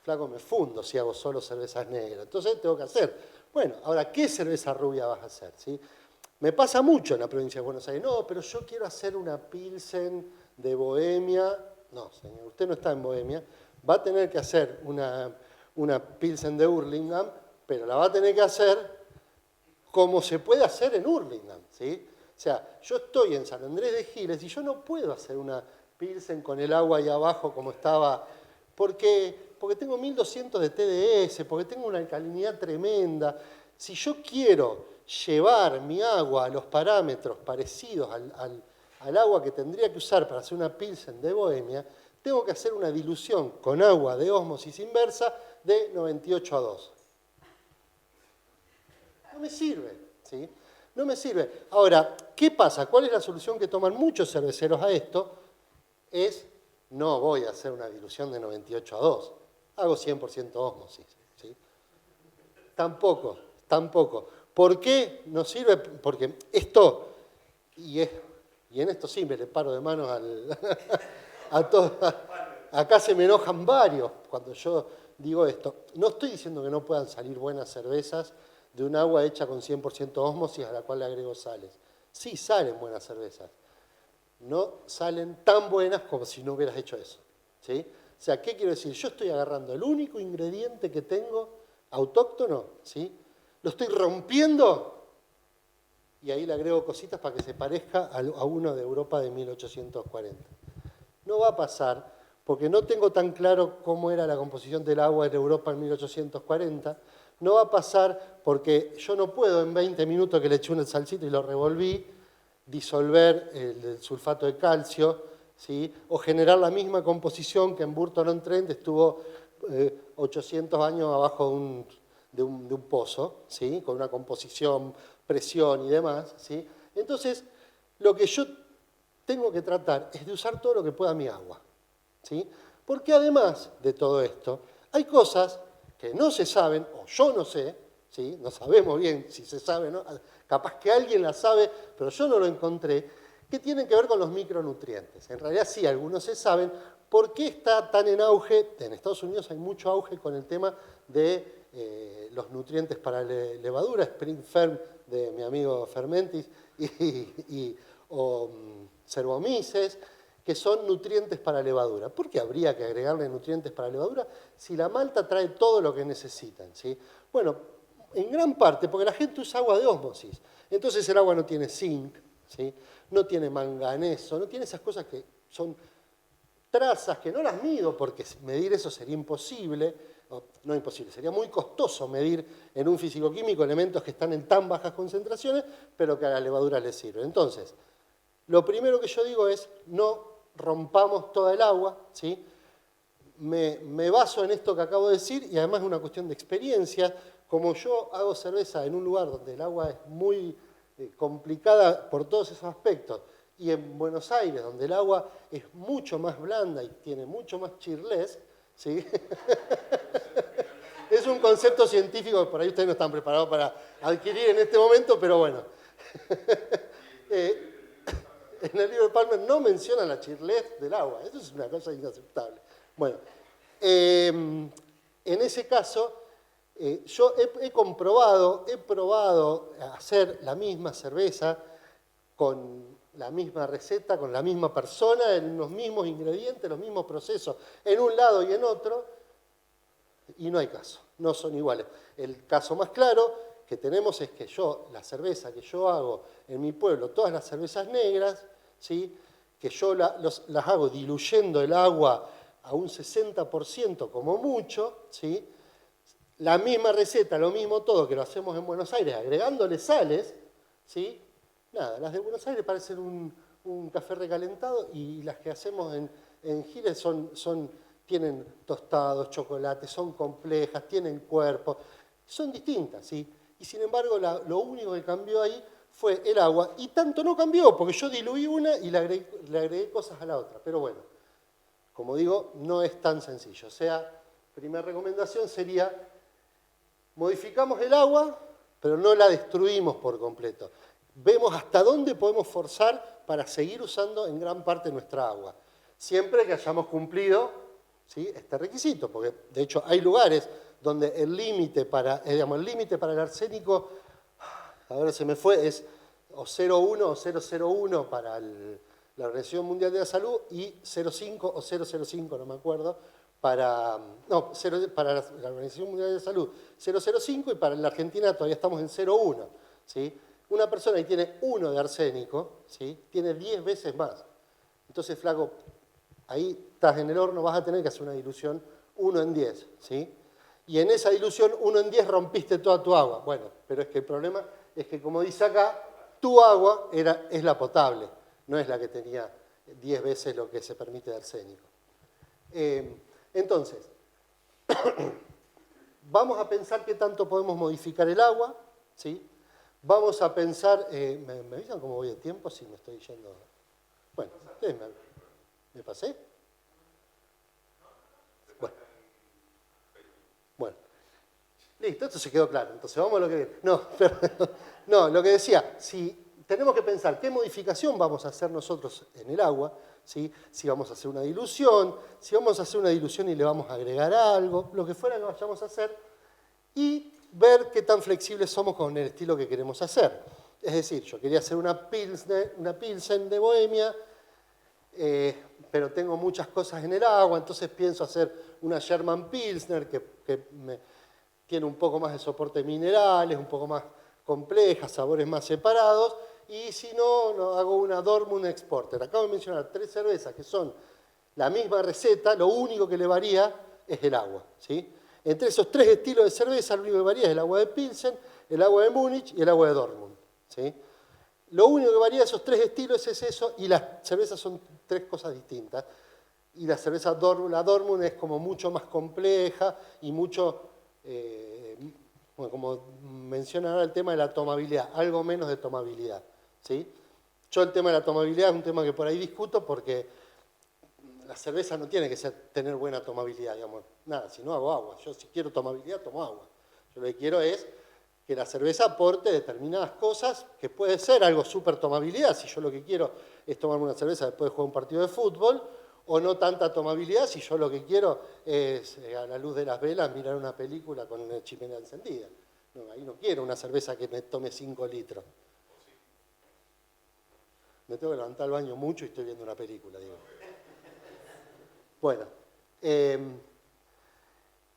Flaco, me fundo si hago solo cervezas negras. Entonces tengo que hacer. Bueno, ahora, ¿qué cerveza rubia vas a hacer? ¿Sí? Me pasa mucho en la provincia de Buenos Aires. No, pero yo quiero hacer una Pilsen de Bohemia. No, señor, usted no está en Bohemia. Va a tener que hacer una Pilsen de Hurlingham, pero la va a tener que hacer como se puede hacer en Hurlingham, ¿sí? O sea, yo estoy en San Andrés de Giles y yo no puedo hacer una Pilsen con el agua ahí abajo como estaba, porque tengo 1200 de TDS, porque tengo una alcalinidad tremenda. Si yo quiero llevar mi agua a los parámetros parecidos al agua que tendría que usar para hacer una Pilsen de Bohemia, tengo que hacer una dilución con agua de ósmosis inversa de 98:2. No me sirve, ¿sí? No me sirve. Ahora, ¿qué pasa? ¿Cuál es la solución que toman muchos cerveceros a esto? Es, no voy a hacer una dilución de 98:2. Hago 100% ósmosis, ¿sí? Tampoco. ¿Por qué no sirve? Porque esto, y en esto sí me le paro de manos a todos. Acá se me enojan varios cuando yo digo esto. No estoy diciendo que no puedan salir buenas cervezas de un agua hecha con 100% ósmosis a la cual le agrego sales. Sí salen buenas cervezas. No salen tan buenas como si no hubieras hecho eso, ¿sí? O sea, ¿qué quiero decir? Yo estoy agarrando el único ingrediente que tengo autóctono, ¿sí? Lo estoy rompiendo y ahí le agrego cositas para que se parezca a uno de Europa de 1840. No va a pasar porque no tengo tan claro cómo era la composición del agua en Europa en 1840. No va a pasar porque yo no puedo en 20 minutos que le eché un salsito y lo revolví, disolver el sulfato de calcio, ¿sí? O generar la misma composición que en Burton-on-Trent estuvo 800 años abajo de un pozo, ¿sí? Con una composición, presión y demás, ¿sí? Entonces, lo que yo tengo que tratar es de usar todo lo que pueda mi agua, ¿sí? Porque además de todo esto, hay cosas que no se saben, o yo no sé, ¿sí? No sabemos bien si se sabe, ¿no? Capaz que alguien la sabe, pero yo no lo encontré, que tienen que ver con los micronutrientes. En realidad sí, algunos se saben. ¿Por qué está tan en auge? En Estados Unidos hay mucho auge con el tema de los nutrientes para levadura, Spring Ferm de mi amigo Fermentis o Cervomices, que son nutrientes para levadura. ¿Por qué habría que agregarle nutrientes para levadura si la malta trae todo lo que necesitan, ¿sí? Bueno, en gran parte porque la gente usa agua de ósmosis. Entonces el agua no tiene zinc, ¿sí? No tiene manganeso, no tiene esas cosas que son trazas que no las mido porque medir eso sería imposible, no imposible, sería muy costoso medir en un fisicoquímico elementos que están en tan bajas concentraciones, pero que a la levadura les sirve. Entonces, lo primero que yo digo es, no rompamos toda el agua, ¿sí? Me baso en esto que acabo de decir y además es una cuestión de experiencia. Como yo hago cerveza en un lugar donde el agua es muy complicada por todos esos aspectos, y en Buenos Aires, donde el agua es mucho más blanda y tiene mucho más chirlés, ¿sí? Es un concepto científico que por ahí ustedes no están preparados para adquirir en este momento, pero bueno. En el libro de Palmer no menciona la chirlés del agua, eso es una cosa inaceptable. Bueno, en ese caso, yo he probado hacer la misma cerveza con la misma receta, con la misma persona, en los mismos ingredientes, los mismos procesos, en un lado y en otro, y no hay caso, no son iguales. El caso más claro que tenemos es que la cerveza que yo hago en mi pueblo, todas las cervezas negras, ¿sí? Que yo las hago diluyendo el agua a un 60% como mucho, ¿sí? La misma receta, lo mismo todo que lo hacemos en Buenos Aires, agregándole sales, ¿sí? Nada, las de Buenos Aires parecen un café recalentado y las que hacemos en Giles tienen tostados, chocolates, son complejas, tienen cuerpo, son distintas, ¿sí? Y sin embargo, lo único que cambió ahí fue el agua, y tanto no cambió, porque yo diluí una y le agregué cosas a la otra. Pero bueno, como digo, no es tan sencillo. O sea, primera recomendación sería, modificamos el agua, pero no la destruimos por completo. Vemos hasta dónde podemos forzar para seguir usando en gran parte nuestra agua, siempre que hayamos cumplido, ¿sí?, este requisito, porque de hecho hay lugares donde el límite para el arsénico, ahora se me fue, es o 0,1 o 0,01 para la Organización Mundial de la Salud y 0,5 o 0,05, no me acuerdo, para la Organización Mundial de la Salud 0,05 y para la Argentina todavía estamos en 0,1, ¿sí? Una persona que tiene 1 de arsénico, ¿sí?, tiene 10 veces más. Entonces, flaco, ahí estás en el horno, vas a tener que hacer una dilución 1 en 10, ¿sí? Y en esa dilución 1 en 10 rompiste toda tu agua. Bueno, pero es que el problema es que, como dice acá, tu agua es la potable, no es la que tenía 10 veces lo que se permite de arsénico. Entonces, vamos a pensar qué tanto podemos modificar el agua, ¿sí? Vamos a pensar, ¿me avisan cómo voy de tiempo? Si me estoy yendo. Bueno, ustedes ¿me pasé? Bueno. Listo, esto se quedó claro. Entonces vamos a lo que... No, lo que decía, si tenemos que pensar qué modificación vamos a hacer nosotros en el agua, ¿sí? Si vamos a hacer una dilución, si vamos a hacer una dilución y le vamos a agregar algo, lo que fuera que vayamos a hacer, y ver qué tan flexibles somos con el estilo que queremos hacer. Es decir, yo quería hacer una Pilsen de Bohemia, pero tengo muchas cosas en el agua, entonces pienso hacer una German Pilsner que tiene un poco más de soporte de minerales, un poco más compleja, sabores más separados, y si no, hago una Dortmund Exporter. Acabo de mencionar 3 cervezas que son la misma receta, lo único que le varía es el agua, ¿sí? Entre esos 3 estilos de cerveza, lo único que varía es el agua de Pilsen, el agua de Múnich y el agua de Dortmund, ¿sí? Lo único que varía de esos 3 estilos es eso, y las cervezas son 3 cosas distintas. Y la cerveza la Dortmund es como mucho más compleja y mucho, bueno, como menciona ahora el tema de la tomabilidad, algo menos de tomabilidad, ¿sí? Yo el tema de la tomabilidad es un tema que por ahí discuto porque la cerveza no tiene que tener buena tomabilidad, digamos. Nada, si no hago agua. Yo si quiero tomabilidad, tomo agua. Yo lo que quiero es que la cerveza aporte determinadas cosas, que puede ser algo súper tomabilidad, si yo lo que quiero es tomarme una cerveza después de jugar un partido de fútbol, o no tanta tomabilidad, si yo lo que quiero es, a la luz de las velas, mirar una película con una chimenea encendida. No, ahí no quiero una cerveza que me tome 5 litros. Me tengo que levantar al baño mucho y estoy viendo una película, digo. Bueno,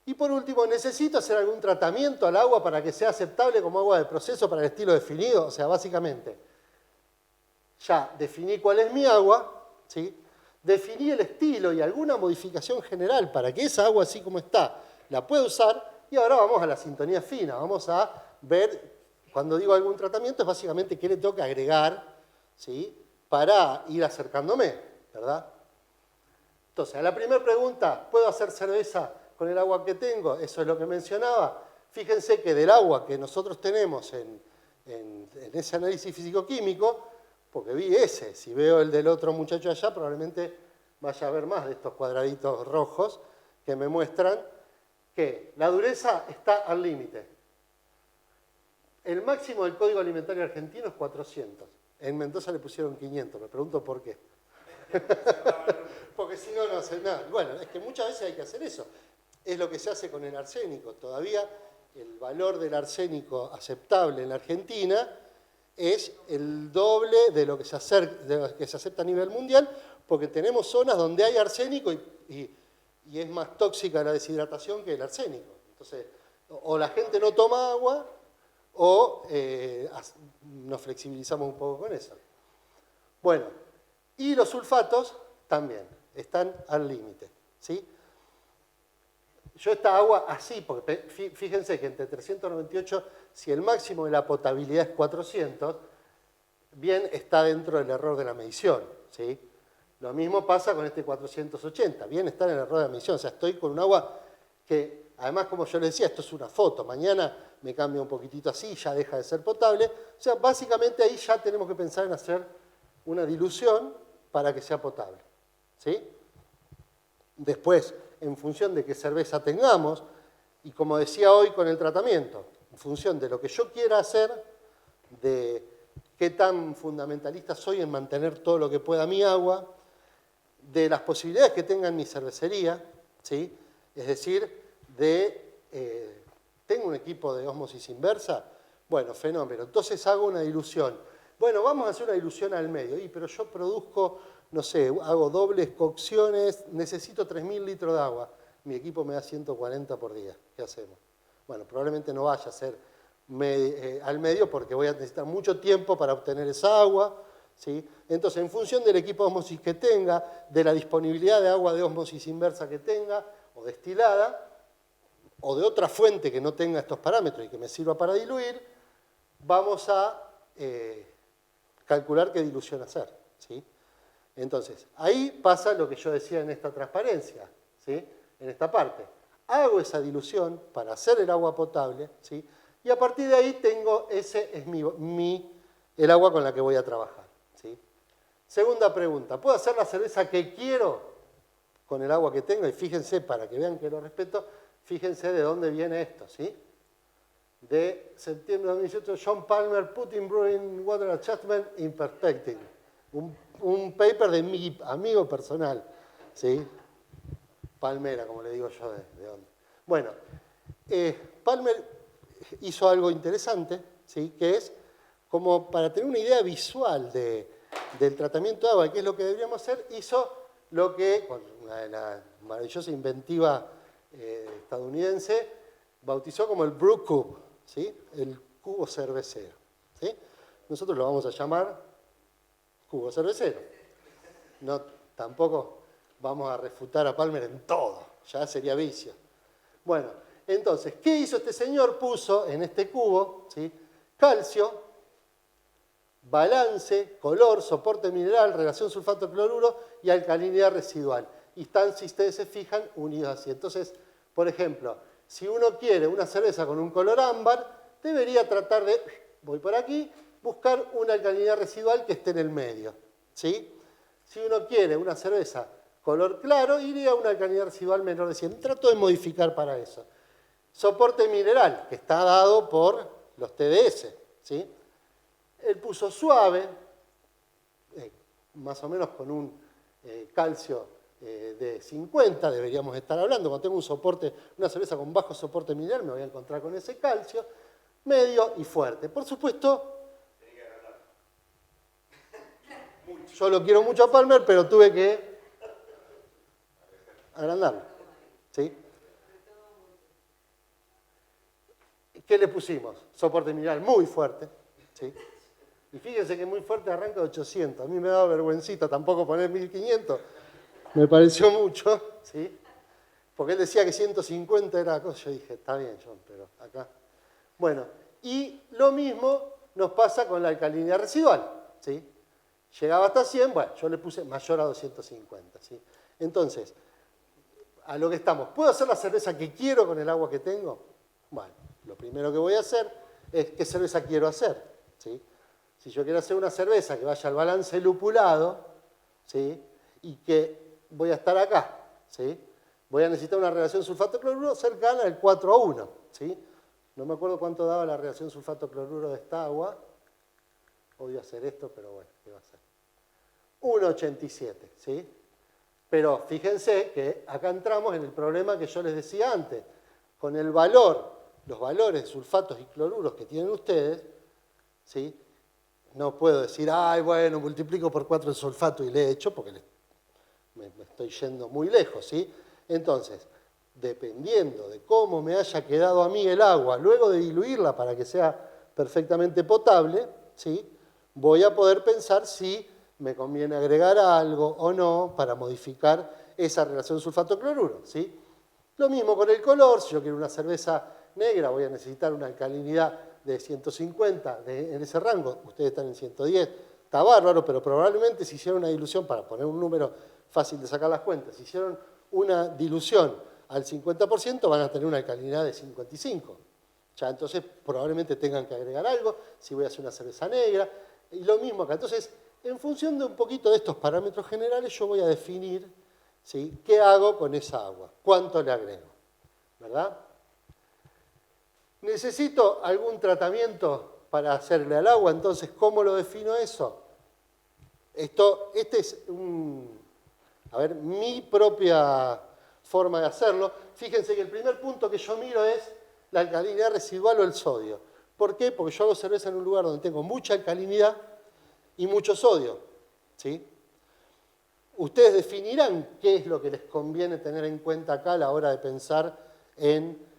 y por último, ¿necesito hacer algún tratamiento al agua para que sea aceptable como agua de proceso para el estilo definido? O sea, básicamente, ya definí cuál es mi agua, ¿sí? Definí el estilo y alguna modificación general para que esa agua así como está la pueda usar, y ahora vamos a la sintonía fina, vamos a ver, cuando digo algún tratamiento, es básicamente qué le tengo que agregar, ¿sí?, para ir acercándome, ¿verdad? Entonces, a la primera pregunta, ¿puedo hacer cerveza con el agua que tengo? Eso es lo que mencionaba. Fíjense que del agua que nosotros tenemos en ese análisis físico-químico, porque vi ese, si veo el del otro muchacho allá, probablemente vaya a ver más de estos cuadraditos rojos que me muestran que la dureza está al límite. El máximo del Código Alimentario Argentino es 400. En Mendoza le pusieron 500, me pregunto por qué. Porque si no, no hace nada. Bueno, es que muchas veces hay que hacer eso. Es lo que se hace con el arsénico. Todavía el valor del arsénico aceptable en la Argentina es el doble de lo que se acepta a nivel mundial, porque tenemos zonas donde hay arsénico y es más tóxica la deshidratación que el arsénico. Entonces, o la gente no toma agua o nos flexibilizamos un poco con eso. Bueno, y los sulfatos también están al límite, ¿sí? Yo esta agua así, porque fíjense que entre 398, si el máximo de la potabilidad es 400, bien está dentro del error de la medición, ¿sí? Lo mismo pasa con este 480, bien está en el error de la medición, o sea, estoy con un agua que Además, como yo les decía, esto es una foto. Mañana me cambia un poquitito así, ya deja de ser potable. O sea, básicamente ahí ya tenemos que pensar en hacer una dilución para que sea potable. ¿Sí? Después, en función de qué cerveza tengamos, y como decía hoy con el tratamiento, en función de lo que yo quiera hacer, de qué tan fundamentalista soy en mantener todo lo que pueda mi agua, de las posibilidades que tenga en mi cervecería, ¿sí? Es decir, ¿tengo un equipo de ósmosis inversa? Bueno, fenómeno. Entonces hago una dilución. Bueno, vamos a hacer una dilución al medio. Pero yo produzco, no sé, hago dobles cocciones, necesito 3.000 litros de agua. Mi equipo me da 140 por día. ¿Qué hacemos? Bueno, probablemente no vaya a ser al medio porque voy a necesitar mucho tiempo para obtener esa agua, ¿sí? Entonces, en función del equipo de ósmosis que tenga, de la disponibilidad de agua de ósmosis inversa que tenga, o destilada, o de otra fuente que no tenga estos parámetros y que me sirva para diluir, vamos a calcular qué dilución hacer, ¿sí? Entonces, ahí pasa lo que yo decía en esta transparencia, ¿sí? En esta parte. Hago esa dilución para hacer el agua potable, ¿sí? Y a partir de ahí tengo, ese es el agua con la que voy a trabajar, ¿sí? Segunda pregunta, ¿puedo hacer la cerveza que quiero con el agua que tengo? Y fíjense, para que vean que lo respeto, fíjense de dónde viene esto, ¿sí? De septiembre de 2018, John Palmer, Putting Brewing Water Adjustment in Perspective. Un paper de mi amigo personal, ¿sí? Palmera, como le digo yo, de dónde. Bueno, Palmer hizo algo interesante, ¿sí? Que es como para tener una idea visual del tratamiento de agua y qué es lo que deberíamos hacer, hizo lo que, con una maravillosa inventiva estadounidense, bautizó como el brew cube, ¿sí? El cubo cervecero, ¿sí? Nosotros lo vamos a llamar cubo cervecero. No, tampoco vamos a refutar a Palmer en todo, ya sería vicio. Bueno, entonces, ¿qué hizo este señor? Puso en este cubo, ¿sí? Calcio, balance, color, soporte mineral, relación sulfato-cloruro y alcalinidad residual. Y están, si ustedes se fijan, unidos así. Entonces, por ejemplo, si uno quiere una cerveza con un color ámbar, debería tratar de, voy por aquí, buscar una alcalinidad residual que esté en el medio, ¿sí? Si uno quiere una cerveza color claro, iría a una alcalinidad residual menor de 100. Trato de modificar para eso. Soporte mineral, que está dado por los TDS, ¿sí? Él puso suave, más o menos con un calcio de 50, deberíamos estar hablando. Cuando tengo un soporte, una cerveza con bajo soporte mineral, me voy a encontrar con ese calcio. Medio y fuerte. Por supuesto, yo lo quiero mucho a Palmer, pero tuve que agrandarlo, ¿sí? ¿Qué le pusimos? Soporte mineral muy fuerte, ¿sí? Y fíjense que muy fuerte arranca de 800. A mí me daba vergüencita tampoco poner 1500. Me pareció mucho, ¿sí? Porque él decía que 150 era cosa. Yo dije, está bien, John, pero acá. Bueno, y lo mismo nos pasa con la alcalinidad residual, ¿sí? Llegaba hasta 100, bueno, yo le puse mayor a 250, ¿sí? Entonces, a lo que estamos, ¿puedo hacer la cerveza que quiero con el agua que tengo? Bueno, lo primero que voy a hacer es qué cerveza quiero hacer, ¿sí? Si yo quiero hacer una cerveza que vaya al balance lupulado, ¿sí? Y que voy a estar acá, ¿sí? Voy a necesitar una relación sulfato-cloruro cercana al 4:1, ¿sí? No me acuerdo cuánto daba la reacción sulfato-cloruro de esta agua. Odio hacer esto, pero bueno, ¿qué va a ser? 1,87, ¿sí? Pero fíjense que acá entramos en el problema que yo les decía antes. Con el valor, los valores de sulfatos y cloruros que tienen ustedes, ¿sí? No puedo decir, ay, bueno, multiplico por 4 el sulfato y le he hecho, porque me estoy yendo muy lejos, ¿sí? Entonces, dependiendo de cómo me haya quedado a mí el agua, luego de diluirla para que sea perfectamente potable, ¿sí? Voy a poder pensar si me conviene agregar algo o no para modificar esa relación sulfato-cloruro, ¿sí? Lo mismo con el color. Si yo quiero una cerveza negra, voy a necesitar una alcalinidad de 150 en ese rango. Ustedes están en 110, está bárbaro, pero probablemente si hicieron una dilución, para poner un número fácil de sacar las cuentas, si hicieron una dilución al 50% van a tener una alcalinidad de 55. Ya, entonces probablemente tengan que agregar algo, si voy a hacer una cerveza negra, y lo mismo acá. Entonces, en función de un poquito de estos parámetros generales, yo voy a definir, ¿sí?, qué hago con esa agua, cuánto le agrego, ¿verdad? ¿Necesito algún tratamiento para hacerle al agua? Entonces, ¿cómo lo defino eso? Este es mi propia forma de hacerlo. Fíjense que el primer punto que yo miro es la alcalinidad residual o el sodio. ¿Por qué? Porque yo hago cerveza en un lugar donde tengo mucha alcalinidad y mucho sodio, ¿sí? Ustedes definirán qué es lo que les conviene tener en cuenta acá a la hora de pensar en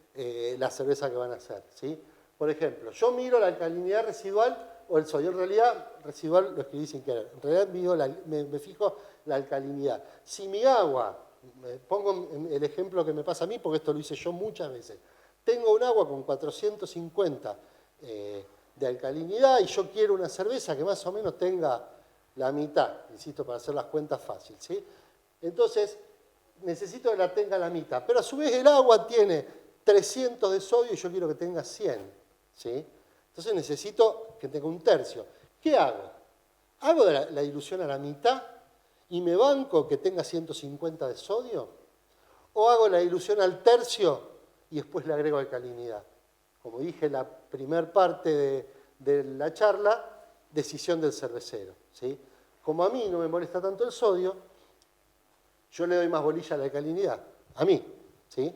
la cerveza que van a hacer, ¿sí? Por ejemplo, yo miro la alcalinidad residual o el sodio. En realidad, residual lo escribí sin querer. En realidad me fijo la alcalinidad. Si mi agua, pongo el ejemplo que me pasa a mí, porque esto lo hice yo muchas veces, tengo un agua con 450 de alcalinidad y yo quiero una cerveza que más o menos tenga la mitad, insisto, para hacer las cuentas fáciles, ¿sí? Entonces, necesito que la tenga la mitad, pero a su vez el agua tiene 300 de sodio y yo quiero que tenga 100, ¿sí? Entonces necesito que tenga un tercio. ¿Qué hago? ¿Hago la dilución a la mitad y me banco que tenga 150 de sodio? ¿O hago la dilución al tercio y después le agrego alcalinidad? Como dije en la primera parte de la charla, decisión del cervecero, ¿sí? Como a mí no me molesta tanto el sodio, yo le doy más bolilla a la alcalinidad, a mí, ¿sí?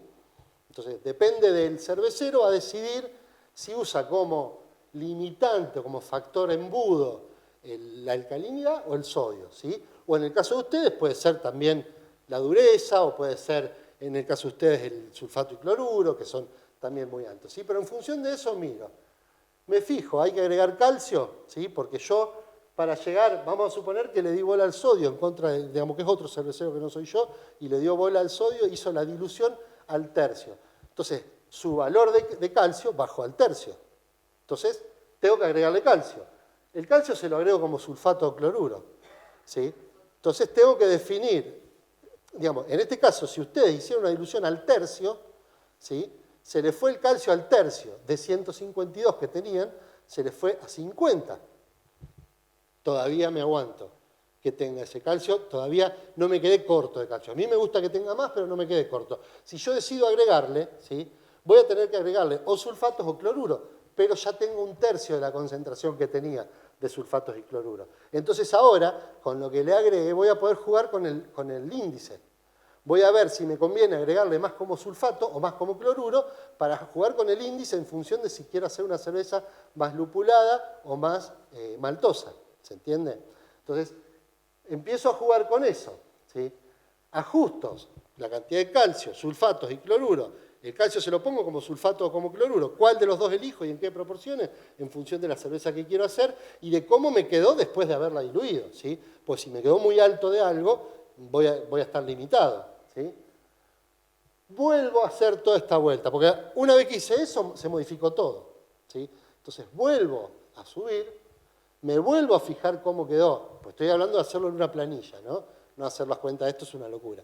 Entonces, depende del cervecero a decidir si usa como limitante o como factor embudo la alcalinidad o el sodio, ¿sí? O en el caso de ustedes puede ser también la dureza o puede ser, en el caso de ustedes, el sulfato y cloruro, que son también muy altos, ¿sí? Pero en función de eso miro. Me fijo, hay que agregar calcio, ¿sí? Porque yo, para llegar, vamos a suponer que le di bola al sodio en contra de, digamos que es otro cervecero que no soy yo, y le dio bola al sodio, hizo la dilución al tercio. Entonces, su valor de calcio bajó al tercio. Entonces, tengo que agregarle calcio. El calcio se lo agrego como sulfato o cloruro, ¿sí? Entonces, tengo que definir, digamos, en este caso, si ustedes hicieron una dilución al tercio, ¿sí?, se les fue el calcio al tercio, de 152 que tenían, se les fue a 50. Todavía me aguanto que tenga ese calcio, todavía no me quedé corto de calcio. A mí me gusta que tenga más, pero no me quedé corto. Si yo decido agregarle, ¿sí?, voy a tener que agregarle o sulfatos o cloruro, pero ya tengo un tercio de la concentración que tenía de sulfatos y cloruro. Entonces ahora, con lo que le agregue, voy a poder jugar con el índice. Voy a ver si me conviene agregarle más como sulfato o más como cloruro para jugar con el índice en función de si quiero hacer una cerveza más lupulada o más maltosa. ¿Se entiende? Entonces, empiezo a jugar con eso, ¿sí? Ajustos, la cantidad de calcio, sulfatos y cloruro. El calcio se lo pongo como sulfato o como cloruro. ¿Cuál de los dos elijo y en qué proporciones? En función de la cerveza que quiero hacer y de cómo me quedó después de haberla diluido, ¿sí? Pues si me quedó muy alto de algo, voy a estar limitado, ¿sí? Vuelvo a hacer toda esta vuelta, porque una vez que hice eso, se modificó todo, ¿sí? Entonces vuelvo a subir, me vuelvo a fijar cómo quedó, pues estoy hablando de hacerlo en una planilla, ¿no? No hacer las cuentas, esto es una locura.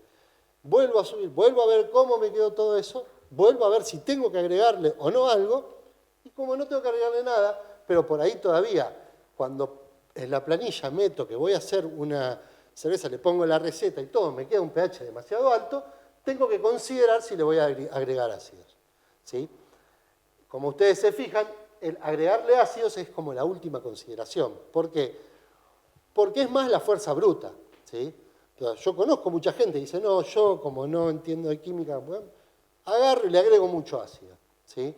Vuelvo a subir, vuelvo a ver cómo me quedó todo eso, vuelvo a ver si tengo que agregarle o no algo, y como no tengo que agregarle nada, pero por ahí todavía, cuando en la planilla meto que voy a hacer una cerveza, le pongo la receta y todo, me queda un pH demasiado alto, tengo que considerar si le voy a agregar ácidos, ¿sí? Como ustedes se fijan, el agregarle ácidos es como la última consideración. ¿Por qué? Porque es más la fuerza bruta, ¿sí? Yo conozco mucha gente que dice, no, yo como no entiendo de química, bueno, agarro y le agrego mucho ácido, ¿sí?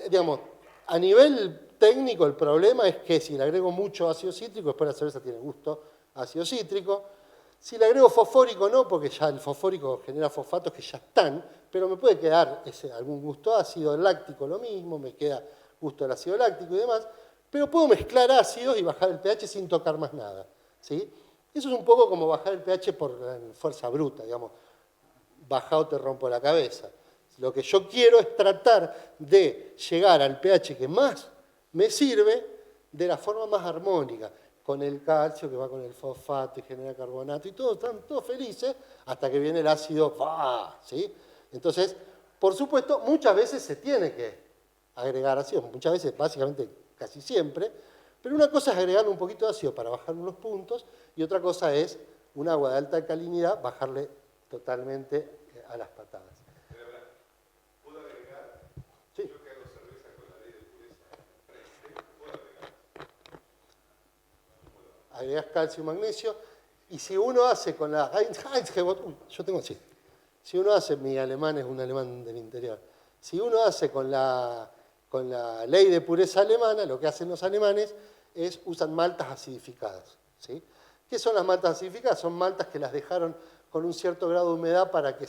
Digamos, a nivel técnico el problema es que si le agrego mucho ácido cítrico, después la cerveza tiene gusto ácido cítrico. Si le agrego fosfórico no, porque ya el fosfórico genera fosfatos que ya están, pero me puede quedar algún gusto ácido, el láctico lo mismo, me queda gusto del ácido láctico y demás, pero puedo mezclar ácidos y bajar el pH sin tocar más nada, ¿sí? Eso es un poco como bajar el pH por fuerza bruta, digamos, baja o te rompo la cabeza. Lo que yo quiero es tratar de llegar al pH que más me sirve de la forma más armónica. con el calcio, que va con el fosfato y genera carbonato, y todos están todos felices, hasta que viene el ácido, ¡fua! ¿Sí? Entonces, por supuesto, muchas veces se tiene que agregar ácido, muchas veces, básicamente casi siempre, pero una cosa es agregarle un poquito de ácido para bajar unos puntos, y otra cosa es un agua de alta alcalinidad, bajarle totalmente a las patadas. ¿Puedo agregar? Sí. Yo que hago cerveza con la ley de pureza enfrente, ¿puedo agregar? Agregás calcio y magnesio, y si uno hace con la Heinz-Gebot, yo tengo así, si uno hace, mi alemán es un alemán del interior, si uno hace con la ley de pureza alemana, lo que hacen los alemanes es usan maltas acidificadas. ¿Sí? ¿Qué son las maltas acidificadas? Son maltas que las dejaron con un cierto grado de humedad para que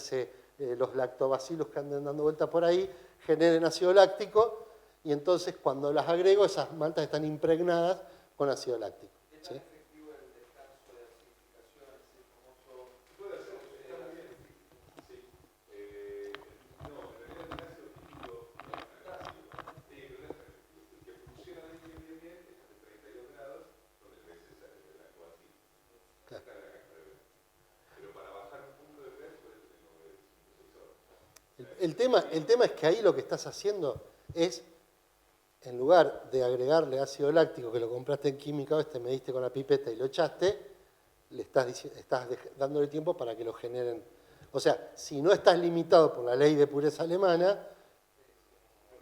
los lactobacilos que anden dando vuelta por ahí generen ácido láctico, y entonces cuando las agrego, esas maltas están impregnadas con ácido láctico. ¿Sí? efectivo el descanso de acidificación, ese famoso... Puede hacer, está muy bien. Sí. No, en realidad el ácido químico no es tan ácido. El que funciona bien es de 32 grados, donde ves el agua así. Claro. Está en la caja de venta. Pero para bajar un punto de pH, por eso tengo que sintetizar. El tema es que ahí lo que estás haciendo es, en lugar de agregarle ácido láctico, que lo compraste en química, me diste con la pipeta y lo echaste, le estás dándole tiempo para que lo generen. O sea, si no estás limitado por la ley de pureza alemana,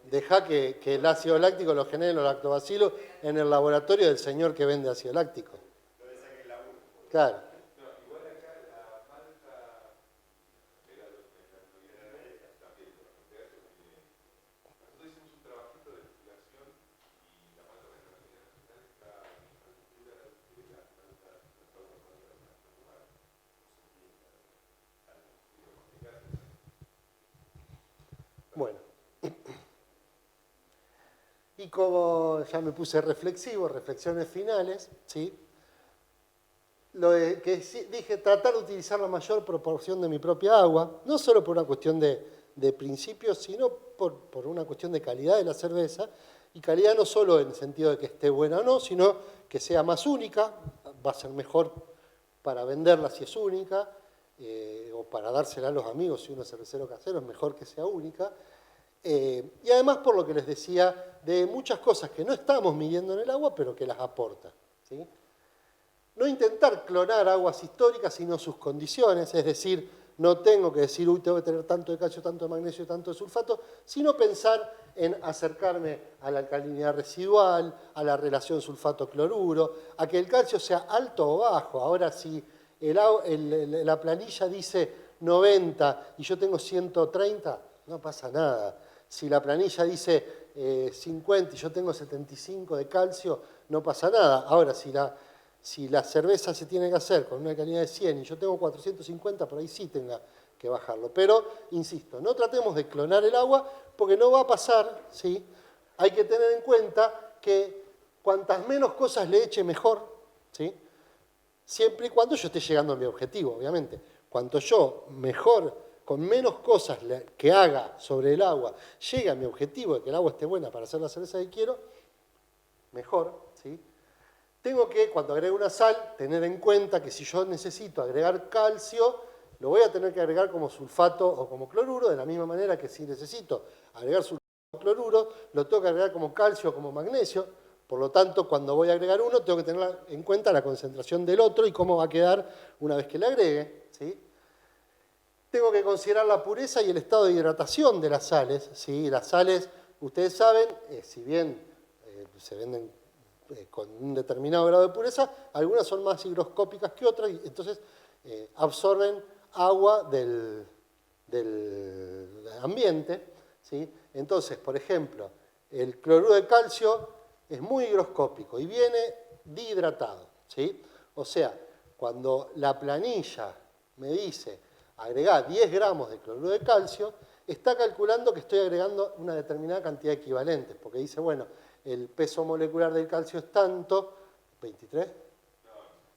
deja que el ácido láctico lo generen los lactobacilos en el laboratorio del señor que vende ácido láctico. Claro. Nosotros hicimos un trabajito de destilación y la malta nacional está a la altura de la malta Bueno. Y como ya me puse reflexivo, reflexiones finales, ¿sí? Dije, tratar de utilizar la mayor proporción de mi propia agua, no solo por una cuestión de principios, sino por una cuestión de calidad de la cerveza, y calidad no solo en el sentido de que esté buena o no, sino que sea más única, va a ser mejor para venderla si es única, o para dársela a los amigos si uno es cervecero casero, es mejor que sea única. Y además por lo que les decía, de muchas cosas que no estamos midiendo en el agua, pero que las aporta. ¿Sí? No intentar clonar aguas históricas, sino sus condiciones, es decir, no tengo que decir, uy, tengo que tener tanto de calcio, tanto de magnesio, tanto de sulfato, sino pensar en acercarme a la alcalinidad residual, a la relación sulfato-cloruro, a que el calcio sea alto o bajo. Ahora, si la planilla dice 90 y yo tengo 130, no pasa nada. Si la planilla dice 50 y yo tengo 75 de calcio, no pasa nada. Ahora, si la cerveza se tiene que hacer con una calidad de 100 y yo tengo 450, por ahí sí tenga que bajarlo. Pero, insisto, no tratemos de clonar el agua porque no va a pasar, ¿sí? Hay que tener en cuenta que cuantas menos cosas le eche, mejor, ¿sí? Siempre y cuando yo esté llegando a mi objetivo, obviamente. Cuanto yo mejor, con menos cosas que haga sobre el agua, llegue a mi objetivo de que el agua esté buena para hacer la cerveza que quiero, mejor, ¿sí? Tengo que, cuando agrego una sal, tener en cuenta que si yo necesito agregar calcio, lo voy a tener que agregar como sulfato o como cloruro, de la misma manera que si necesito agregar sulfato o cloruro, lo tengo que agregar como calcio o como magnesio. Por lo tanto, cuando voy a agregar uno, tengo que tener en cuenta la concentración del otro y cómo va a quedar una vez que le agregue, ¿sí? Tengo que considerar la pureza y el estado de hidratación de las sales, ¿sí? Las sales, ustedes saben, si bien se venden con un determinado grado de pureza, algunas son más higroscópicas que otras, y entonces absorben agua del ambiente, ¿sí? Entonces, por ejemplo, el cloruro de calcio es muy higroscópico y viene dihidratado, ¿sí? O sea, cuando la planilla me dice agregar 10 gramos de cloruro de calcio, está calculando que estoy agregando una determinada cantidad de equivalentes, porque dice, bueno, el peso molecular del calcio es tanto, 23,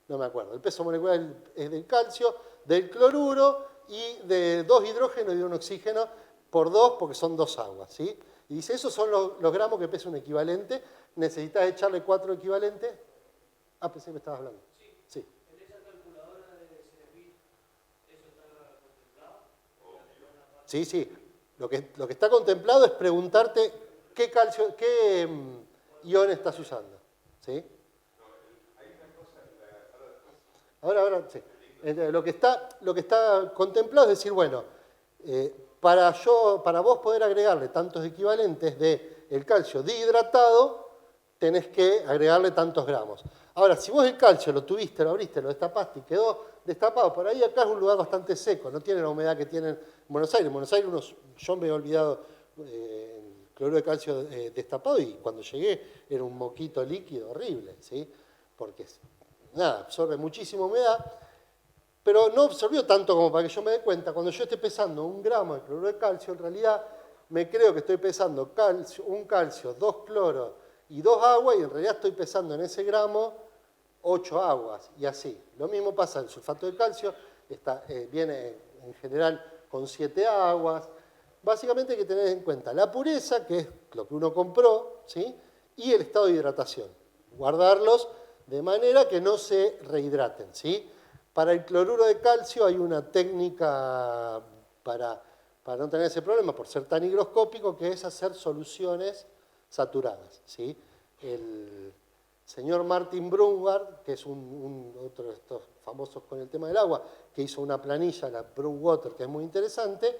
no me acuerdo, el peso molecular es del calcio, del cloruro y de 2 hidrógenos y 1 oxígeno por 2, porque son 2 aguas, ¿sí? Y dice, esos son los gramos que pesa un equivalente, necesitas echarle 4 equivalentes, Ah, pensé que me estabas hablando. Sí. En esa calculadora de Cenefit, ¿eso está contemplado? Sí, sí. Lo que está contemplado es preguntarte qué calcio, qué ion estás usando. ¿Sí? Ahora, sí. Lo que está contemplado es decir, bueno, para vos poder agregarle tantos equivalentes de el calcio dihidratado, tenés que agregarle tantos gramos. Ahora, si vos el calcio lo tuviste, lo abriste, lo destapaste y quedó destapado, por ahí acá es un lugar bastante seco, no tiene la humedad que tienen en Buenos Aires. En Buenos Aires yo me he olvidado el cloruro de calcio destapado y cuando llegué era un moquito líquido horrible, ¿sí? Porque nada, absorbe muchísima humedad, pero no absorbió tanto como para que yo me dé cuenta. Cuando yo esté pesando 1 gramo de cloruro de calcio, en realidad me creo que estoy pesando un calcio, 2 cloros y 2 aguas, y en realidad estoy pesando en ese gramo 8 aguas, y así. Lo mismo pasa en el sulfato de calcio, viene en general con 7 aguas. Básicamente hay que tener en cuenta la pureza, que es lo que uno compró, ¿sí? Y el estado de hidratación. Guardarlos de manera que no se rehidraten, ¿sí? Para el cloruro de calcio hay una técnica para no tener ese problema, por ser tan higroscópico, que es hacer soluciones saturadas, ¿sí? El señor Martin Brungard, que es otro de estos famosos con el tema del agua, que hizo una planilla, la Brewwater, que es muy interesante,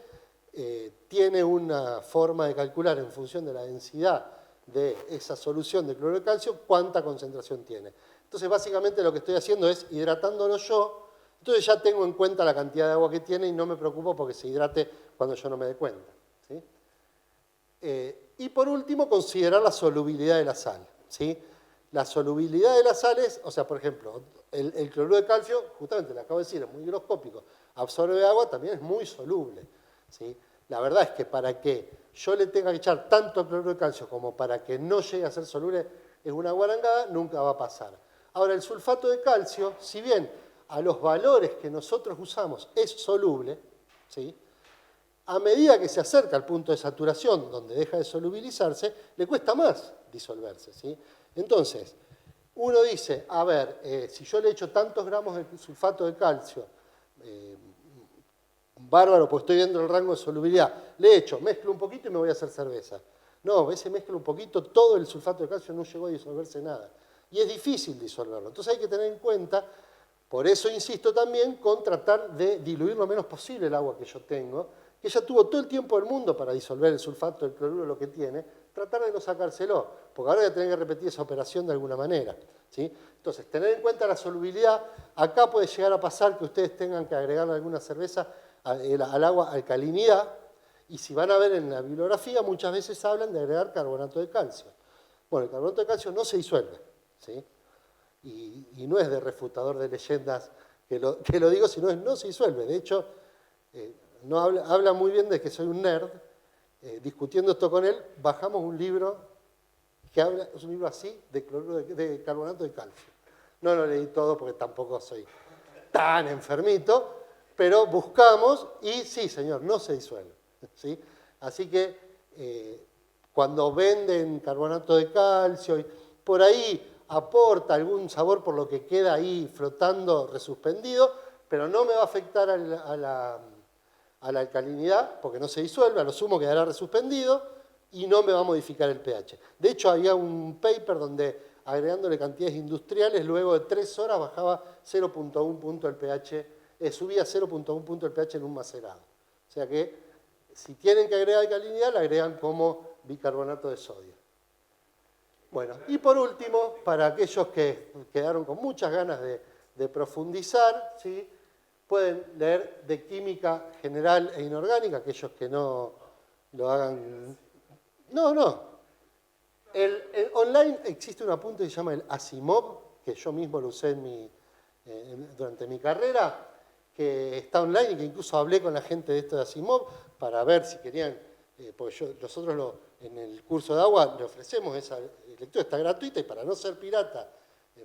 tiene una forma de calcular en función de la densidad de esa solución de cloruro de calcio cuánta concentración tiene. Entonces, básicamente lo que estoy haciendo es hidratándolo yo, entonces ya tengo en cuenta la cantidad de agua que tiene y no me preocupo porque se hidrate cuando yo no me dé cuenta, ¿sí? Y por último, considerar la solubilidad de la sal, ¿sí? La solubilidad de las sales, o sea, por ejemplo, el cloruro de calcio, justamente le acabo de decir, es muy higroscópico, absorbe agua, también es muy soluble, ¿sí? La verdad es que para que yo le tenga que echar tanto cloruro de calcio como para que no llegue a ser soluble es una guarangada, nunca va a pasar. Ahora, el sulfato de calcio, si bien a los valores que nosotros usamos es soluble, ¿sí? A medida que se acerca al punto de saturación, donde deja de solubilizarse, le cuesta más disolverse, ¿sí? Entonces, uno dice, a ver, si yo le echo tantos gramos de sulfato de calcio, bárbaro, pues estoy dentro del rango de solubilidad, le echo, mezclo un poquito y me voy a hacer cerveza. No, a veces mezclo un poquito, todo el sulfato de calcio no llegó a disolverse nada. Y es difícil disolverlo. Entonces hay que tener en cuenta, por eso insisto también, con tratar de diluir lo menos posible el agua que yo tengo, que ella tuvo todo el tiempo del mundo para disolver el sulfato, el cloruro, lo que tiene, tratar de no sacárselo, porque ahora voy a tener que repetir esa operación de alguna manera, ¿sí? Entonces, tener en cuenta la solubilidad. Acá puede llegar a pasar que ustedes tengan que agregarle alguna cerveza al agua alcalinidad, y si van a ver en la bibliografía, muchas veces hablan de agregar carbonato de calcio. Bueno, el carbonato de calcio no se disuelve, ¿sí? Y no es de refutador de leyendas que lo digo, sino no se disuelve. De hecho, no habla muy bien de que soy un nerd. Discutiendo esto con él, bajamos un libro que habla, es un libro así, de cloruro de carbonato de calcio. No lo leí todo porque tampoco soy tan enfermito, pero buscamos y sí, señor, no se disuelve, ¿sí? Así que cuando venden carbonato de calcio, por ahí aporta algún sabor por lo que queda ahí flotando, resuspendido, pero no me va a afectar a la alcalinidad, porque no se disuelve, a lo sumo quedará resuspendido y no me va a modificar el pH. De hecho, había un paper donde agregándole cantidades industriales, luego de 3 horas bajaba 0.1 punto el pH, subía 0.1 punto el pH en un macerado. O sea que si tienen que agregar alcalinidad, la agregan como bicarbonato de sodio. Bueno, y por último, para aquellos que quedaron con muchas ganas de profundizar, ¿sí? Pueden leer de química general e inorgánica, aquellos que no lo hagan. No. Online existe un apunte que se llama el Asimov, que yo mismo lo usé durante mi carrera, que está online y que incluso hablé con la gente de esto de Asimov para ver si querían, porque nosotros en el curso de agua le ofrecemos esa lectura, está gratuita, y para no ser pirata,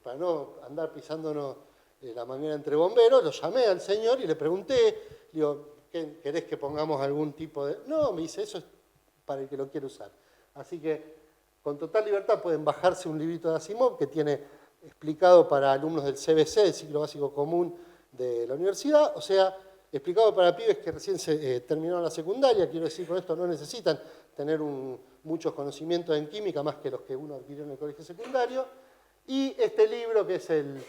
para no andar pisándonos la manguera entre bomberos, lo llamé al señor y le pregunté, digo, ¿querés que pongamos algún tipo de...? No, me dice, eso es para el que lo quiere usar. Así que con total libertad pueden bajarse un librito de Asimov que tiene explicado para alumnos del CBC, del ciclo básico común de la universidad, o sea, explicado para pibes que recién terminaron la secundaria. Quiero decir, con esto no necesitan tener muchos conocimientos en química, más que los que uno adquirió en el colegio secundario. Y este libro, que es el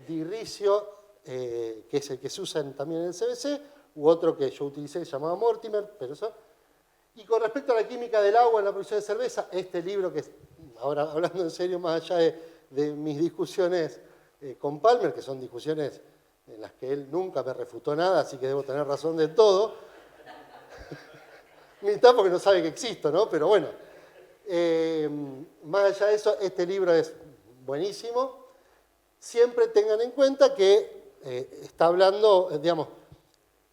Dirricio, que es el que se usa también en el CBC, u otro que yo utilicé que se llamaba Mortimer, pero eso. Y con respecto a la química del agua en la producción de cerveza, este libro, que ahora hablando en serio, más allá de mis discusiones con Palmer, que son discusiones en las que él nunca me refutó nada, así que debo tener razón de todo. Mitad porque no sabe que existo, ¿no? Pero bueno, más allá de eso, este libro es buenísimo. Siempre tengan en cuenta que está hablando, digamos,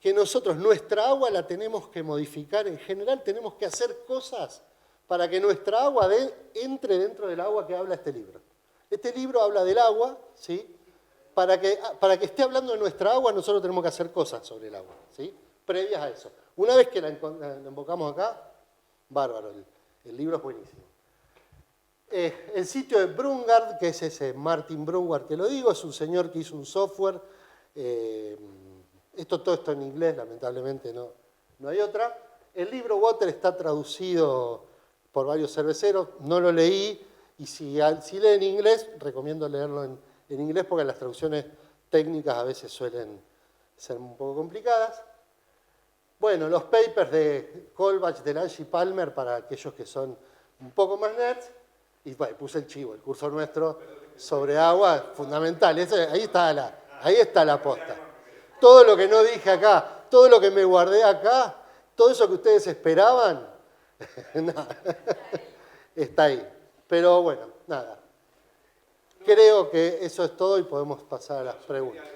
que nosotros nuestra agua la tenemos que modificar. En general tenemos que hacer cosas para que nuestra agua entre dentro del agua que habla este libro. Este libro habla del agua, ¿sí? Para que esté hablando de nuestra agua, nosotros tenemos que hacer cosas sobre el agua, ¿sí? Previas a eso. Una vez que la invocamos acá, bárbaro, el libro es buenísimo. El sitio de Brungard, que es ese Martin Brungard que lo digo, es un señor que hizo un software. Todo esto en inglés, lamentablemente no hay otra. El libro Water está traducido por varios cerveceros, no lo leí, y si leen inglés, recomiendo leerlo en inglés porque las traducciones técnicas a veces suelen ser un poco complicadas. Bueno, los papers de Kolbach, Delange y Palmer, para aquellos que son un poco más nerds, y bueno, puse el chivo, el curso nuestro sobre agua, fundamental. Ahí está la posta. Todo lo que no dije acá, todo lo que me guardé acá, todo eso que ustedes esperaban, está ahí. Pero bueno, nada. Creo que eso es todo y podemos pasar a las preguntas.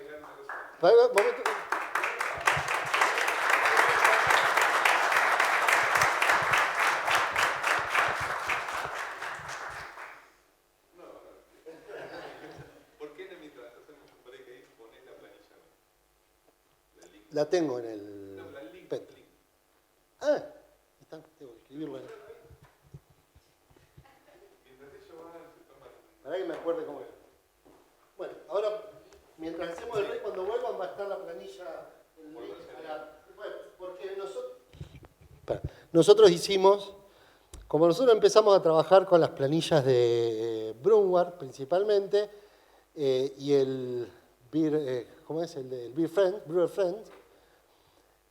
¿Por qué mientras hacemos un break ahí pones la planilla? La tengo en el... No, la link. Ah, está, tengo que escribirlo ahí. Mientras ellos van, se toman. Para que me acuerde cómo era. Bueno, ahora, mientras hacemos el break, cuando vuelvan va a estar la planilla, el link bueno, porque nosotros hicimos, como nosotros empezamos a trabajar con las planillas de Brungard principalmente, y el Beer, ¿cómo es? El Brewer Friend,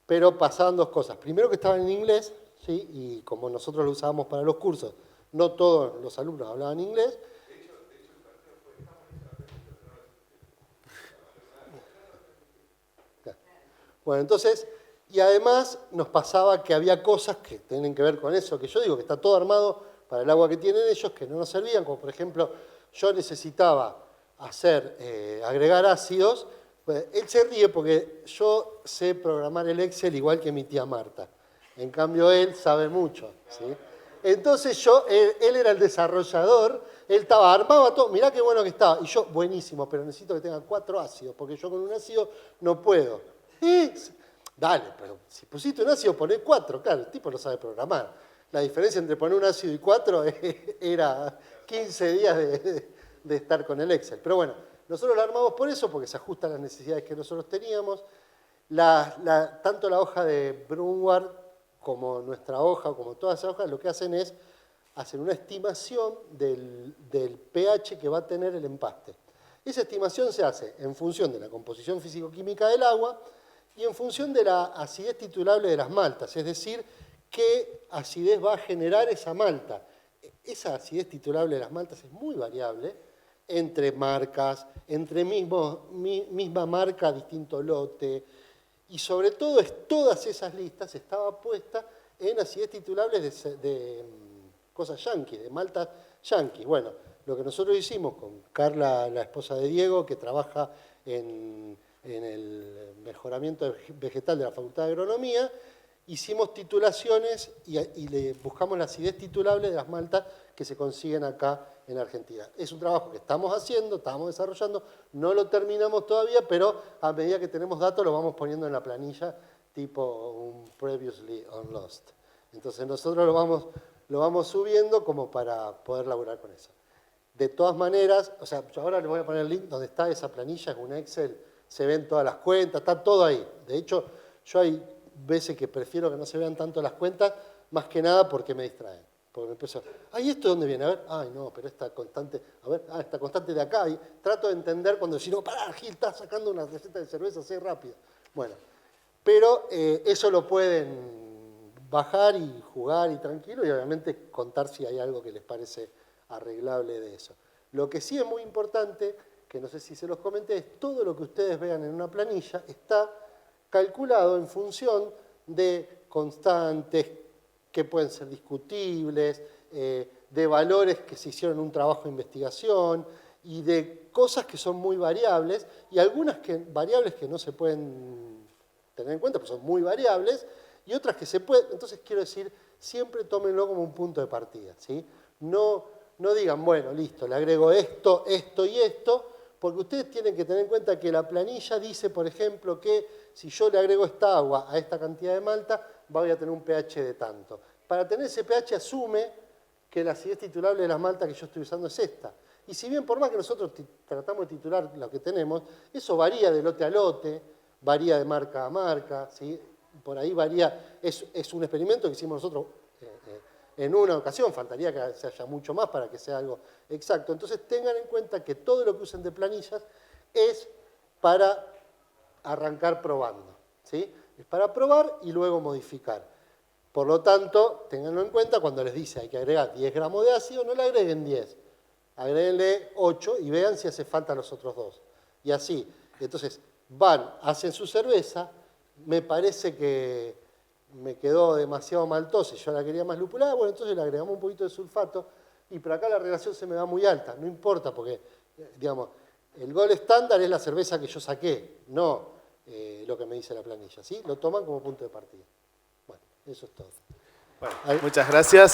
pero pasaban dos cosas. Primero que estaban en inglés, ¿sí? Y como nosotros lo usábamos para los cursos, no todos los alumnos hablaban inglés. Bueno, entonces, y además nos pasaba que había cosas que tienen que ver con eso, que yo digo que está todo armado para el agua que tienen ellos, que no nos servían, como por ejemplo, yo necesitaba agregar ácidos. Pues, él se ríe porque yo sé programar el Excel igual que mi tía Marta. En cambio, él sabe mucho, ¿sí? Entonces él era el desarrollador, él armaba todo, mirá qué bueno que estaba. Y yo, buenísimo, pero necesito que tenga 4 ácidos, porque yo con un ácido no puedo. Dale, pero si pusiste un ácido, poné 4, claro, el tipo no sabe programar. La diferencia entre poner un ácido y 4 era 15 días de estar con el Excel. Pero bueno, nosotros lo armamos por eso, porque se ajusta a las necesidades que nosotros teníamos. Tanto la hoja de Brungard como nuestra hoja, como todas esas hojas, lo que hacen es hacer una estimación del pH que va a tener el empaste. Esa estimación se hace en función de la composición físico-química del agua y en función de la acidez titulable de las maltas, es decir, qué acidez va a generar esa malta. Esa acidez titulable de las maltas es muy variable entre marcas, entre misma marca, distinto lote, y sobre todo todas esas listas estaba puesta en acidez titulables de cosas yanquis, de maltas yanquis. Bueno, lo que nosotros hicimos con Carla, la esposa de Diego, que trabaja en el mejoramiento vegetal de la Facultad de Agronomía, hicimos titulaciones y le buscamos la acidez titulable de las maltas que se consiguen acá en Argentina. Es un trabajo que estamos haciendo, estamos desarrollando, no lo terminamos todavía, pero a medida que tenemos datos lo vamos poniendo en la planilla tipo un previously on Lost. Entonces nosotros lo vamos subiendo como para poder laburar con eso. De todas maneras, o sea, yo ahora les voy a poner el link donde está esa planilla, es un Excel, se ven todas las cuentas, está todo ahí. De hecho, yo hay veces que prefiero que no se vean tanto las cuentas, más que nada porque me distraen. Porque me empiezo, ay, ¿esto de dónde viene? A ver, ay, no, pero esta constante, a ver, esta constante de acá. Y trato de entender cuando si no, pará, Gil, estás sacando una receta de cerveza así rápido. Bueno, pero eso lo pueden bajar y jugar y tranquilo y obviamente contar si hay algo que les parece arreglable de eso. Lo que sí es muy importante, que no sé si se los comenté, es todo lo que ustedes vean en una planilla está calculado en función de constantes que pueden ser discutibles, de valores que se hicieron en un trabajo de investigación y de cosas que son muy variables y algunas variables que no se pueden tener en cuenta, pues son muy variables, y otras que se pueden. Entonces, quiero decir, siempre tómenlo como un punto de partida, ¿sí? No digan, bueno, listo, le agrego esto, esto y esto, porque ustedes tienen que tener en cuenta que la planilla dice, por ejemplo, que si yo le agrego esta agua a esta cantidad de malta, voy a tener un pH de tanto. Para tener ese pH asume que la acidez titulable de la malta que yo estoy usando es esta. Y si bien por más que nosotros tratamos de titular lo que tenemos, eso varía de lote a lote, varía de marca a marca, ¿sí? Por ahí varía, es un experimento que hicimos nosotros en una ocasión, faltaría que se haya mucho más para que sea algo exacto. Entonces tengan en cuenta que todo lo que usen de planillas es para arrancar probando, ¿sí? Es para probar y luego modificar. Por lo tanto, tenganlo en cuenta, cuando les dice hay que agregar 10 gramos de ácido, no le agreguen 10, agréguenle 8 y vean si hace falta los otros 2. Y así, entonces van, hacen su cerveza, me parece que me quedó demasiado maltosa y yo la quería más lupulada, bueno, entonces le agregamos un poquito de sulfato y por acá la relación se me va muy alta, no importa porque, digamos, el gol estándar es la cerveza que yo saqué, no lo que me dice la planilla, ¿sí? Lo toman como punto de partida. Bueno, eso es todo. Bueno, muchas gracias.